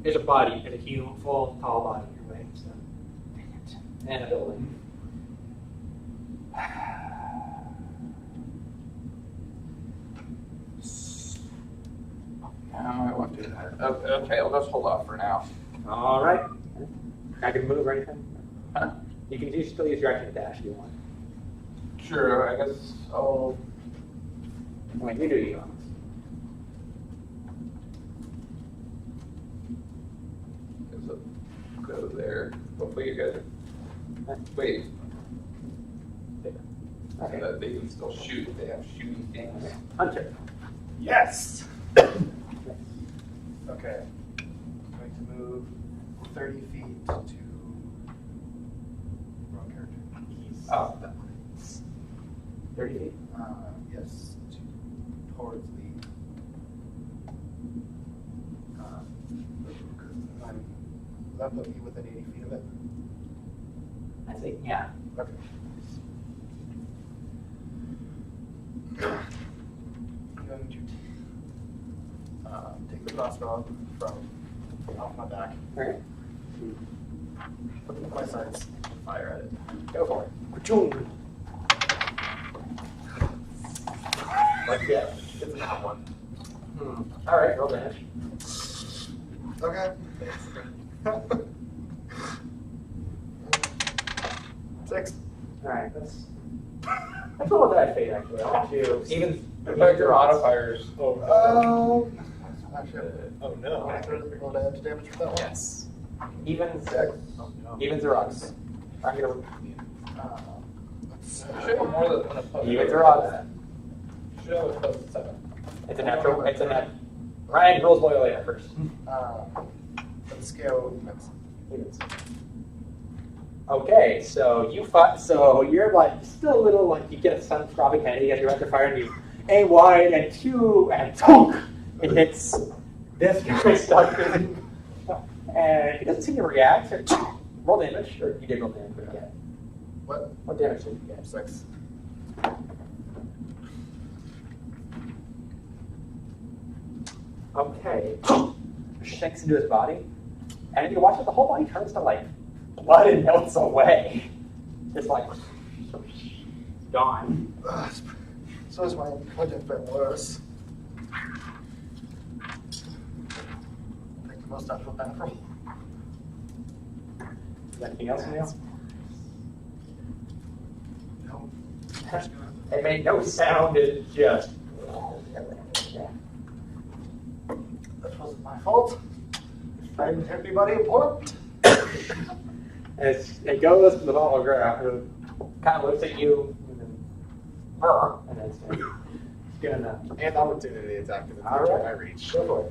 There's a body, there's a human, full, tall body in your way. So. Dang it. And a building. No, I won't do that. Okay, I'll just hold off for now. All right. I can move or anything? Huh? You can still use your action to dash if you want. Sure, I guess I'll. I mean, you do you. Go there. Hopefully you guys are. Wait. Okay. So that they can still shoot if they have shooting things. Hunter. Yes. Okay. I'm going to move 30 feet to wrong character. Oh, 30 feet. Yes, towards the. That put me within 80 feet of it. I think, yeah. Okay. I'm going to take the crossbow from off my back, All right. put it in my sights, and fire at it. Go for it. Ka-choom. Like, yeah, it's not one. All right, roll damage. Okay. 6. All right, that's a little bad fate actually. I want you even but your modifiers. Actually, Oh can no. I roll damage for that one? Yes. even Oh no. evens or odds. I'm gonna Let's, You should have more than one opponent. evens or odds. You should have a plus 7. It's a natural. It's a net. Ryan rolls loyally at first. let's go evens. Evens. Okay, so you fight. So you're like still a little like you get some throbbing head. You get your rapid fire and you aim wide and two and tonk. It hits this guy stuck in, and he doesn't seem to react. Roll damage, or you did roll damage, but you get. What? What damage did you get? 6. Okay. Shakes into his body, and you watch it. The whole body turns to like blood and melts away. It's like gone. So is my intelligence been worse? Take the most out of a bad roll. Is there anything else in there? No. It made no sound. It just. That wasn't my fault. I didn't hurt anybody important. As it goes to the ball of ground, it kind of looks at you, and then it's gonna And opportunity attack because it's All within right. my reach. go for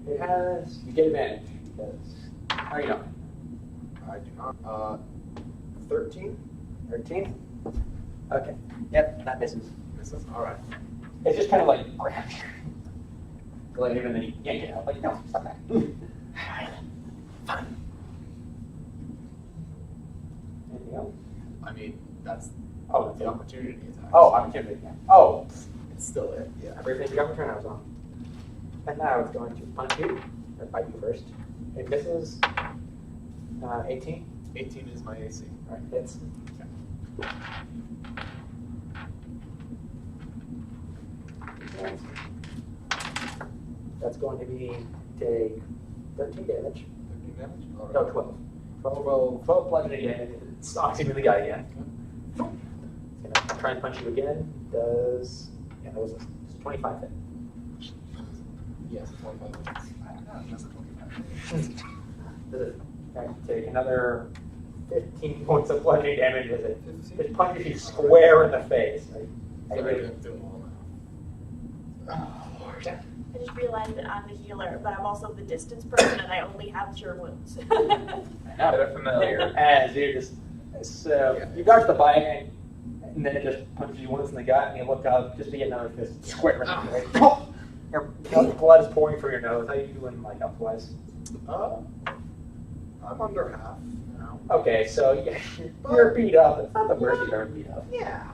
it. It has you get advantage because how you know? I do not. 13? 13? Okay. Yep, that misses. Misses. All right. It's just kind of like grabs you. Like even then you yank it out. Like no, stop that. Fine. Anything else? I mean, that's Oh, that's the it. opportunity attack. Oh, opportunity. Yeah. Oh, It's still it. Yeah. everything you got turn I was on. And now it's going to punch you, or bite you first. It misses. 18. 18 is my AC. All right, hits. That's going to be take 13 damage. 13 damage? All right. No, 12. 12 bludgeoning damage. It socks him in the guy again. It's gonna try and punch you again. Does yeah, that was a 25 hit. Yes, 25 damage. That's a 25. Does it take another 15 points of bludgeoning damage as it just punches you square in the face. Sorry, I'm doing all Oh, Lord. I just realized that I'm the healer, but I'm also the distance person, and I only have cure wounds. Get a familiar. As you're just so you dodge the bite and then it just punches you once in the gut and you look up just to get another fist square in the face. Your blood is pouring from your nose. How are you doing like otherwise? I'm under half. now. Okay, so you're beat up. It's not the worst you've ever beat up. Yeah.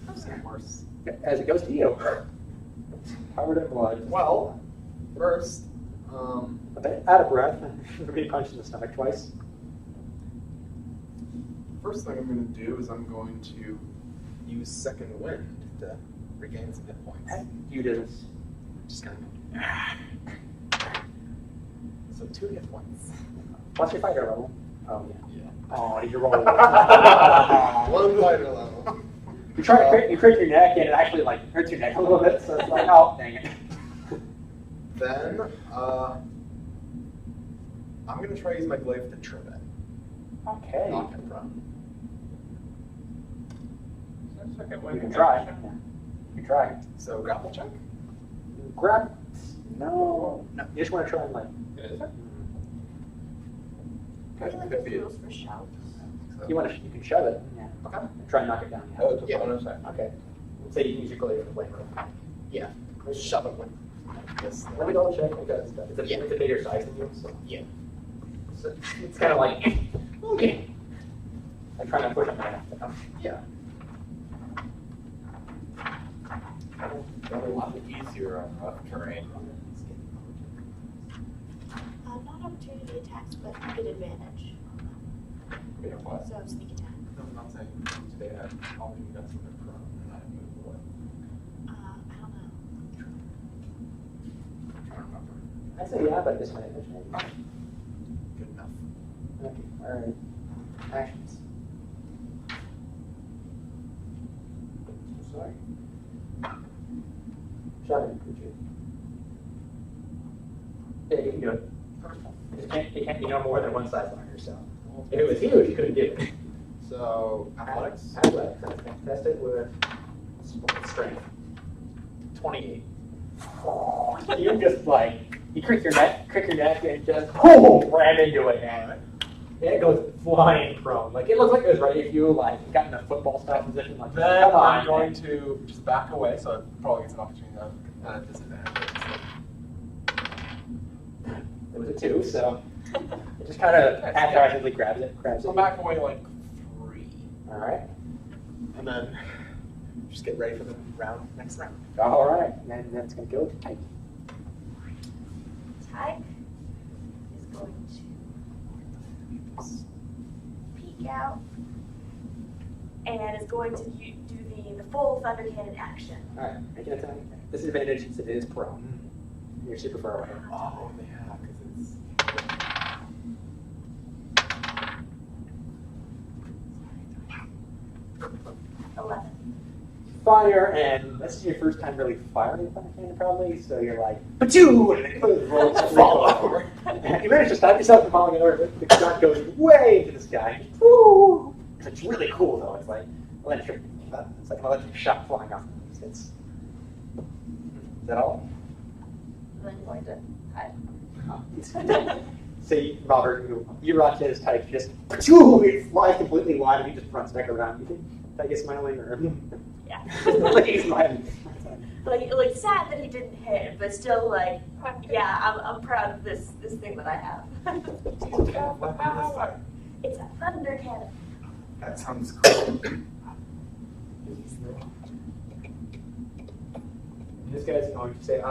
I've seen worse. As it goes to you. Covered in blood. Well, first, A bit out of breath for being punched in the stomach twice. First thing I'm going to do is I'm going to use second wind to regain some hit points. You didn't. Just kind of. So 2 hit points. What's your fighter level? Oh, yeah. Yeah. Oh, did you roll? one fighter level. You try to crack your neck, and it actually like hurts your neck a little bit. So it's like, oh, dang it. Then I'm going to try using my glaive to trip it. Okay. Knock him prone. You can try. Yeah. You can try. So grapple check. Grab. No. No. You just want to try and like. Is it? I feel like there's rules for shouts. You want to. You can shove it. Yeah. Okay. Try and knock it down. Yeah. Oh, it's a Yeah. bonus action. Okay. So you can use your glaive for blade. Yeah. Shove it with this. Let me double check because Yeah. it's a bigger size than you. So. Yeah. So it's kind of like. Okay. I'm trying to push it right now. Yeah. Got a lot easier on rough terrain. Not opportunity attacks, but good advantage. Yeah, what? So sneak attack. No, I'm not saying today I all you got something from and I moved away. I don't know. I'm trying to remember. I say yeah, but disadvantage maybe. Good enough. Okay. All right. Actions. Sorry. Shove it, could you? Yeah, you can do it. You can't be no more than one size larger, so. If it was huge, you couldn't do it. So athletics. Athletics. Test it with strength. 28. You just like, you crick your neck and just boom, ram into it, man. And it goes flying prone. Like, it looks like it was ready if you, like, got in a football style position. Like, Then come on, I'm going man. to just back away, so it probably gets an opportunity at a disadvantage. It was a 2, so it just kind of haphazardly grabs it. So back away like 3. All right. And then just get ready for the next round. All right. And that's going to go to Tyke. Tyke is going to peek out and is going to do the full Thunder Cannon action. All right. Make an attack. Disadvantage since it is prone. You're super far away. Oh, yeah, because it's. 11. Fire, and this is your first time really firing a Thunder Cannon, probably, so you're like, Pachoo! And it rolls to fall over. You manage to stop yourself from falling over, but the shot goes way into the sky. Woo! It's really cool, though. It's like electric. It's like an electric shot flying off the distance. Is that all? And then going to hide. So, Robert, you rock his type, just Pachoo! It flies completely wide, and he just runs back around. You think that gets smiling, or? Yeah. Like he's smiling. like sad that he didn't hit, but still like, yeah, I'm proud of this thing that I have. It's a Thunder Cannon. That sounds cool. This guy's going to say,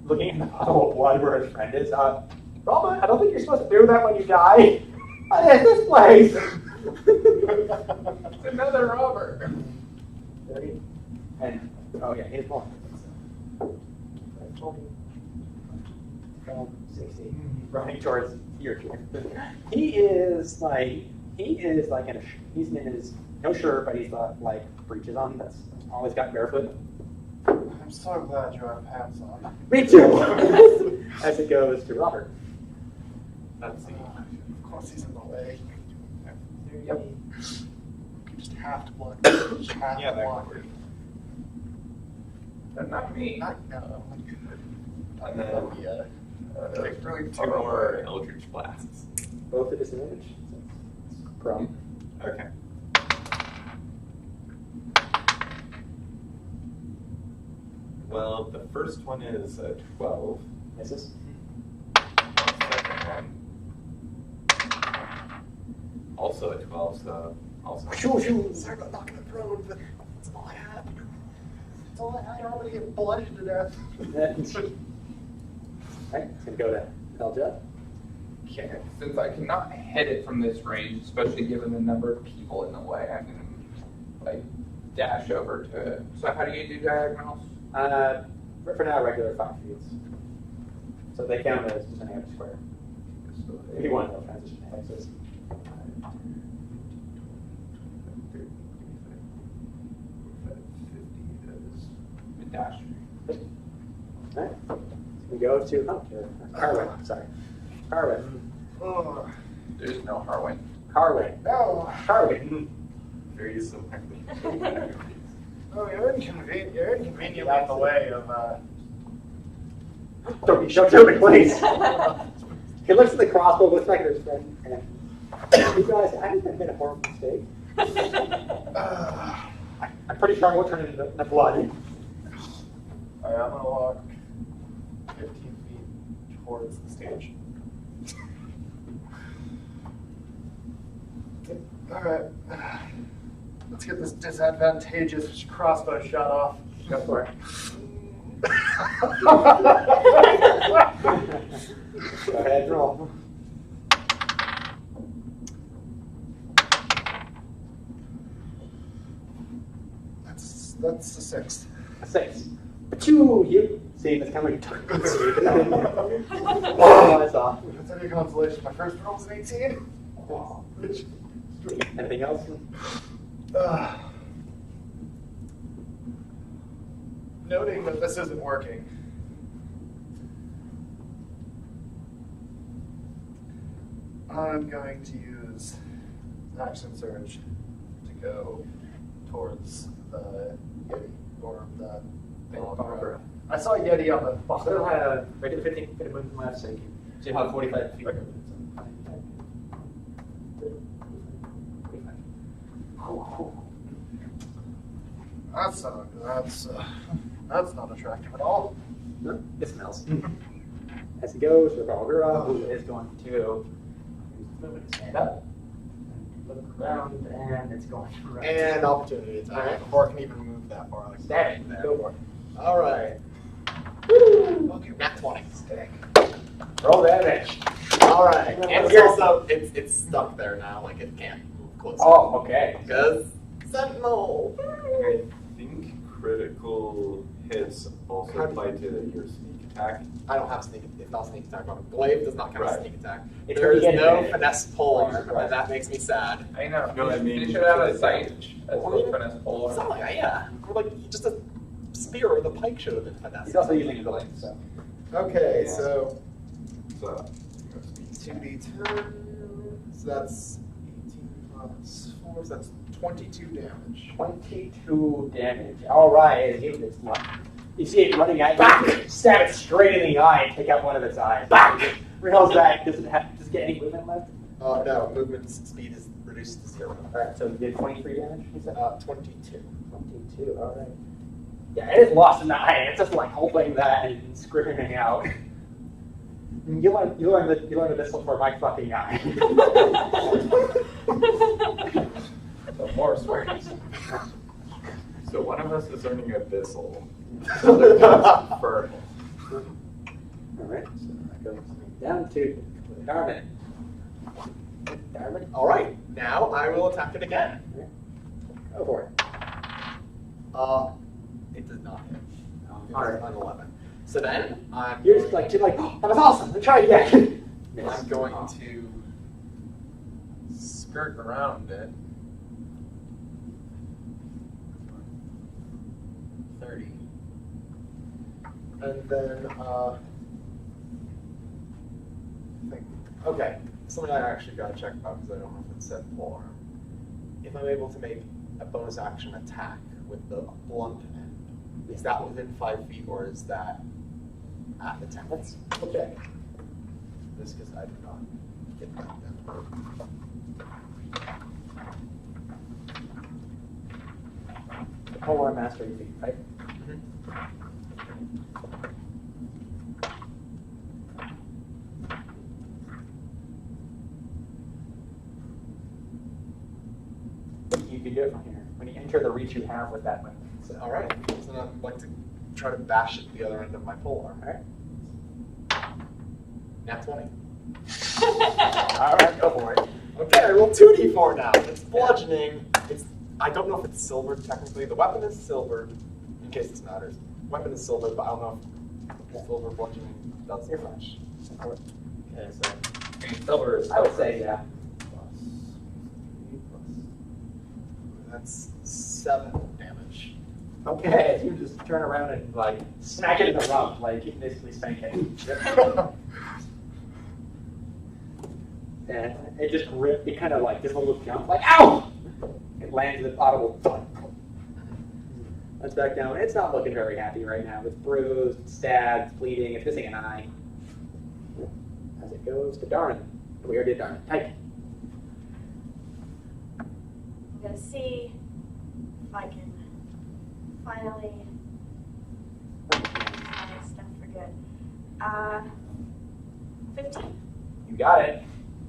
looking at the puddle of blood where his friend is, Rama, I don't think you're supposed to do that when you die. At this place. It's another robber. 30. And, oh yeah, he's more. 20. 60. Running towards your chair. He is like he's in his, no shirt, but he's got like breeches on. That's always got barefoot. I'm so glad you have pants on. Me too. As it goes to Robert. Let's see. Of course he's in the way. Yep. You just have to block. Just have Yeah, to that block. could work. But not me. Not no. And then Like really two more Eldritch Blasts. Both at disadvantage. Prone. Okay. Well, the first one is a 12. Misses. The second one also a 12, so also. Sorry about knocking it prone, but that's all I had. That's all I had. I don't want to get bludgeoned to death. Alright, it's gonna go to Elja. Okay, since I cannot hit it from this range, especially given the number of people in the way, I'm gonna like dash over to it. So how do you do diagonals? For now, regular 5 feet. So they count as just an average square. So If you want to transition to hexes. dash. Alright. We go to Carwin. Sorry. Carwin. Oh, There's no Harwin. Carwin. no. Carwin. Very similar. Oh, you're inconveniently in the way of, Don't do it, please. He looks at the crossbow, looks back at his friend, and you guys, I think I made a horrible mistake. I'm pretty sure I won't turn it into blood. Alright, I'm gonna walk 15 feet towards the stage. Alright. Let's get this disadvantageous crossbow shot off. Go for it. Go ahead and roll. That's a 6. A 6. Achoo! You see, that's kind of like oh, I saw. That's any consolation. My first roll was an 18. Anything else? Noting that this isn't working, I'm going to use action surge to go towards the Yeti or the Bomber. I saw a Yeti on the So bottom. they'll have regular 15 feet of movement left, so you have 45 feet. That's not attractive at all. No, it smells. As he goes, Revolvera, who is going to use movement to stand up, look around, and it's going to run. And opportunity attack Alright. before I can even move that far. Like Stab it. Go for it. All right. Okay, nat 20. Roll damage. All right. And it's also it's stuck there now, like it can't move closer. Oh, okay. Because Sentinel. I think critical hits also How do apply to your sneak attack. I don't have sneak. It's not sneak attack. But Glaive does not count as Right. sneak attack. It's There when is you get no advantage. finesse pull, Right. and that makes me sad. I know. No, I mean, you should have a for sight advantage. as well finesse pull. Something like that, yeah. Or like just a spear or the pike should have been finesse. He's also using the link, so. Okay, Yeah. so So, 2d10. So that's 18 plus 4. So that's 22 damage. 22 damage. All right, you see it running at you. Stab it straight in the eye and take out one of its eyes. Reels back. Does it get any movement left? No, movement speed is reduced to 0. All right, so you did 23 damage. You said 22. 22. All right. Yeah, it is lost in the eye. It's just like holding that and screaming out. You learn this before my fucking eye. So more swears. so one of us is earning abyssal. The other one's infernal. All right, so that goes down to Darwin. Darwin. All right, now I will attack it again. Go for it. It does not hit. It All was right. an 11. So then I'm You're just like, oh, that was awesome. Let's try it again. I'm going to skirt around it. 30. And then, okay, something I actually got to check about because I don't know if it said more. If I'm able to make a bonus action attack with the blunt end, is that within 5 feet or is that at the 10? Let's check. This because I did not get that done. Polar mastery feat, right? you can do it from here. When you enter the reach you have with that weapon. So. All right. So then I'd like to try to bash it at the other end of my polearm. All right. Nat 20. All right, go for it. Okay, I roll 2d4 now. It's bludgeoning. I don't know if it's silvered technically. The weapon is silvered, in case this matters. Weapon is silvered, but I don't know if silver bludgeoning does You're much. Okay, so Silver is I would say yeah. That's 7 damage. Okay, you just turn around and like smack it in the rump, like you can basically spank it. And it just ripped. It kind of like this little jump, like ow! It lands with audible thud. Let's back down. It's not looking very happy right now. It's bruised, stabbed, bleeding. It's missing an eye. As it goes to Darn. We already did Darn. Tyke. I'm gonna see if I can finally stuff for good. 15. You got it.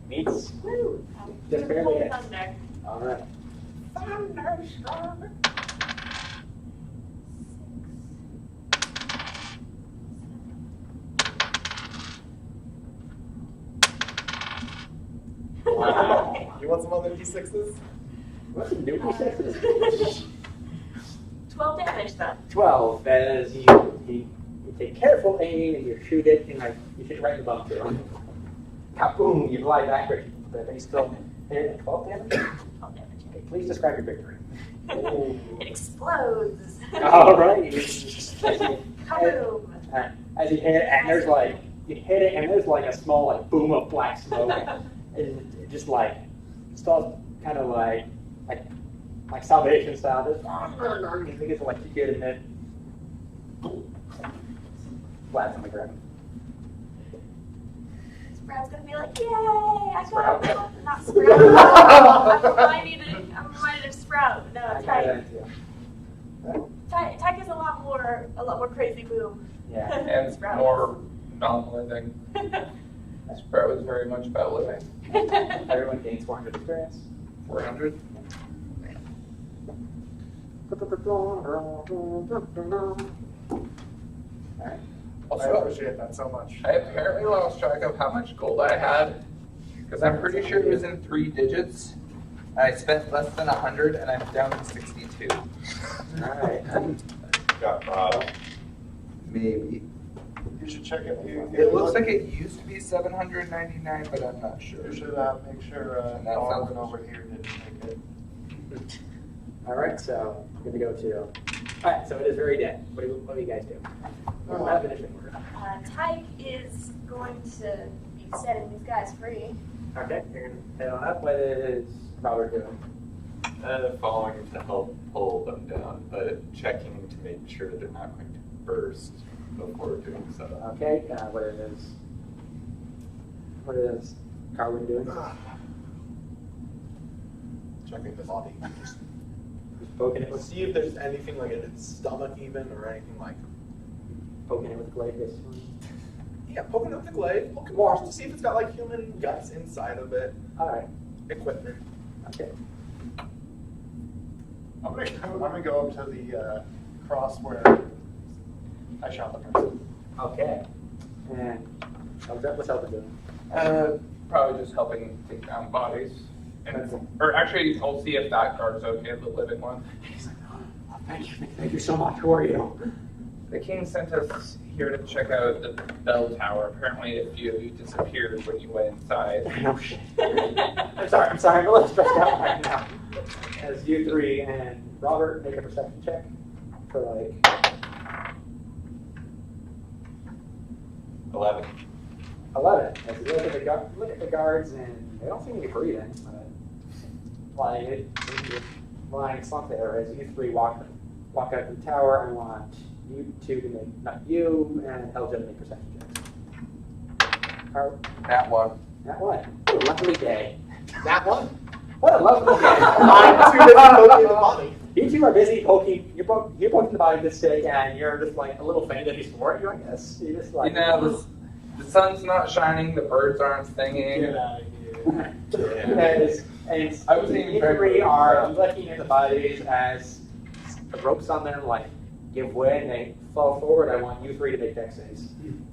Meets. Woo! Just barely hit. Thunder. All right. Thunderstorm. Wow. You want some other d6s? What's the new sixes? 12 damage though. 12. As you take careful aim and you shoot it, and like you shoot it right in the bump too. Kaboom! You fly backwards, but you still hit it. 12 damage. 12 damage. Okay, please describe your victory. It explodes. All right. Kaboom. As you hit it, and there's like you hit it, and there's like a small like boom of black smoke, and it just like starts kind of like Salvation style. Just you think it's like you get in it, flats on the ground. Sprout's gonna be like, yay! I Sprout. got it. Not Sprout. I'm reminded of Sprout. No, I got Tyke. it, Tyke is a lot more crazy boom. yeah. and Sprout. more non-living. Sprout was very much about living. Everyone gains 400 experience. 400. Alright. I appreciate that so much. I apparently lost track of how much gold I had, because I'm pretty sure it was in 3 digits. I spent less than 100, and I'm down to 62. Alright. Got robbed. Maybe. You should check it. It looks like it used to be 799, but I'm not sure. You should make sure That sounds Norman over here didn't make it. Alright, so we're gonna go to. Alright, so it is very dead. What do you guys do? We're not finishing order. Tyke is going to be setting these guys free. Okay, you're gonna head on up. What is Robert doing? Following to help pull them down, but checking to make sure they're not going to burst before doing so. Okay, what is Carwin doing? Checking the body. Just poking it Let's with see if there's anything like in its stomach even, or anything like. glaive, basically. Yeah, poking it with the glaive. Look more to see if it's got like human guts inside of it. Alright, Equipment. okay. I'm gonna go up to the cross where I shot the person. Okay. And what's Elton doing? Probably just helping take down bodies. Or actually, I'll see if that guard's okay, the living one. He's like, oh, thank you so much. Who are you? The king sent us here to check out the bell tower. Apparently, a few of you disappeared when you went inside. No shit. I'm sorry, I'm a little stressed out right now. As you three and Robert make a perception check for like 11. 11. As you look at the guards and they don't seem to be breathing. Lying slumped there as you three walk out of the tower. I want you two to make, not you, and Elja to make perception checks. That one. That one. What a lovely day. That one? What a lovely day. I'm too busy poking the body. You two are busy poking. You're poking the body with this stick, and you're just like a little faint at for you, I guess. You're just like. You know, the sun's not shining, the birds aren't singing. Get out of here. And I was aiming you very three low. are looking at the bodies as the ropes on them like give way and they fall forward. I want you three to make dex saves.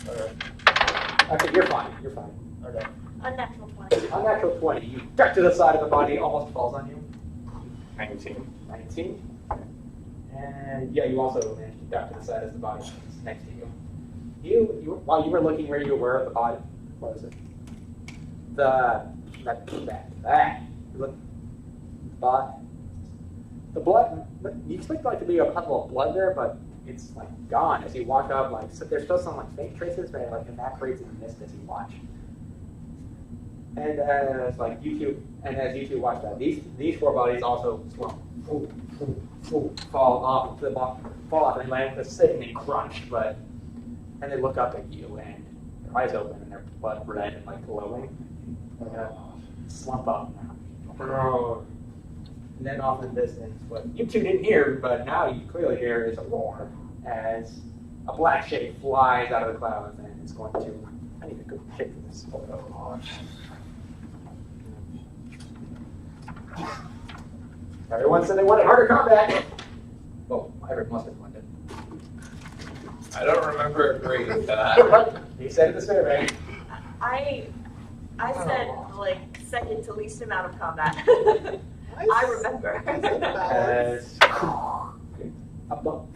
Okay, you're fine. You're fine. Okay. Unnatural 20. Unnatural 20. You duck to the side of the body, almost falls on you. 19. 19. And yeah, you also managed to duck to the side as the body is next to you. You while you were looking where you were, the body, what is it? The blood, you expect like to be a puddle of blood there, but it's like gone as you walk up. Like so there's still some like faint traces, but it like evaporates in the mist as you watch. And as as you two watch that, these four bodies also fall off and land with a sickening crunch, and they look up at you and their eyes open and they're blood red and like glowing, like a slump up. And then off in the distance, what you two didn't hear, but now you clearly hear is a roar as a black shape flies out of the clouds and it's going to. I need to go shape for this photo. Everyone said they wanted harder combat. Well, everyone must have wanted. I don't remember agreeing to that. You said in the survey. I said like second to least amount of combat. I remember.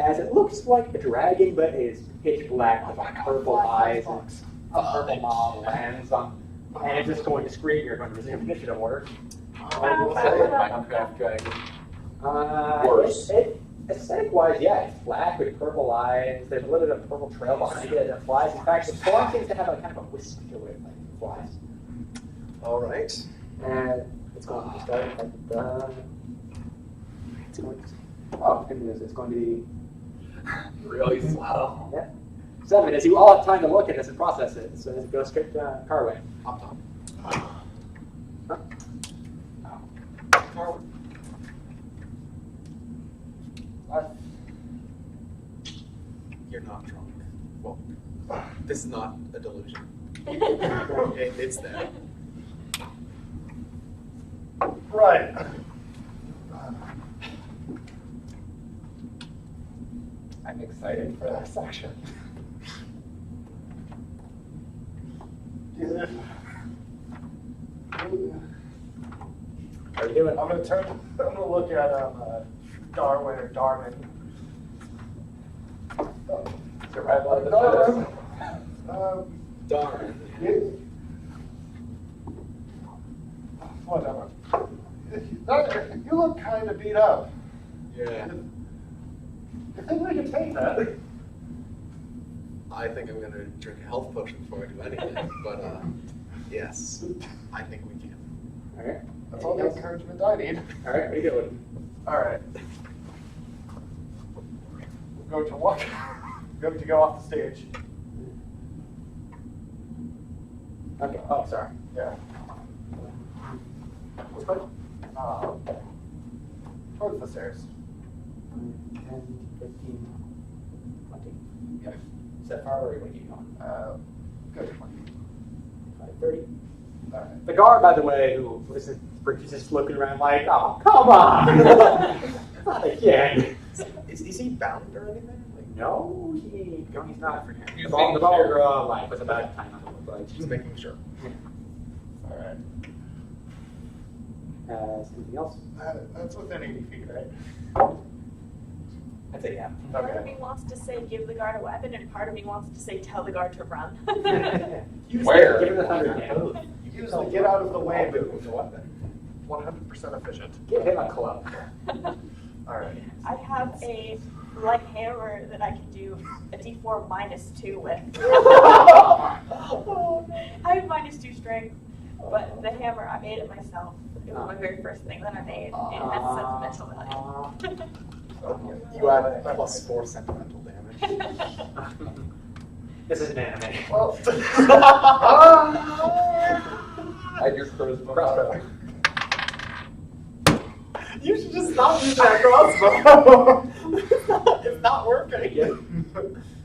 As it looks like a dragon, but is pitch black with like purple eyes and a purple maw lands on, and it's just going to scream. You're going to resume initiative order. Minecraft dragon. Worse. Aesthetic-wise, yeah, it's black with purple eyes. There's a little bit of purple trail behind it that flies. In fact, the form seems to have a kind of a wisp to it, like it flies. All right. And it's going to start like the. It's going to. Oh, good news! It's going to be Really slow. yeah. 7. As you all have time to look at this and process it, so it goes straight to Carway. Up top. Huh? You're not drunk. Well, this is not a delusion. It's there. Right. I'm excited for that section. How are you doing? I'm gonna look at Darwin or Darwin. Survival of the Darwin. fittest. Darn. Whatever. You look kind of beat up. Yeah. You think we can take that? I think I'm gonna drink a health potion before I do anything, but yes, I think we can. All right. That's all the encouragement I need. All right. What are you doing? All right. We're going to walk. We're going to go off the stage. Okay. Oh, sorry. Yeah. What's going? Towards the stairs. 10, 15, 20. Yeah. Is that far or what are you going? Good. 30. All right. The guard, by the way, who was just looking around like, oh, come on! Not again. Is he bound or anything? Like, No, he's not. He's The ball being girl sure. like was about time on the look just making sure. All right. Something else? That's within 80 feet, right? I'd say yeah. Part of me wants to say give the guard a weapon, and part of me wants to say tell the guard to run. Where? Give him the thunder cannon. Use the get out of the way move with a weapon. 100% efficient. Give him a club. All right. I have a light hammer that I can do a d4 -2 with. I have -2 strength, but the hammer, I made it myself. It was my very first thing that I made. It has sentimental value. You add +4 sentimental damage. This is an anime. Well, I just crossbow. You should just stop using that crossbow. It's not working.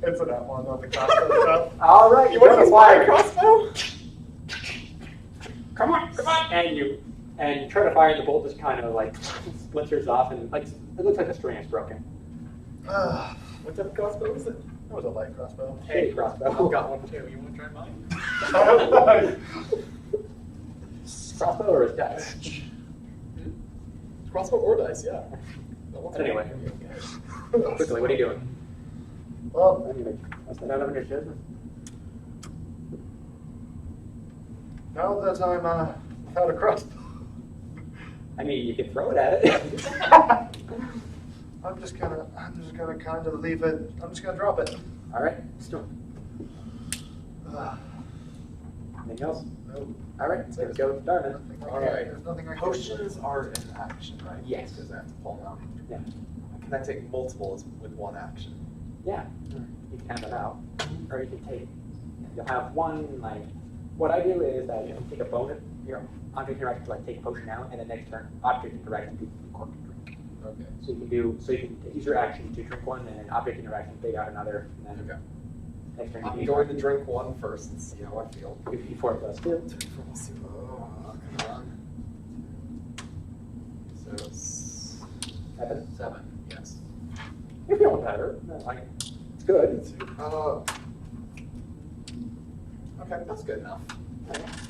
it's an F1 on the crossbow stuff. All right, You want to use my crossbow? Come on. And you And you try to fire, and the bolt just kind of like splinters off, and like it looks like the string is broken. What type of crossbow is it? That was a light crossbow. Hey, crossbow. I've got one too. You want to try mine? Crossbow or is dice? Crossbow or dice, yeah. Anyway. Quickly, what are you doing? Well, Anyway, what's the out of initiative? now that I'm without a crossbow, I mean, you can throw it at it. I'm just gonna kind of leave it. I'm just gonna drop it. All right, let's do it. Anything else? Nope. All right, let's go with Darman. All right. There's nothing I can Potions are in action, right? Yes. Because I have to pull them. Yeah. Can I take multiples with one action? Yeah, you can have them out, or you can take. You'll have one like. What I do is that you take a bonus. Your object interaction to like take a potion out, and the next turn object interaction to cork drink. Okay. So you can use your action to drink one, and then object interaction take out another, and then Okay. next turn you I'm can going to drink one first and see how I feel. use 4 plus 2. Oh, come on. So 7, yes. You're feeling better. Like, it's good. Okay, that's good enough.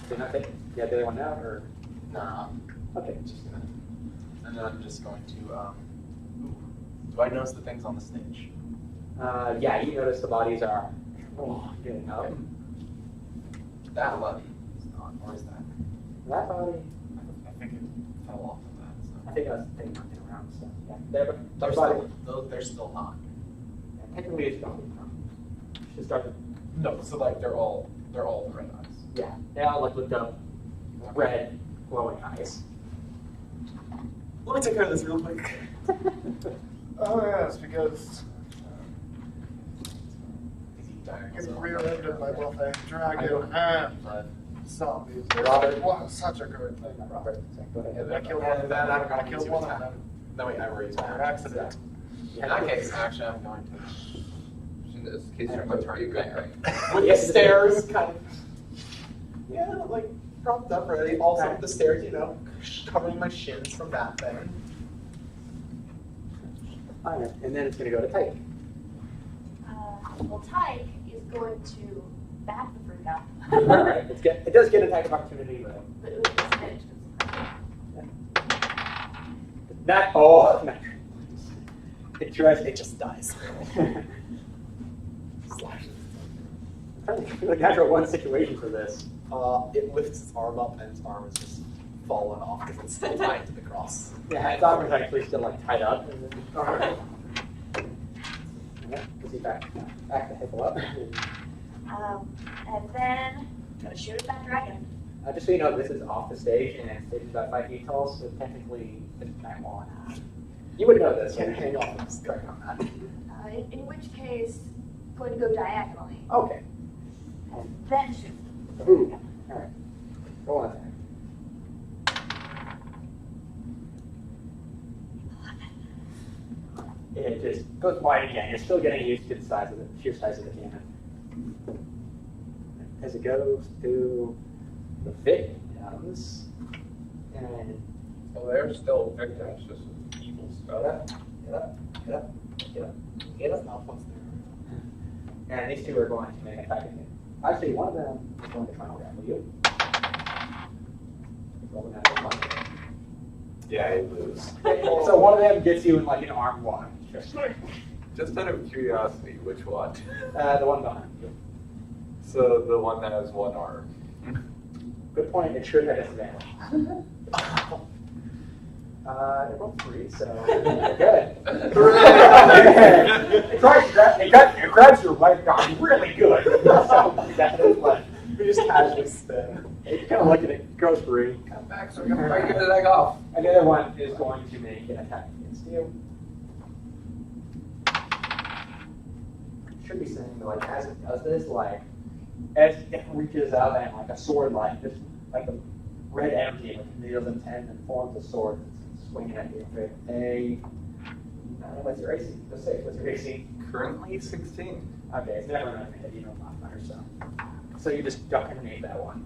Did not take. You had the other one now, or Nah, okay. just gonna. And then I'm just going to. Do I notice the things on the stage? Yeah, you notice the bodies are getting up. Okay. That body is not. Or is that? That body, I think it fell off of that. So. I think that's the thing knocking around. So yeah, their They're body. they're still not. Yeah, technically, it's not. Should start. No, so like they're all the red eyes. Yeah, they all looked up, red, glowing eyes. Let me take care of this real quick. Oh yes, because I get rear-ended by both a dragon and zombies. Robert. Wow, such a good thing. Robert, go ahead. I killed one of them. I'm going I to killed use one your of them. No, wait, I already used By my accident. In that case, actually, I'm going to. In this case, I'm you're going to going turn to be there. good. With the stairs kind of. Yeah, like propped up ready. Also, Okay. the stairs, covering my shins from that thing. All right, and then it's going to go to Tyke. Well, Tyke is going to back the fruit up. All right, it does get an attack of opportunity, but But it was finished. no. It tries. It just dies. Slashes. I'm trying to think of a natural one situation for this. It lifts its arm up and its arm is just fallen off because it's still tied to the cross. Yeah, its arm is actually still like tied up. And then, all right. Yeah, because he back the hip up. And then gonna shoot at that dragon. Just so you know, this is off the stage, and the stage is about 5 feet tall, so technically it's night wall. You would know this, yeah. Hang on, just correct on that. In which case, going to go diagonally. Okay. And then shoot. Ooh. All right. Roll on attack. It just goes wide again. You're still getting used to the size of the sheer size of the cannon. As it goes to the victims, and Well, they're still victims, just evil stuff. get up. And these two are going to make an attack again. Actually, one of them is going to try and grapple you. Roll a natural one. Yeah, I lose. So one of them gets you in like an arm lock. Just out of curiosity, which one? The one behind you. So the one that has one arm. Good point. It should have disadvantage. It rolled 3, so good. It grabs your right arm really good. So that is what. We just casually spin. You kind of look at it, goes free. Come back, so we're going to break the leg off. And the other one is going to make an attack against you. Should be saying that, like, as it does this, like, as it reaches out and like a sword, like this, like a red energy, like needles and ten, and forms a sword, it's swinging at you. What's your AC? Let's say, what's your AC? Currently 16. Okay, it's never going to hit you, no modifier, so. So you just duck underneath that one.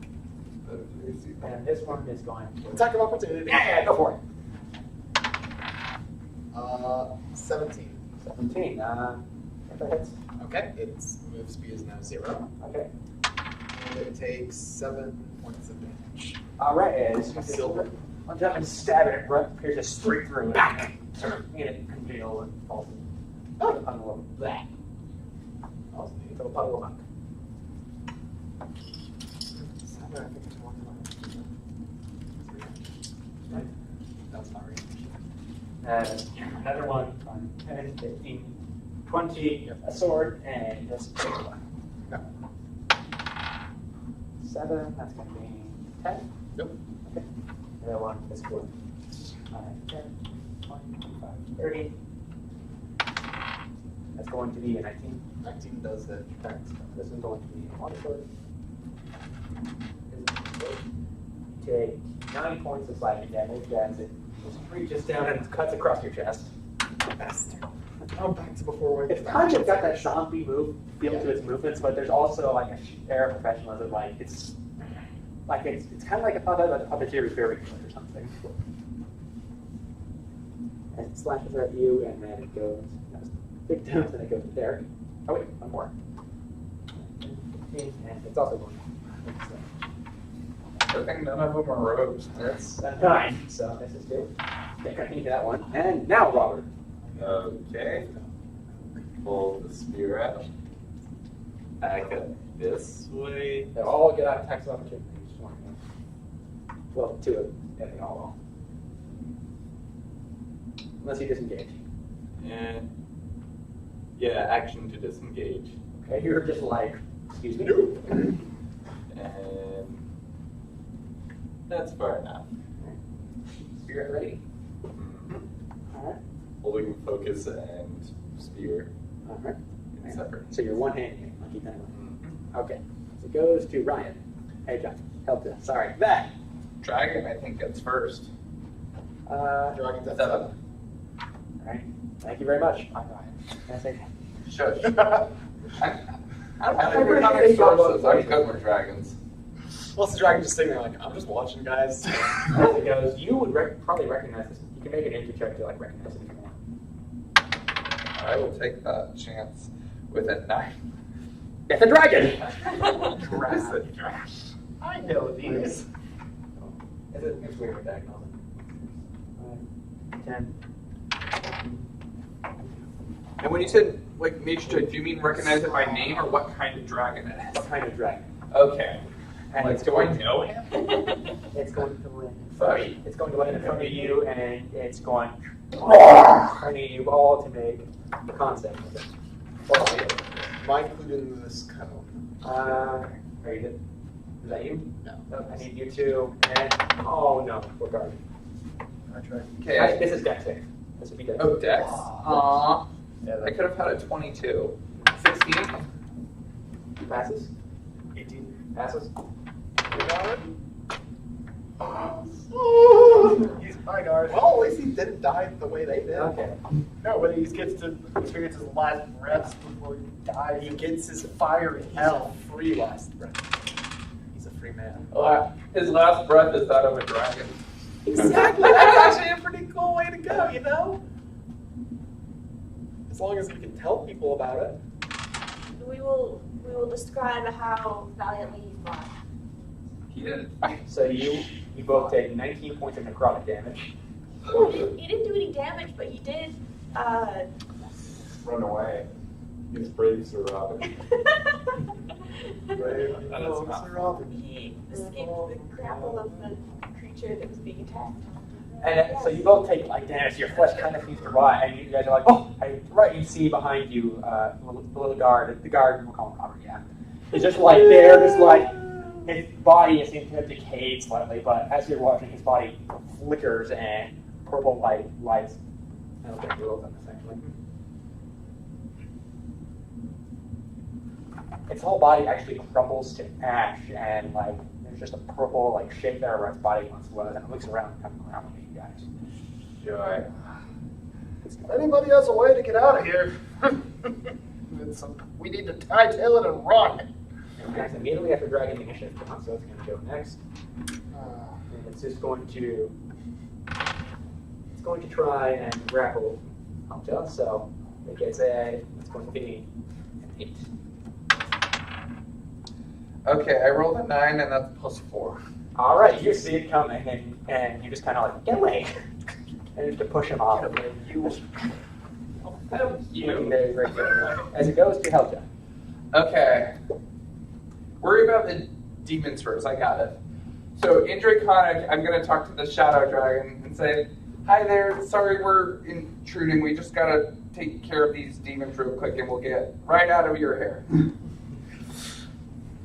And this one is going to Attack of opportunity. Yeah, go for it. 17. 17. If that hits. Okay, its move speed is now 0. Okay. And it takes 7 points of damage. All right, as you Silver. I'll jump and stab it, right, pierces straight through it. Back. Sort of in it, congeal and falls into a puddle of that. Falls into a puddle of muck. That's not right. Another one on 10, 15, 20, a sword, and just take one. No. 7, that's going to be 10. Nope. Okay. Another one is 4. 10, 20, 25, 30. That's going to be a 19. 19 does hit. Okay, so this is going to be a water sword. Take 9 points of slashing damage as it just reaches down and cuts across your chest. Bastard. I'm back to before we. It's kind of got that zombie move feel to its movements, but there's also like a air of professionalism. It's kind of like a thought that a puppeteer is very good or something. And it slashes at you, and then it goes big down, and it goes there. Oh wait, one more. And it's also going. I think none of them are rogues. That's 9. So this is good. Can't into that one. And now Robert. Okay. Pull the spear out. Back up this way. They all get out of attacks of opportunity. Well, 2 of them. Yeah, they all will. Unless you disengage. And yeah, action to disengage. Okay, you're just like, excuse me. And that's far enough. Spirit ready. Alright. Holding focus and spear Alright. in separate. So you're one-handed. I'll keep that in mind. Okay. So it goes to Ryan. Hey, John. Help this. Sorry. That. Dragon, I think, gets first. Dragon's at 7. Alright. Thank you very much. I'm Ryan. Can I say Shush. I'm really not good sources. I'm good with dragons. What's the dragon just sitting there like, I'm just watching, guys? As it goes, you would probably recognize this. You can make an entry check to like recognize it if you want. I will take that chance with a 9. It's a dragon! I know these. It's weird with diagonals. 10. And when you said like nature check, do you mean recognize it by name or what kind of dragon it is? What kind of dragon? Okay. And Like, it's do going I know him? It's going to land in front Sorry. of you. It's going to land in front of you, and it's going. I need you all to make the concept of it. Am I included in this cone? Are you good? Is that you? No. I need you to. And oh no, we're guarded. Okay. This is dex save. This would be dex. Oh, Dex. Aww. I could have had a 22. 16. Passes. 18. Passes. He's my guard. Well, at least he didn't die the way they did. Okay. No, but he gets to experience his last breaths before he dies. He gets his fire in hell. free last breath. He's a free man. His last breath is that of a dragon. Exactly. That's actually a pretty cool way to go, you know? As long as we can tell people about it. We will describe how valiantly he fought. He did. So you both take 19 points of necrotic damage. Well, he didn't do any damage, but he did. Run away. He's brave, Sir Robin. That is not. He escaped the grapple of the creature that was being attacked. And so you both take like damage. Your flesh kind of seems to rot, and you guys are like, oh! Right, you see behind you the little guard. The guard, we'll call him Robert. Yeah, he's just like there, just like his body seems to have decayed slightly, but as you're watching, his body flickers and purple light lights. I don't think real on this actually. Its whole body actually crumbles to ash, and like there's just a purple like shape there where its body once was, and it looks around, coming around with you guys. Joy. If anybody has a way to get out of here, we need to hightail it and run. Next, immediately after dragging the initiative down, so it's going to go next. And it's just going to try and grapple Humja. So it gets it's going to be an 8. Okay, I rolled a 9 and that's +4. All right, you see it coming, and you just kind of like get away, and you have to push him off. Looking very, very good. As it goes to Helja. Okay. Worry about the demons first. I got it. So in Draconic, I'm going to talk to the Shadow Dragon and say, "Hi there. Sorry we're intruding. We just got to take care of these demons real quick, and we'll get right out of your hair."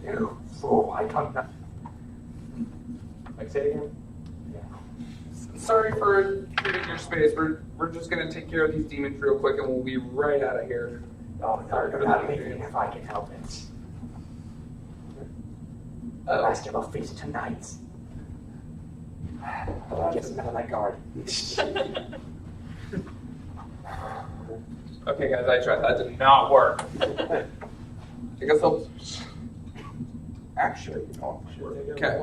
You fool! I don't know. Like, say it again. Sorry for intruding your space. We're just going to take care of these demons real quick, and we'll be right out of here. Oh no, you're not leaving if I can help it. The master will feast tonight. Get some out of my guard. Okay, guys, I tried. That did not work. I guess I'll... Actually, no. Okay.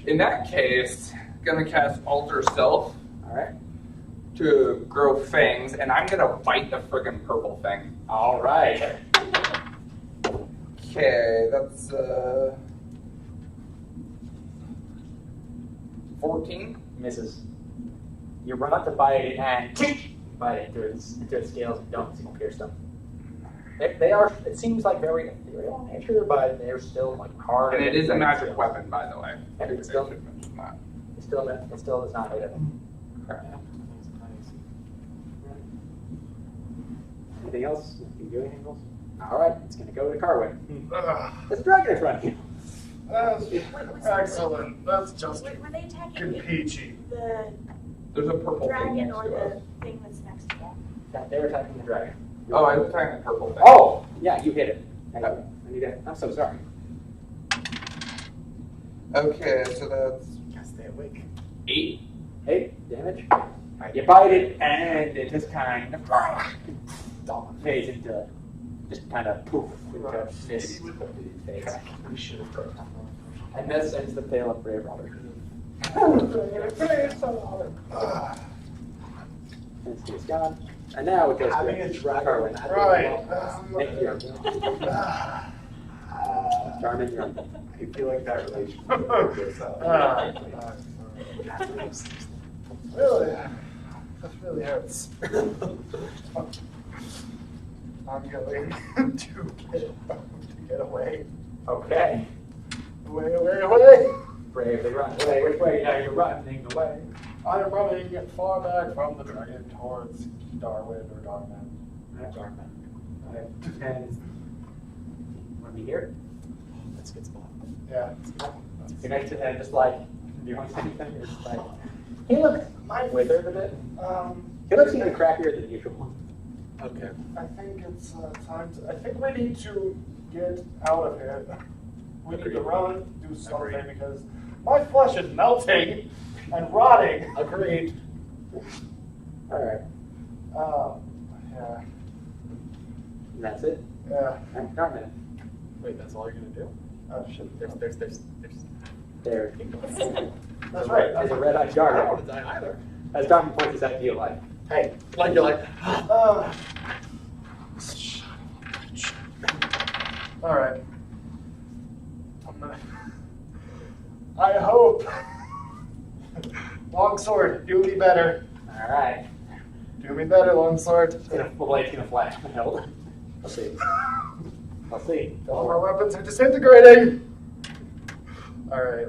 In that case, gonna cast Alter Self. Alright. To grow fangs, and I'm gonna bite the friggin' purple thing. Alright. Okay, that's 14. Misses. You run up to bite it and bite it into its scales and don't pierce them. They are, it seems like very ethereal in nature, but they're still like hard. And it is a magic weapon, by the way. And it's still, it still is not made of it. Anything else? Can you do anything else? Alright, it's going to go to Carwin. There's a dragon in front of you. Excellent. That's just Were they attacking peachy. the There's a purple thing dragon next or to us. the thing that's next to them? They're attacking the dragon. Oh, I was attacking the purple thing. Oh! Yeah, you hit it. I'm so sorry. Okay, so that's... Gotta stay awake. 8. 8 damage. Alright, you bite it, and it just kind of fades into, just kind of poof, into mist. Fades. And this ends the tale of Brave Robert. It's gone. And now it goes Having to a dragon. Carwin. Right. Thank you. Carmen, you're on. I feel like that relationship goes out. Really? That really hurts. I'm going to get away. Okay. Away. Bravely run away. Which way are you running away? I'm running far back from the dragon towards Darwin or Darman. Darman. And want to be here? That's a good spot. Yeah. You're next to him, just like, do you want to say anything? You're just like, he looks withered a bit. He looks even crappier than usual. Okay. I think it's time to. I think we need to get out of here. We need to run, do something because my flesh is melting and rotting. Agreed. Alright. Yeah. And that's it? Yeah. Darman. Wait, that's all you're gonna do? Oh shit. There's. There. That's right. There's a red-eyed I don't guard. want to die either. As Darman points his at you, like, Hey, like you're like. All right. I hope. Longsword, do me better. alright. Do me better, Longsword. The blade's gonna flash from held. I'll see. I'll see. All my weapons are disintegrating. All right.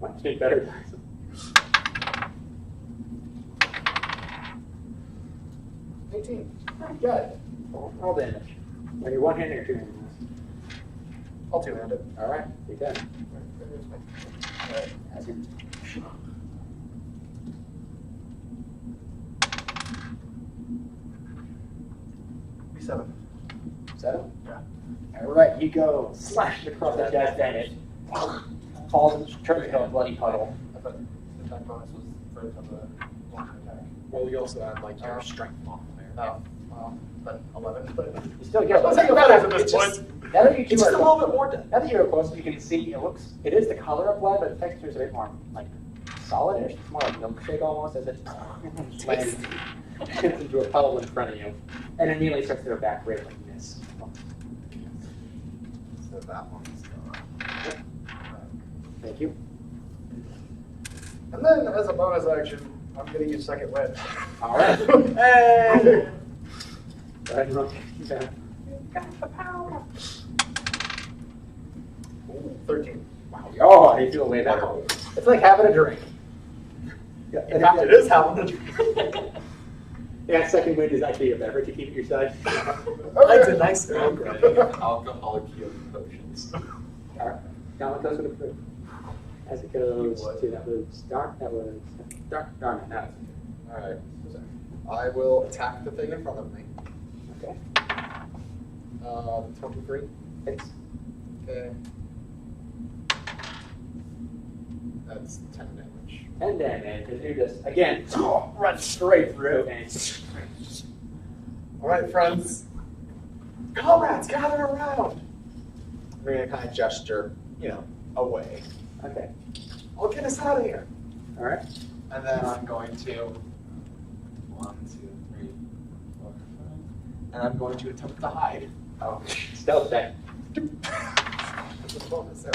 Might be better. 18. Good. Roll damage. Are you one-handed or two-handed? I'll two-hand it. Alright, you can. All right. As you... B7. 7? Yeah. Alright, you go slash across that guy's damage. Falls and turns into a bloody puddle. I thought the attack bonus was for the long attack. Well, you also add like your strength on there. Oh. Well, but 11. But You still I get was it. thinking about it at this It's point. just- Now that you two It's just are a little bit more. now that you're close, you can see it is the color of blood, but the texture is a bit more like solid-ish. It's more like milkshake almost, as it lands into a puddle in front of you, and immediately starts to go back red like this. So that one's gone. Thank you. And then, as a bonus action, I'm going to use second wind. All right. Hey! Go ahead and roll. Okay. Ooh, 13. Wow. Oh, you feel way better. It's like having a drink. Yeah, In fact, it is having a drink. Yeah, second wind is actually a beverage to keep at your side. That's a nice Earl Grey. Alcoholic healing potions. All right. Now it goes with the fruit. As it goes to that was dark. That was dark. Darn it. Now it's Alright. I will attack the thing in front of me. okay. 23. Hits. Okay. That's 10 damage. 10 damage, and you just, again, run straight through, and Alright, friends. Comrades, gather around! We're gonna kind of gesture, away. okay. I'll get us out of here. All right. And then I'm going to 1, 2, 3, 4, 5. And I'm going to attempt to hide. Oh, stealth check. That's a bonus there.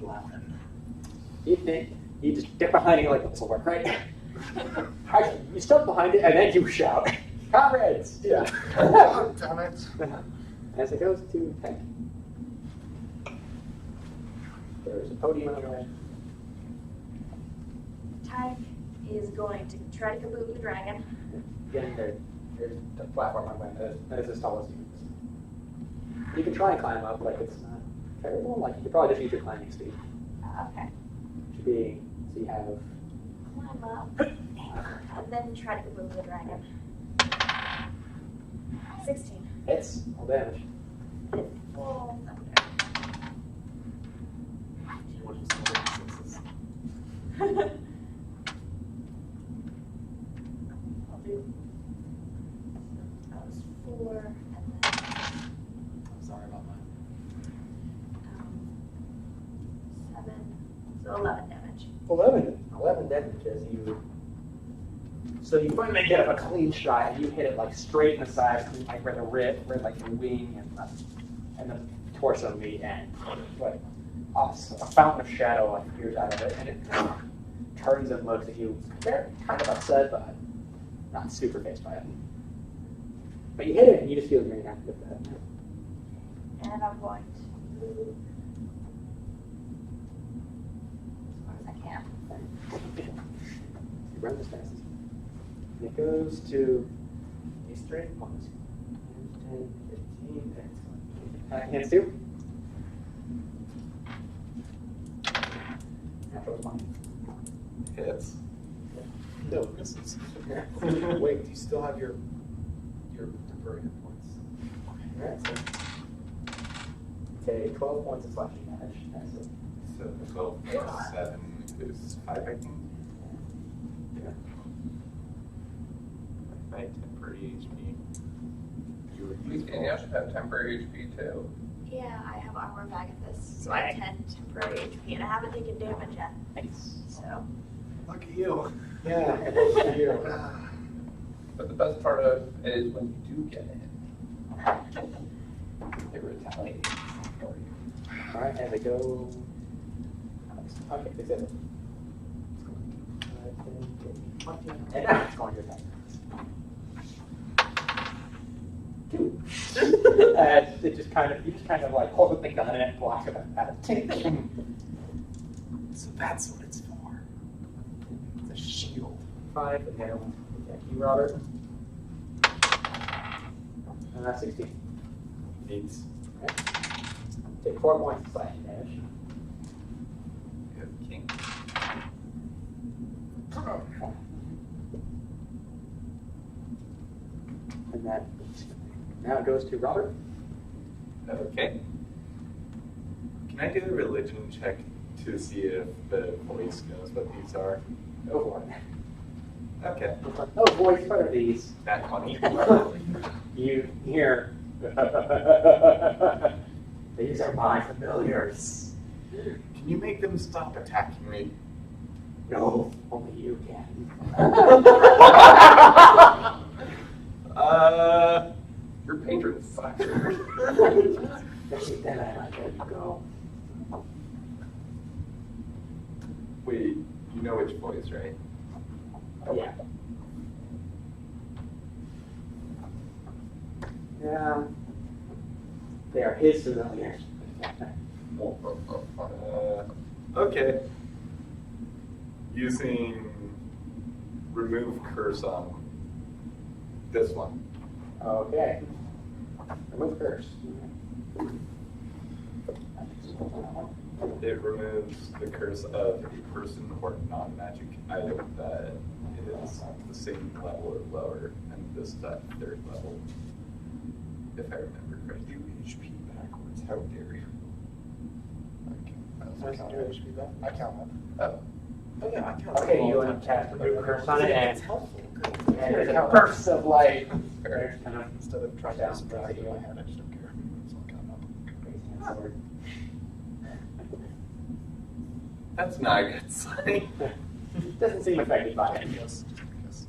11. You think you just get behind it like this will work, right? Actually, you step behind it, and then you shout, "Comrades!" Yeah. God damn it. As it goes to tank. There's a podium on the way. Tyke is going to try to kaboom the dragon. Again, there's the platform I'm going to, that is as tall as you. You can try and climb up, like it's not terrible. Like you could probably just use your climbing speed. Okay. Should be, so you have, Climb up. And then try to kaboom the dragon. 16. hits, all damage. Full thunder. Which is still sixes. I'll do. That was 4, and then I'm sorry about mine. 7, so 11 damage. 11 damage as you. So you finally get up a clean shot and you hit it like straight in the side, like where the rib, where like the wing and the torso meet, and like a fountain of shadow like appears out of it, and it turns and looks at you. They're kind of upset, but not super phased by it. But you hit it and you just feel very happy with that. And I'm going to move as far as I can. You run as fast as you can. It goes to a straight points. 10, 15, excellent. Hands 2. Natural 20. Hits. No, misses. Wait, do you still have your temporary hit points? Alright, so take 12 points of slashing damage. That's it. So 12 plus 7 is 5, I think. Yeah. By temporary HP. You would use And you should have temporary HP too. Yeah, I have armor Agathis, so I have 10 temporary HP, and I haven't taken damage yet. Nice. So. Look at you. Yeah. But the best part of it is when you do get it. They retaliate for you. Alright, and they go. Okay, they said it. And now it's going to attack. 2. It just kind of, you just kind of like hold the thing down and it blocks it out of tink. So that's what it's for. It's a shield. 5, and the other one. Thank you, Robert. 16. 8. Okay. Take 4 points of slashing damage. You have king. And that now it goes to Robert. Okay. Can I do a religion check to see if the voice knows what these are? Go for it. Okay. Oh, voice part of these. That funny. You hear. These are my familiars. Can you make them stop attacking me? No, only you can. Your patron sucks. Then I let you go. Wait, you know which voice, right? Yeah. Yeah. They are his familiars. Okay. Using remove curse on this one. Okay. Remove curse. It removes the curse of a person or non-magic item that is the same level or lower, and this is at 3rd level. If I remember correctly, HP backwards. How dare you? I count it. Oh. Oh yeah, I count. Okay, you want to cast remove curse on it, It's and helpful. there's a burst of light. There's kind of Instead of trying down to subtract it in you. my head, I just don't care. So I'll count up. Sword. That's not a good sign. Doesn't seem affected by it. Yes, just because.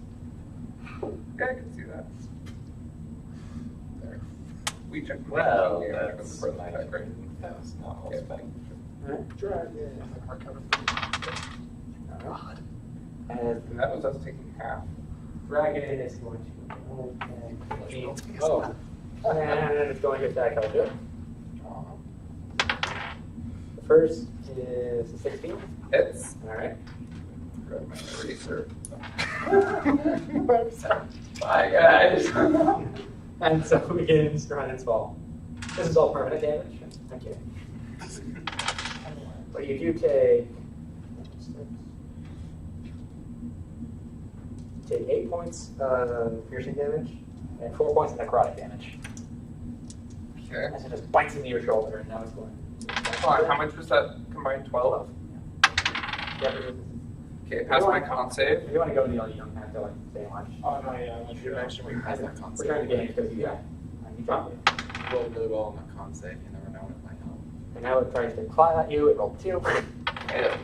Yeah, I can see that. There. We checked. Well, Yeah, that's for the night, right? that was not all Okay. spending. Dragon. Hardcover. God. And And that was us taking half. dragon is going to. Oh. And it's going to attack Eldritch. The first is a 16. Hits. Alright. Grab my eraser. Bye, guys. And so begins Dragon's Fall. This is all permanent damage. Okay. But you do take 8 points of piercing damage and 4 points of necrotic damage. Okay. As it just bites into your shoulder, and now it's going. Hold on, how much was that combined? 12? Okay, pass my con save. If you want to go, Neil, you don't have to like say much. Oh no, yeah. You mentioned we passed that We're concept. trying to get it because you got. You got it. rolled really well on that con save. You never know when it might help. And now it tries to claw at you. It rolled 2. Yes.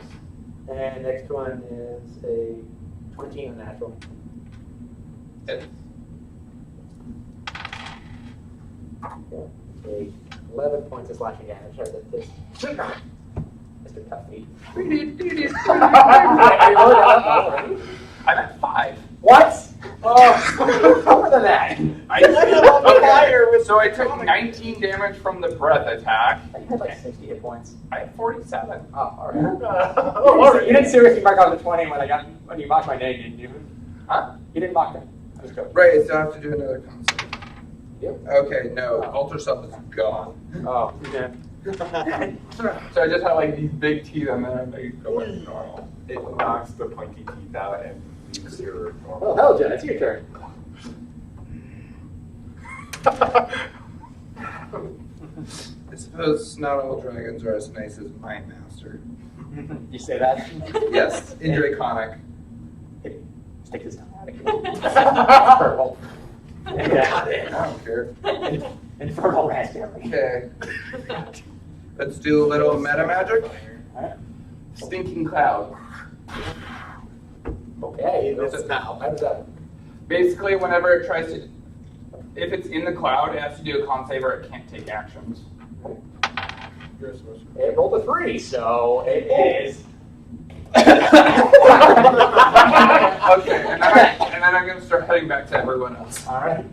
And next one is a 20 and a natural. Hits. Okay. 11 points of slashing damage. Or this. Mr. Tuffy. I'm at 5. What? Oh, more than that. So I took 19 damage from the breath attack. I had like 60 hit points. I have 47. Oh, alright. You didn't seriously mark out the 20 when you mocked my name, didn't you? Huh? You didn't mock that. Just go. Right, so I have to do another con save. Yep. Okay, no, Alter Self is gone. Oh, yeah. So I just have like these big teeth and then they go back to normal. It knocks the pointy teeth out and leaves your Oh, normal. hell, Jen, it's your turn. I suppose not all dragons are as nice as my master. You say that? Yes, in Draconic. Stick this down. Purple. Yeah. I don't care. And purple raspberry. Okay. Let's do a little meta magic. Alright. Stinking cloud. Okay, This is now. How does that? Basically, whenever it tries to, if it's in the cloud, it has to do a con save or it can't take actions. It rolled a 3, so it is. Okay, and then I'm gonna start heading back to everyone else. Alright.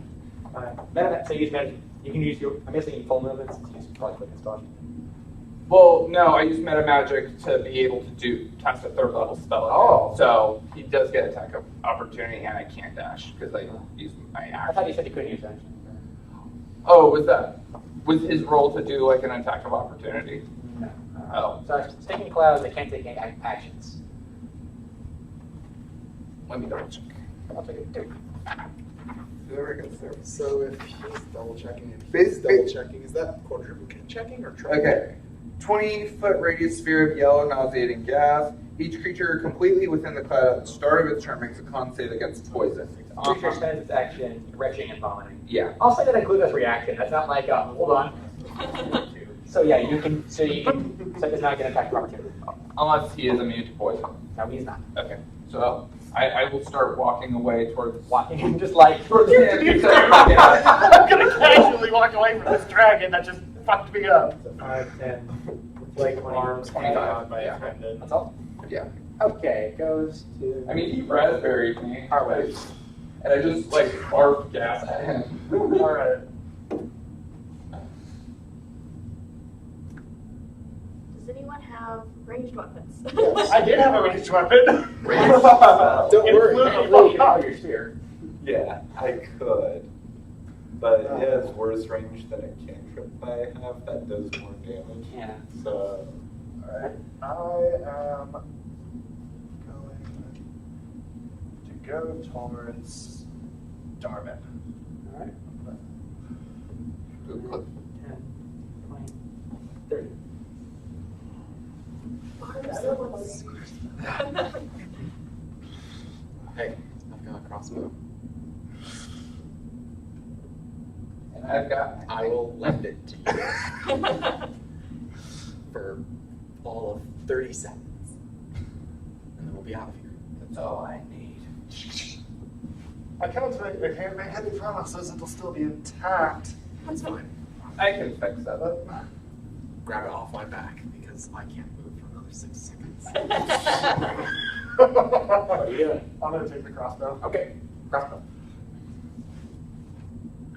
Alright. So use magic. You can use your. I'm guessing full movements. Use probably quick and stuff. Well, no, I use meta magic to be able to test a 3rd level spell. Again. Oh. So he does get attack of opportunity, and I can't dash because I use my I action. thought you said you couldn't use action. Oh, was his role to do like an attack of opportunity? No. Oh. So sticking clouds, they can't take any actions. Let me double check. I'll take it. 2. Whoever gets there. So if he's double checking, Bas- is that quadruple checking or triple? Okay. 20-foot radius sphere of yellow nauseating gas. Each creature completely within the cloud at the start of its turn makes a con save against poison. Creature spends its action retching and vomiting. Yeah. I'll say that includes as reaction. That's not like hold on. So yeah, you can. So it's not going to attack of opportunity. Unless he is immune to poison. No, he's not. Okay. So I will start walking away towards Walking, just like. towards the entrance. I'm gonna casually walk away from this dragon that just fucked me up. So 5, 10, Like arms 25. by Yeah. offended. That's all. Yeah. Okay, goes to. I mean, he raspberried me. Our way. And I just like barfed gas at him. All right. Does anyone have ranged weapons? I did have a ranged weapon. Don't worry. You can really get out your spear. Yeah, I could. But it has worse range than a cantrip I have that does more damage. Yeah. So, Alright, I am going to go towards Darwin. All right. 10, 20, 30. Hey, I've got a crossbow. And I've got. I will lend it to you for all of 30 seconds. And then we'll be out of here. That's all I need. I can't make any promises it'll still be intact. That's fine. I can fix that. But Grab it off my back because I can't move for another 6 seconds. What are you doing? I'm gonna take the crossbow. Okay, crossbow.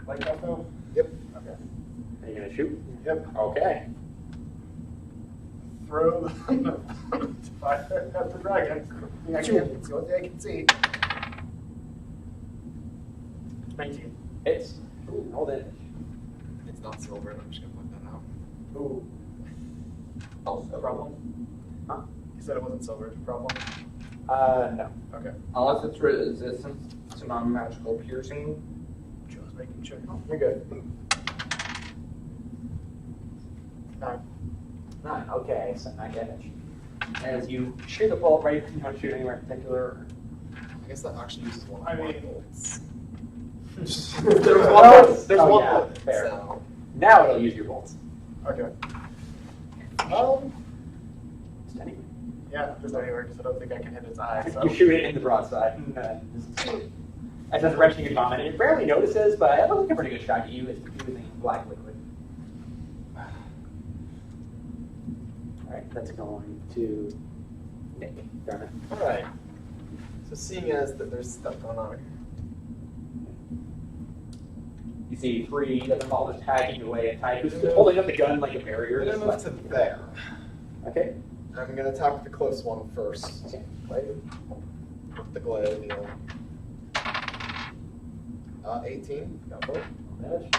Like crossbow? Yep. Okay. Are you gonna shoot? Yep. Okay. Throw at the dragon. Let's go with the I can see. 19. Hits. Ooh, hold it. It's not silver, and I'm just gonna point that out. Ooh. Also, Problem? Huh? You said it wasn't silver. Problem? No. Okay. unless it's resistance to non-magical piercing. Just making sure. You're good. 9. 9. Okay, so 9 damage. As you shoot a bolt, right? You don't shoot anywhere in particular. I guess that actually uses one of I my mean- bolts. There's There's one one. Yeah, bullet. fair. So, Now it'll use your bolts. Okay. Just anyway. Yeah, just anywhere, because I don't think I can hit its eye. So. You shoot it in the broadside. As it's wrenching and vomiting, it barely notices, but it looks like a pretty good shot. You is using black liquid. Alright, that's going to Nick. Darn it. alright. So seeing as that there's stuff going on here. You see 3 of them all just tagging away and tagging, who's holding up the gun like a barrier. I'm gonna move to there. Okay. I'm gonna attack the close one first. Okay. With the glaive, 18. Go for it. Damage.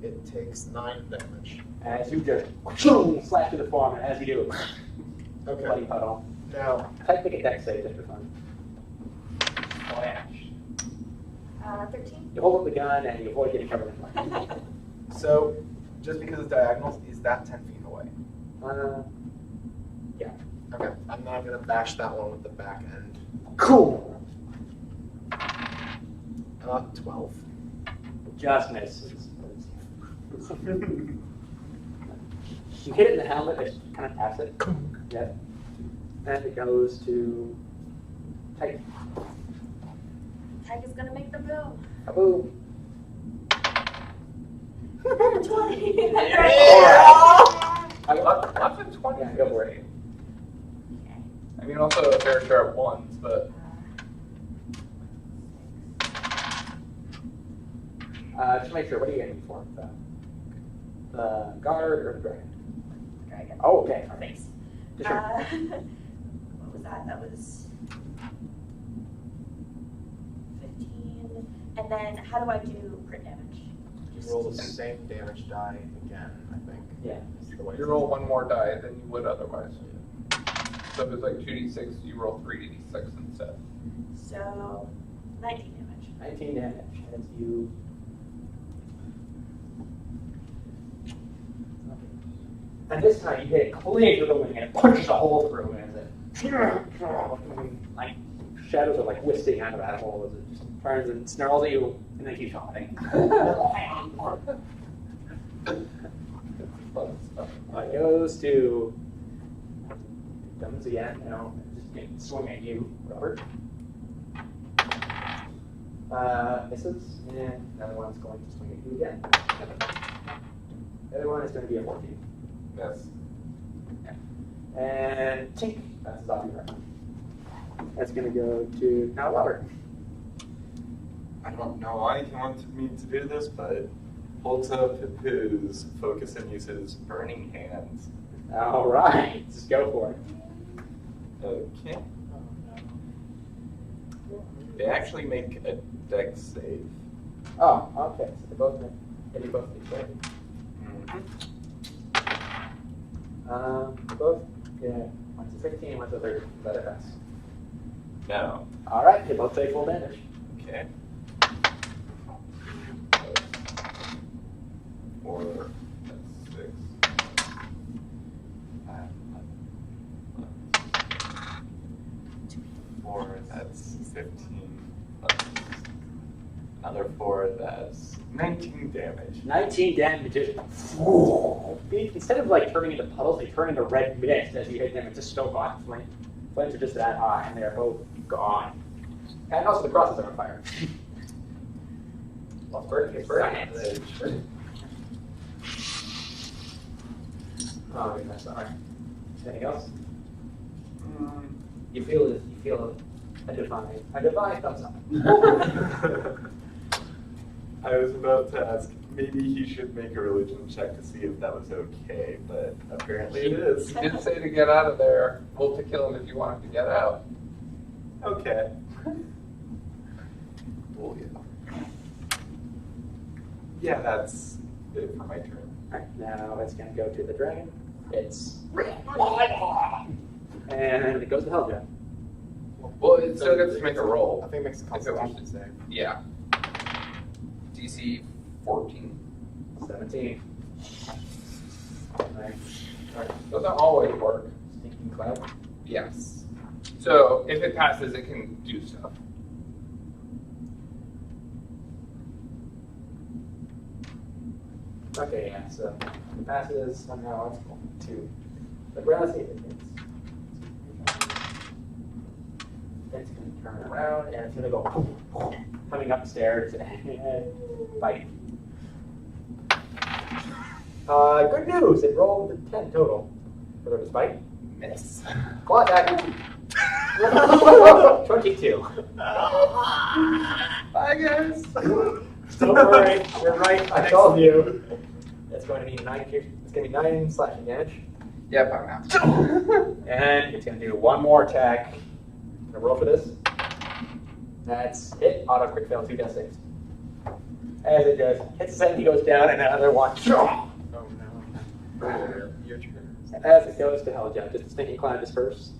It takes 9 damage. As you just slash to the form, and as you do, bloody Okay. puddle. Now, Type make a dex save just for fun. Slash. 13. You hold up the gun and you avoid getting covered in flames. So, just because it's diagonal, is that 10 feet away? Yeah. Okay. I'm not gonna bash that one with the back end. Cool. 12. Just misses. You hit it in the helmet, it kind of taps it. Yep. And it goes to Titan. Tag is gonna make the boom. Kaboom. 20. I left at 20. Yeah, go for it. I mean, also a fair share of ones, but Just make sure, what are you aiming for? The guard or the dragon? Dragon. Oh, okay. Thanks. Just sure. What was that? That was 15. And then how do I do crit damage? You roll the same damage die again, I think. Yeah. Is the way you roll one more die than you would otherwise. So if it's like 2d6, you roll 3d6 instead. So 19 damage. 19 damage as you. And this time you hit it clean through the wing and it punches a hole through it as it like shadows are like wisping out of that hole as it just turns and snarls at you, and then keeps hopping. Goes to comes again, just get swing at you, Robert. Misses, and another one's going to swing at you again. The other one is going to be a 14. Yes. And Tink, that's zombie right. That's going to go to now Robert. I don't know why he wanted me to do this, but holds up his focus and uses Burning Hands. All right, just go for it. Okay. They actually make a dex save. Oh, okay. So they both make. They both make save. Both. Yeah. One's a 16, one's a 30. Let it pass. No. All right. They both take full damage. Okay. 4, that's 6. 4, that's 15. Another 4, that's 19 damage. 19 damage. Instead of like turning into puddles, they turn into red mist as you hit them. It's just so hot. Flames are just that high, and they're both gone. And also the crosses are on fire. Well, it's burning. Oh, goodness, sorry. Anything else? You feel a divine thumbs up. I was about to ask, maybe he should make a religion check to see if that was okay, but apparently it is. You did say to get out of there. Well, to kill him if you wanted to get out. Okay. Oh, yeah. Yeah, that's it for my turn. Alright, now it's going to go to the dragon. It's... And it goes to Helljet. Well, it still gets to make a roll. I think it makes a If it wants constitution save. Yeah. DC 14. 17. Nice. Doesn't always work. Stinking cloud. Yes. So if it passes, it can do stuff. Okay, yeah, so it passes, somehow it's going to the ground, see if it hits. It's going to turn around and it's going to go coming upstairs and bite. Good news, it rolled a 10 total for the bite. Miss. Claw attack. 22. Bye, guys. Don't worry, you're right. I told you. That's going to be 9. It's going to be 9 slashing damage, Yep, I'm out. and it's going to do one more attack. I'm gonna roll for this. That's hit. Auto crit fail 2 death saves. As it does, hits his head, he goes down, and another one. Oh no. Your turn. As it goes to Helljet, does the stinking clown disperse?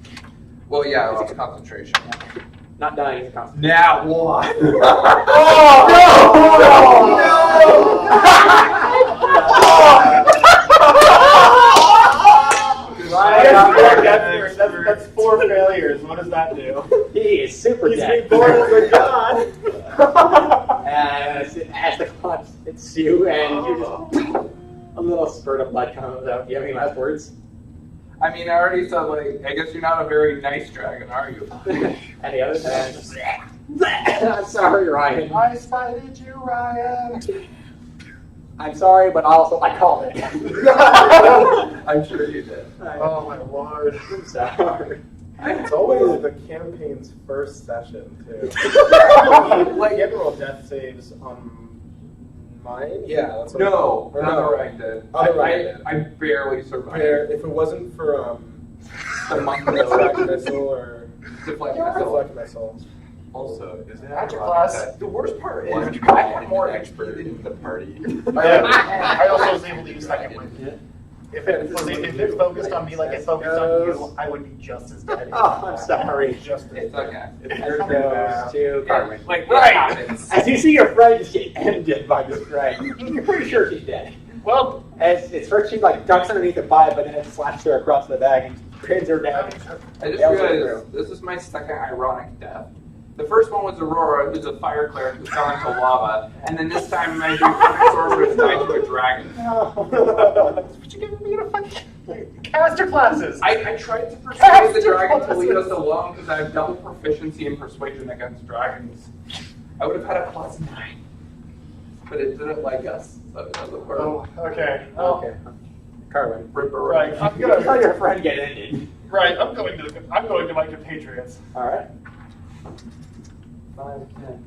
Well, yeah, I lost concentration. Not dying is a constant. Now what? That's 4 failures. What does that do? He is super dead. He's born as a god. As the clown hits you, and you just a little spurt of blood comes out. Do you have any last words? I mean, I already said, like, I guess you're not a very nice dragon, are you? Any other? I'm sorry, Ryan. I spited you, Ryan. I'm sorry, but also I called it. I'm sure you did. Oh my lord. I'm sorry. It's always the campaign's first session, too. Like, you ever roll death saves on mine? Yeah, that's what No, or not no. Ryan did. Other Ryan did. I barely survived. If it wasn't for The monk deflect missile or deflect missile. deflect missile. Also, is it Magic ironic class. that The worst part is one I guy have and more an expert in the party? I also was able to use second wind. If it focused on me like it focused on you, I would be just as dead. Oh, I'm sorry. Just as It's okay. As it goes to Carmen. Like, Right. right. As you see your friend just get ended by this dragon, you're pretty sure she's dead. well. As it's first she like ducks underneath the pipe, but then it slaps her across the back and Grids are down. I just They all go realized this is my second ironic death. The first one was Aurora, who's a fire cleric who fell into lava, and then this time my demonic sorceress died to a dragon. What you giving me to fucking caster classes? I tried to persuade the dragon to leave us alone because I have double proficiency in persuasion against dragons. I would have had a +9, but it didn't like us, so it doesn't work. Oh, okay. Okay. Carwin. Right. I'm You gonna. saw your friend get ended. Right. I'm going to my compatriots. All right. 5, 10,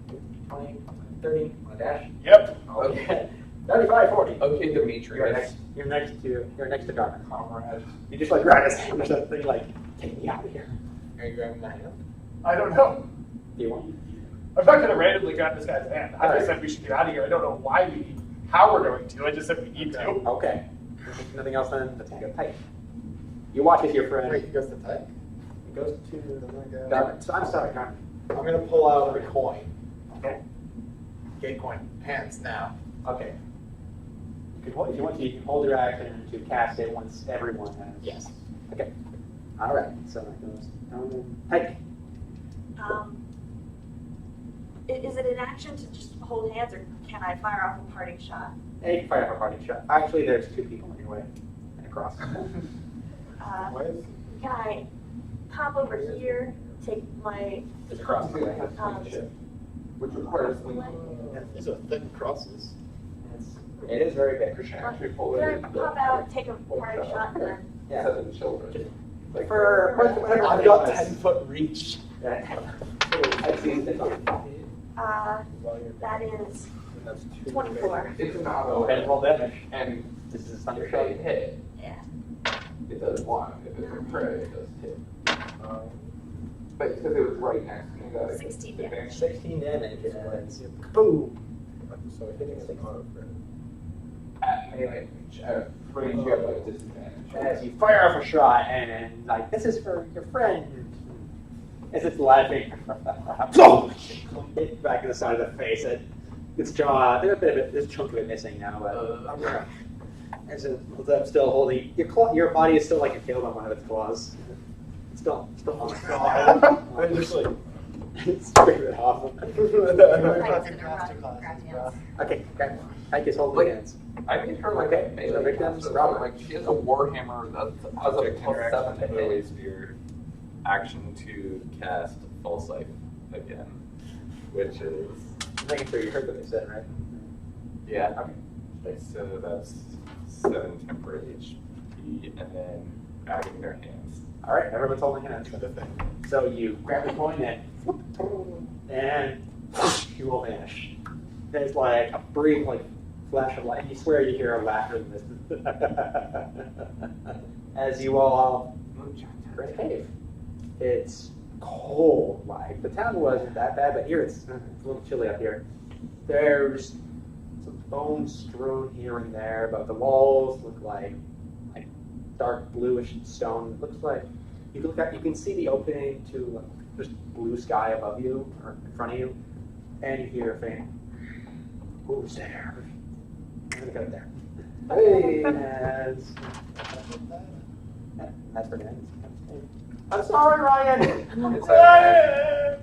20, 30. On a dash. Yep. Okay. 35, 40. Okay, You're Demetrius. next. You're next to Garmin. Comrade. You just like grab his hand or something like, take me out of here. Are you grabbing my hand? I don't know. Do you want? I'm not going to randomly grab this guy's hand. I Alright. just said we should get out of here. I don't know how we're going to. I just said we need to. Okay. Nothing else then? Let's take a type. You watch as your friend. Wait, he goes to type? It goes to Garmin. So I'm sorry, Garmin. I'm gonna pull out a coin. Okay. Gate coin. Hands now. Okay. If you want to, you can hold your action to cast it once everyone has. Yes. Okay. All right. So that goes down. Hey. Is it an action to just hold hands, or can I fire off a parting shot? Hey, you can fire up a party shot. Actually, there's 2 people in your way and a cross. Can I pop over here, take my There's a cross. Which requires These are thin crosses. It is very big. Can I pop out, take a parting shot, and then Yeah. 7 children. For whatever I've got 10-foot reach. that is 24. It's an Go auto ahead and roll damage. and This is if thunder they shot. hit, Yeah. it does 1. If it's a crit, it does hit. But because it was right next to me, that 16 damage. 16 damage. And boom. So hitting is an auto crit. at melee range. At range, you have like disadvantage. As you fire off a shot, and like, this is for your friend. As it's laughing, hit back to the side of the face. And its jaw, there's a bit of it, there's a chunk of it missing now, but as I'm still holding your claw, your body is still like impaled on one of its claws. It's still on its claw. I just like. Scrape it off. Fucking caster classes, bro. Okay, okay. Ike is holding hands. I made her like Okay, a melee so victims, caster, Robert. like she has a warhammer that has a +7 to hit. Waste your action to cast False Life again, which is I'm making sure you heard what they said, right? yeah. Okay. So that's 7 temporary HP, and then adding their hands. All right, everyone's holding hands. So you grab the coin and you will vanish. There's like a brief like flash of light. And you swear you hear a laughter in this. As you all are in a cave. It's cold. Like the town wasn't that bad, but here it's a little chilly up here. There's some bones strewn here and there, but the walls look like dark bluish stone. It looks like you can look at. You can see the opening to just blue sky above you or in front of you, and you hear a faint. Who's there? I'm gonna cut it there. Hey, that's for the end. I'm sorry, Ryan. It's okay.